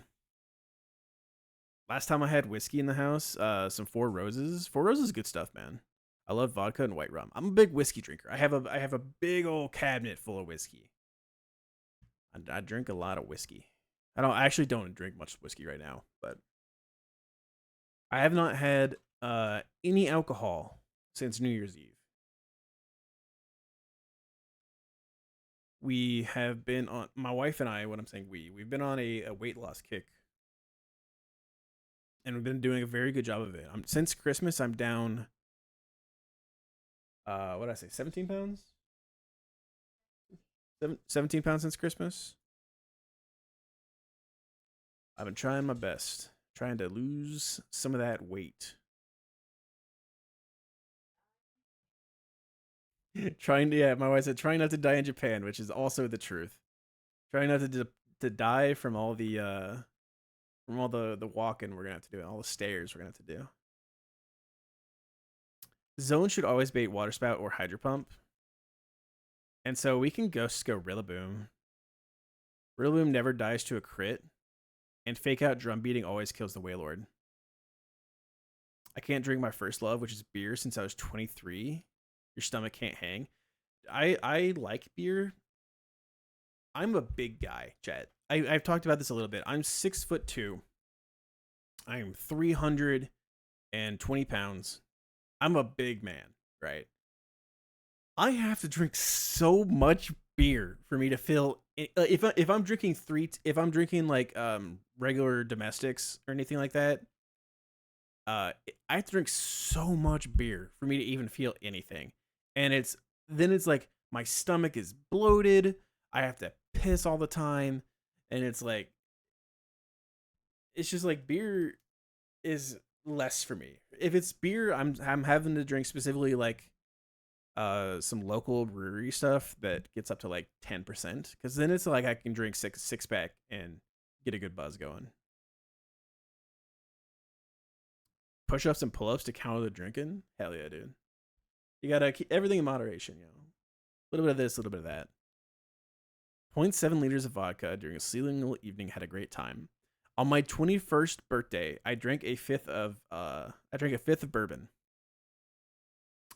Last time I had whiskey in the house, some Four Roses. Four Roses is good stuff, man. I love vodka and white rum. I'm a big whiskey drinker. I have a big old cabinet full of whiskey. I drink a lot of whiskey. I actually don't drink much whiskey right now, but I have not had any alcohol since New Year's Eve. We have been on, my wife and I, what I'm saying we've been on a weight loss kick. And we've been doing a very good job of it. Since Christmas, I'm down, what did I say, 17 pounds? 17 pounds since Christmas. I've been trying my best, trying to lose some of that weight. My wife said, trying not to die in Japan, which is also the truth. Trying not to die from all the walking we're gonna have to do, and all the stairs we're gonna have to do. Zone should always bait Water Spout or Hydro Pump. And so we can just go Rillaboom. Rillaboom never dies to a crit. And Fake Out Drum Beating always kills the Wailord. I can't drink my first love, which is beer, since I was 23. Your stomach can't hang. I like beer. I'm a big guy, Chet. I've talked about this a little bit. I'm 6'2". I am 320 pounds. I'm a big man, right? I have to drink so much beer for me to feel. If I'm drinking like regular domestics or anything like that, I have to drink so much beer for me to even feel anything. And it's like my stomach is bloated. I have to piss all the time, and it's just like beer is less for me. If it's beer, I'm having to drink specifically like some local brewery stuff that gets up to like 10%, because then it's like I can drink six pack and get a good buzz going. Push-ups and pull-ups to counter the drinking? Hell yeah, dude. You gotta keep everything in moderation, you know. A little bit of this, a little bit of that. 0.7 liters of vodka during a seasonal evening, had a great time. On my 21st birthday, I drank a fifth of bourbon.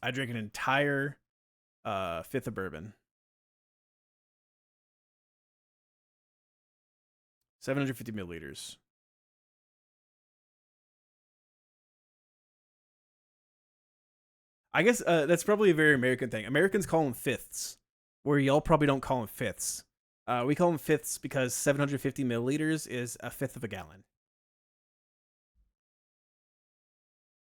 I drank an entire fifth of bourbon. 750 milliliters. I guess that's probably a very American thing. Americans call them fifths, where y'all probably don't call them fifths. We call them fifths because 750 milliliters is a fifth of a gallon.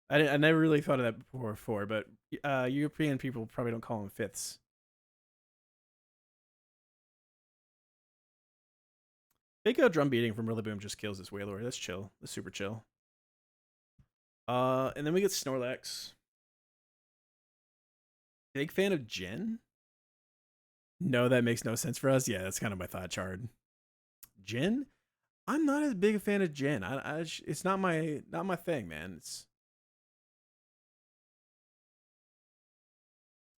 I never really thought of that before, but European people probably don't call them fifths. Fake Out Drum Beating from Rillaboom just kills this Wailord. That's chill. That's super chill. And then we get Snorlax. Big fan of Jen? No, that makes no sense for us. Yeah, that's kind of my thought, Chard. Jin? I'm not as big a fan of Jin. It's not my thing, man. It's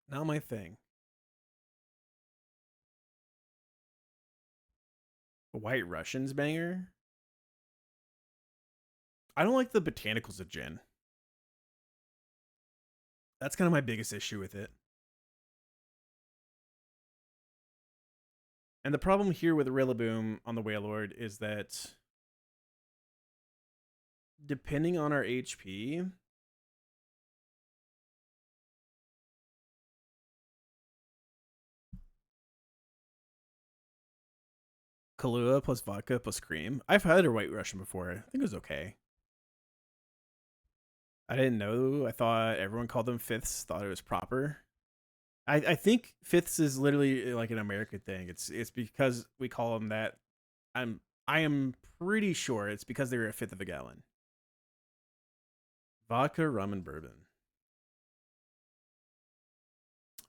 not my thing. White Russians banger. I don't like the botanicals of Jin. That's kind of my biggest issue with it. And the problem here with Rillaboom on the Wailord is that depending on our HP, Kahlua plus vodka plus cream. I've had a White Russian before. I think it was okay. I didn't know. I thought everyone called them fifths. Thought it was proper. I think fifths is literally like an American thing. It's because we call them that. I am pretty sure it's because they were a fifth of a gallon. Vodka, rum, and bourbon.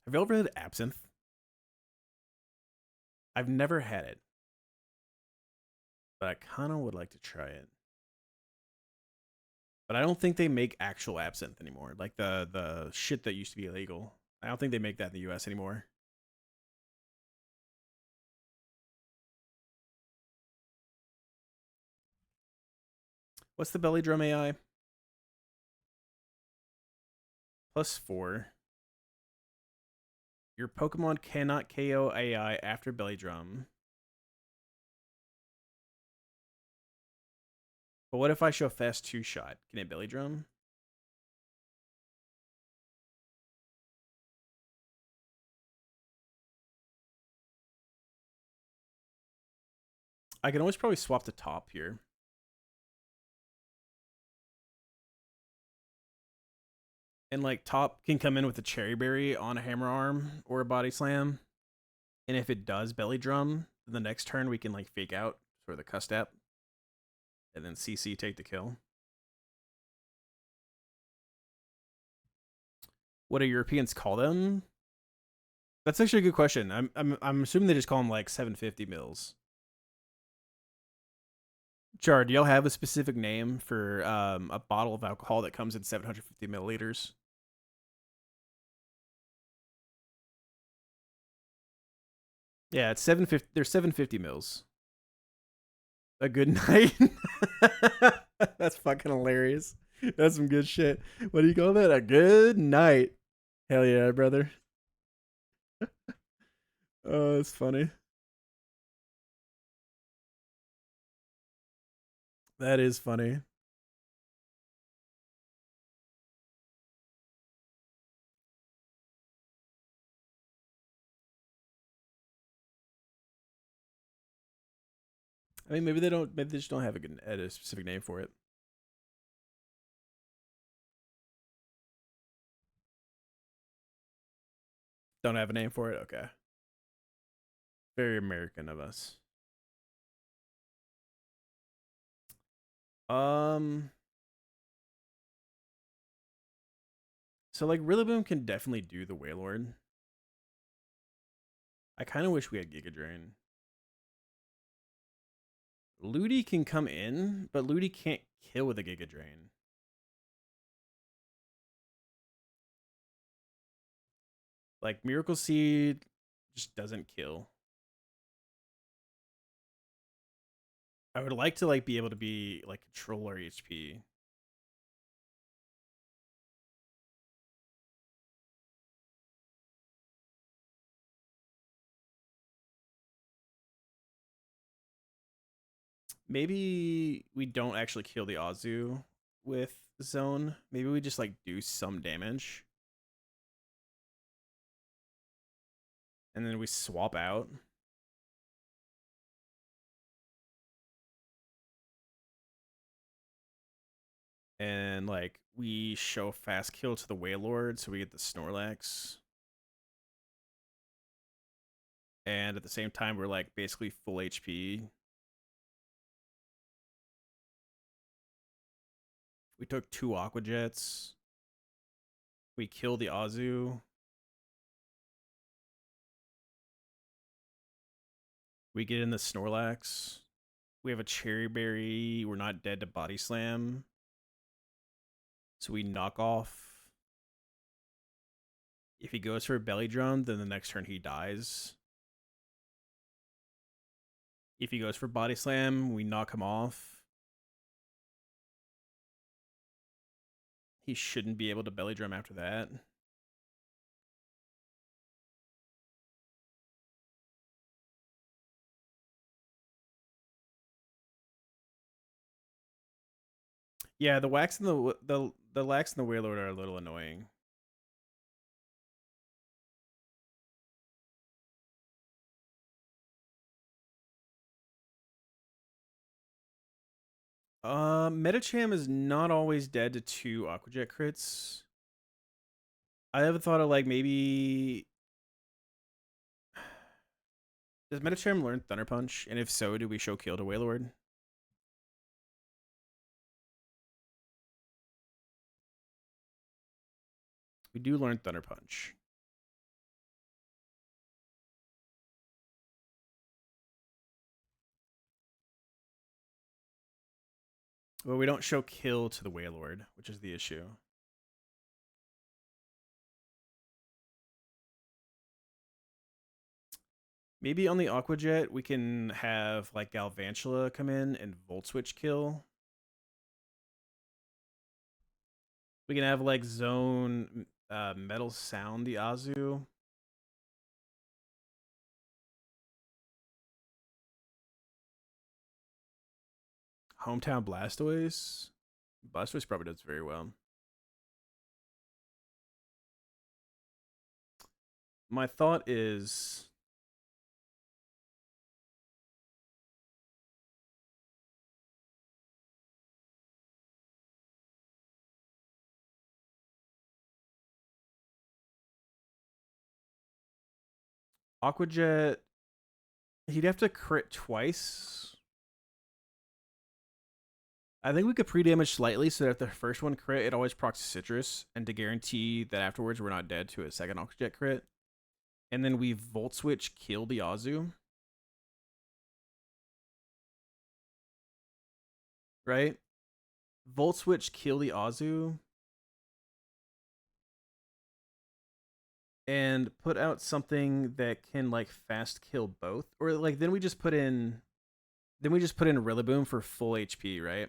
Have you ever had absinthe? I've never had it, but I kind of would like to try it. But I don't think they make actual absinthe anymore. Like the shit that used to be illegal. I don't think they make that in the U.S. anymore. What's the belly drum AI? +4. Your Pokemon cannot KO AI after belly drum. But what if I show fast 2-shot? Can it belly drum? I can always probably swap the top here. And like top can come in with a cherry berry on a hammer arm or a body slam. And if it does belly drum, then the next turn we can like fake out for the cuss step. And then CC take the kill. What do Europeans call them? That's actually a good question. I'm assuming they just call them like 750 mils. Char, do y'all have a specific name for a bottle of alcohol that comes in 750 milliliters? Yeah, it's 750. There's 750 mils. A good night. That's fucking hilarious. That's some good shit. What do you call that? A good night. Hell yeah, brother. Oh, it's funny. That is funny. I mean, maybe they don't. Maybe they just don't have a specific name for it. Don't have a name for it. Okay. Very American of us. Um. So like Rillaboom can definitely do the Wailord. I kind of wish we had Giga Drain. Ludi can come in, but Ludi can't kill with a Giga Drain. Like Miracle Seed just doesn't kill. I would like to like be able to be like control our HP. Maybe we don't actually kill the Azu with Zone. Maybe we just like do some damage. And then we swap out. And like we show fast kill to the Wailord, so we get the Snorlax. And at the same time, we're like basically full HP. We took 2 Aqua Jets. We kill the Azu. We get in the Snorlax. We have a Cherry Berry. We're not dead to Body Slam. So we knock off. If he goes for a Belly Drum, then the next turn he dies. If he goes for Body Slam, we knock him off. He shouldn't be able to Belly Drum after that. Yeah, the Wax and the Lax and the Wailord are a little annoying. Metacham is not always dead to 2 Aqua Jet crits. I have a thought of like maybe does Metacham learn Thunder Punch? And if so, do we show kill to Wailord? We do learn Thunder Punch. Well, we don't show kill to the Wailord, which is the issue. Maybe on the Aqua Jet, we can have like Galvantula come in and Volt Switch kill. We can have like Zone Metal Sound the Azu. Hometown Blastoise. Blastoise probably does very well. My thought is Aqua Jet. He'd have to crit twice. I think we could pre-damage slightly so that if the first one crit, it always procs Citrus, and to guarantee that afterwards we're not dead to a second Aqua Jet crit. And then we Volt Switch kill the Azu. Right? Volt Switch kill the Azu. And put out something that can like fast kill both. Or like then we just put in Rillaboom for full HP, right?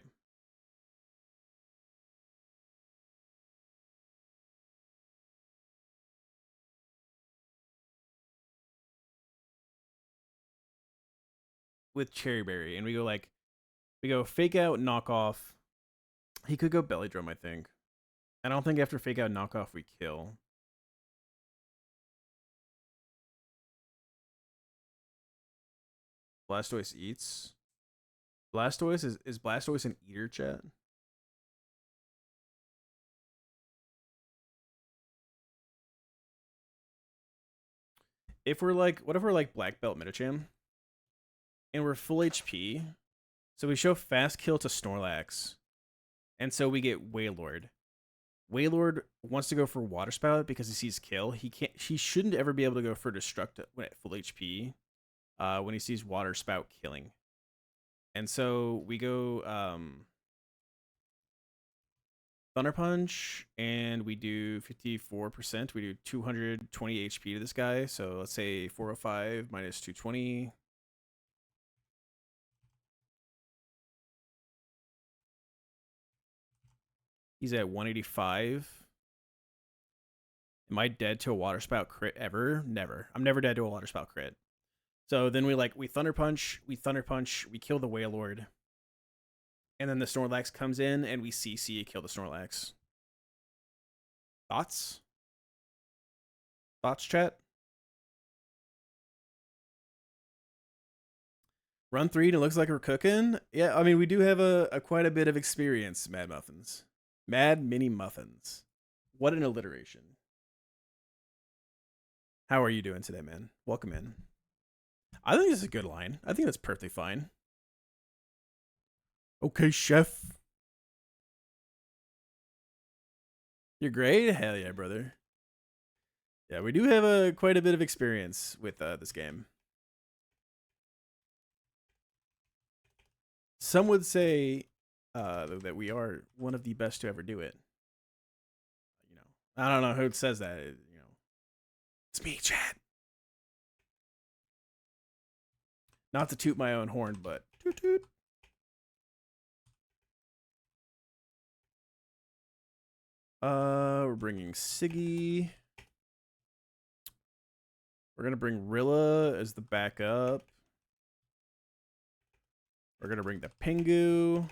With Cherry Berry, and we go fake out, knock off. He could go Belly Drum, I think. I don't think after fake out, knock off we kill. Blastoise eats. Blastoise is Blastoise an eater, chat? If we're like, what if we're like Black Belt Metacham? And we're full HP. So we show fast kill to Snorlax. And so we get Wailord. Wailord wants to go for Water Spout because he sees kill. He shouldn't ever be able to go for Destruct when at full HP. When he sees Water Spout killing. And so we go Thunder Punch, and we do 54%. We do 220 HP to this guy. So let's say 405 minus 220. He's at 185. Am I dead to a Water Spout crit ever? Never. I'm never dead to a Water Spout crit. So then we Thunder Punch, we kill the Wailord. And then the Snorlax comes in and we CC kill the Snorlax. Thoughts? Thoughts, chat? Run 3 and it looks like we're cooking. Yeah, I mean, we do have a quite a bit of experience, Mad Muffins. Mad Mini Muffins. What an alliteration. How are you doing today, man? Welcome in. I think this is a good line. I think that's perfectly fine. Okay, chef. You're great? Hell yeah, brother. Yeah, we do have quite a bit of experience with this game. Some would say that we are one of the best to ever do it. You know, I don't know who says that. You know, it's me, Chad. Not to toot my own horn, but toot toot. We're bringing Siggy. We're gonna bring Rilla as the backup. We're gonna bring the Pingu.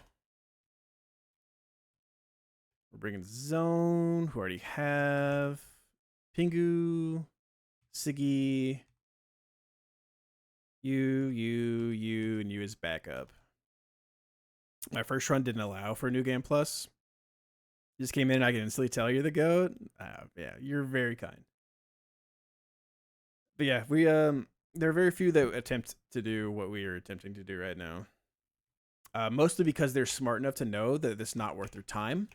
We're bringing Zone, who already have Pingu, Siggy, you, and you as backup. My first run didn't allow for New Game Plus. You just came in and I can instantly tell you're the GOAT. Yeah, you're very kind. But yeah, we there are very few that attempt to do what we are attempting to do right now. Mostly because they're smart enough to know that it's not worth their time.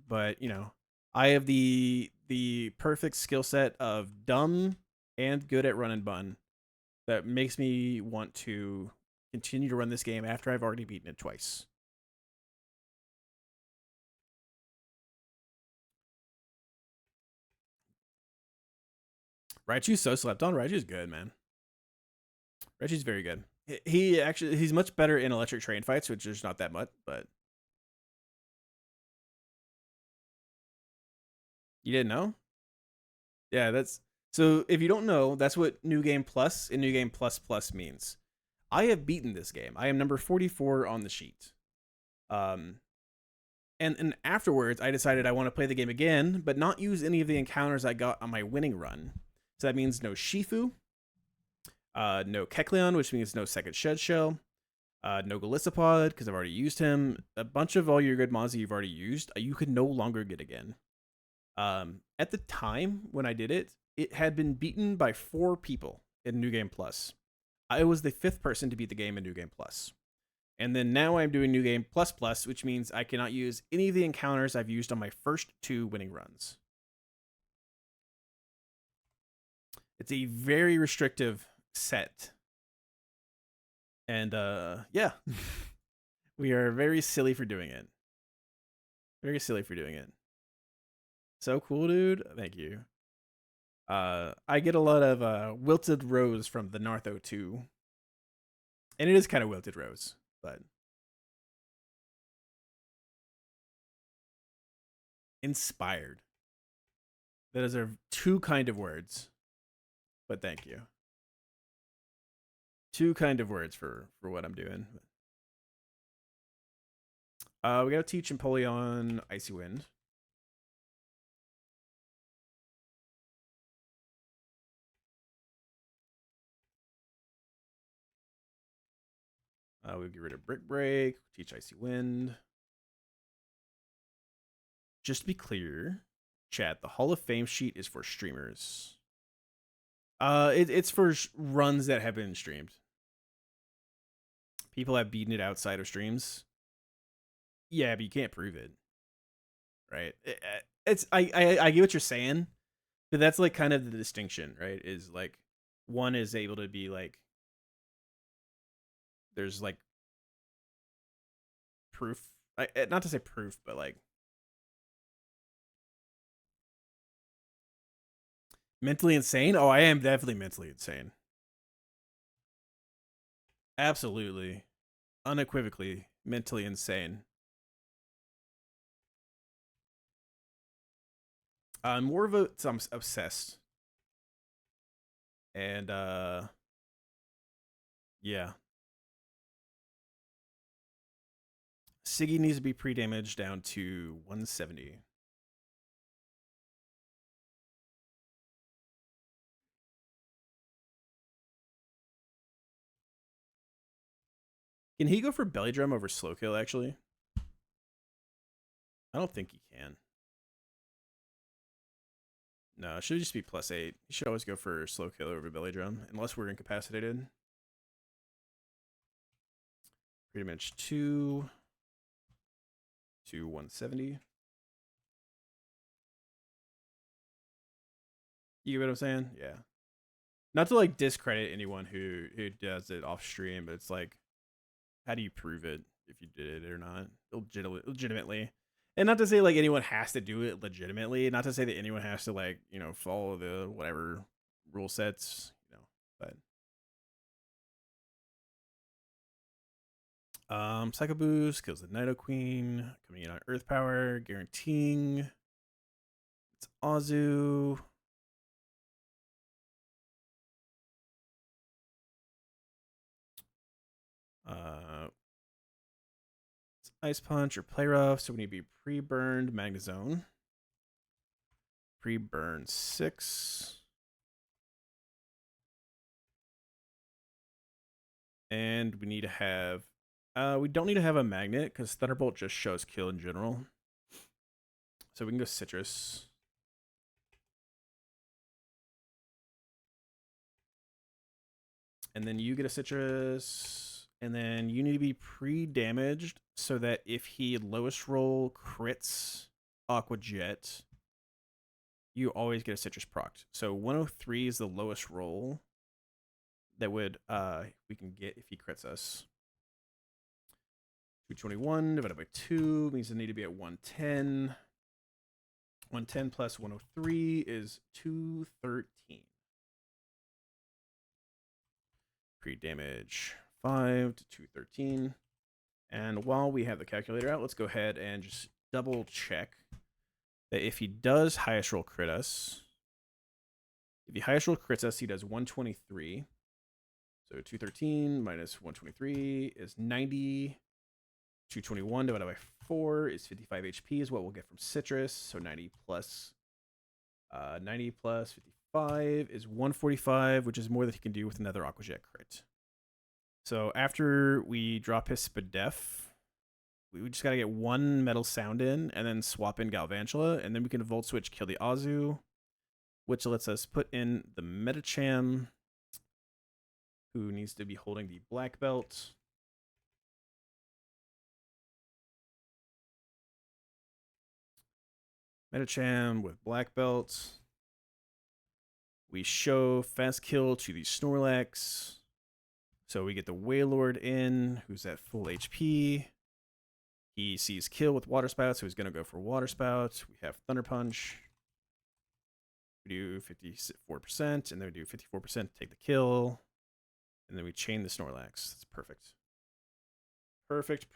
But you know, I have the perfect skill set of dumb and good at run and bun that makes me want to continue to run this game after I've already beaten it twice. Raichu's so slept on. Raichu's good, man. Raichu's very good. He's much better in electric train fights, which is not that much, but you didn't know? Yeah, that's so if you don't know, that's what New Game Plus and New Game Plus Plus means. I have beaten this game. I am number 44 on the sheet. Um and afterwards I decided I want to play the game again, but not use any of the encounters I got on my winning run. So that means no Shifu, no Kecleon, which means no second Shed Shell, no Golisopod, because I've already used him. A bunch of all your good mons that you've already used, you could no longer get again. At the time when I did it, it had been beaten by 4 people in New Game Plus. I was the 5th person to beat the game in New Game Plus. And then now I'm doing New Game Plus Plus, which means I cannot use any of the encounters I've used on my first 2 winning runs. It's a very restrictive set. And yeah. We are very silly for doing it. Very silly for doing it. So cool, dude. Thank you. I get a lot of wilted rose from the Nartho 2. And it is kind of wilted rose, but inspired. Those are 2 kind of words. But thank you. 2 kind of words for what I'm doing. We gotta teach Empoleon Icy Wind. We'll get rid of Brick Break, teach Icy Wind. Just to be clear, chat, the Hall of Fame sheet is for streamers. It's for runs that have been streamed. People have beaten it outside of streams. Yeah, but you can't prove it, right? I get what you're saying, but that's like kind of the distinction, right? Is like one is able to be like there's like proof, not to say proof, but like mentally insane. Oh, I am definitely mentally insane. Absolutely, unequivocally mentally insane. I'm more of a I'm obsessed, and yeah. Siggy needs to be pre-damaged down to 170. Can he go for belly drum over slow kill? Actually, I don't think he can. No, it should just be +8. He should always go for slow kill over belly drum, unless we're incapacitated. Pre-damage 2 to 170. You get what I'm saying? Yeah. Not to like discredit anyone who does it off stream, but it's like How do you prove it if you did it or not? Legitimately. And not to say like anyone has to do it legitimately. Not to say that anyone has to like, follow the whatever rule sets, but Psycho Boost kills the Nido Queen, coming in on Earth Power, guaranteeing it's Azu. It's Ice Punch or Play Rough, so we need to be pre-burned Magnezone. Pre-burn 6. And we need to have we don't need to have a magnet because Thunderbolt just shows kill in general. So we can go Citrus. And then you get a Citrus. And then you need to be pre-damaged so that if he lowest roll crits Aqua Jet, you always get a Citrus procced. So 103 is the lowest roll that would we can get if he crits us. 221 divided by 2 means I need to be at 110. 110 plus 103 is 213. Pre-damage 5 to 213. And while we have the calculator out, let's go ahead and just double check that if he does highest roll crit us, if he highest roll crits us, he does 123. So 213 minus 123 is 90. 221 divided by 4 is 55 HP is what we'll get from Citrus. So 90 plus 55 is 145, which is more than he can do with another Aqua Jet crit. So after we drop his Spadef, we just got to get one Metal Sound in and then swap in Galvantula, and then we can Volt Switch, kill the Azu, which lets us put in the Metacham, who needs to be holding the Black Belt. Metacham with Black Belt. We show Fast Kill to the Snorlax. So we get the Wailord in, who's at full HP. He sees Kill with Water Spout, so he's going to go for Water Spout. We have Thunder Punch. We do 54%, and then we do 54% to take the kill. And then we chain the Snorlax. That's perfect. Perfect.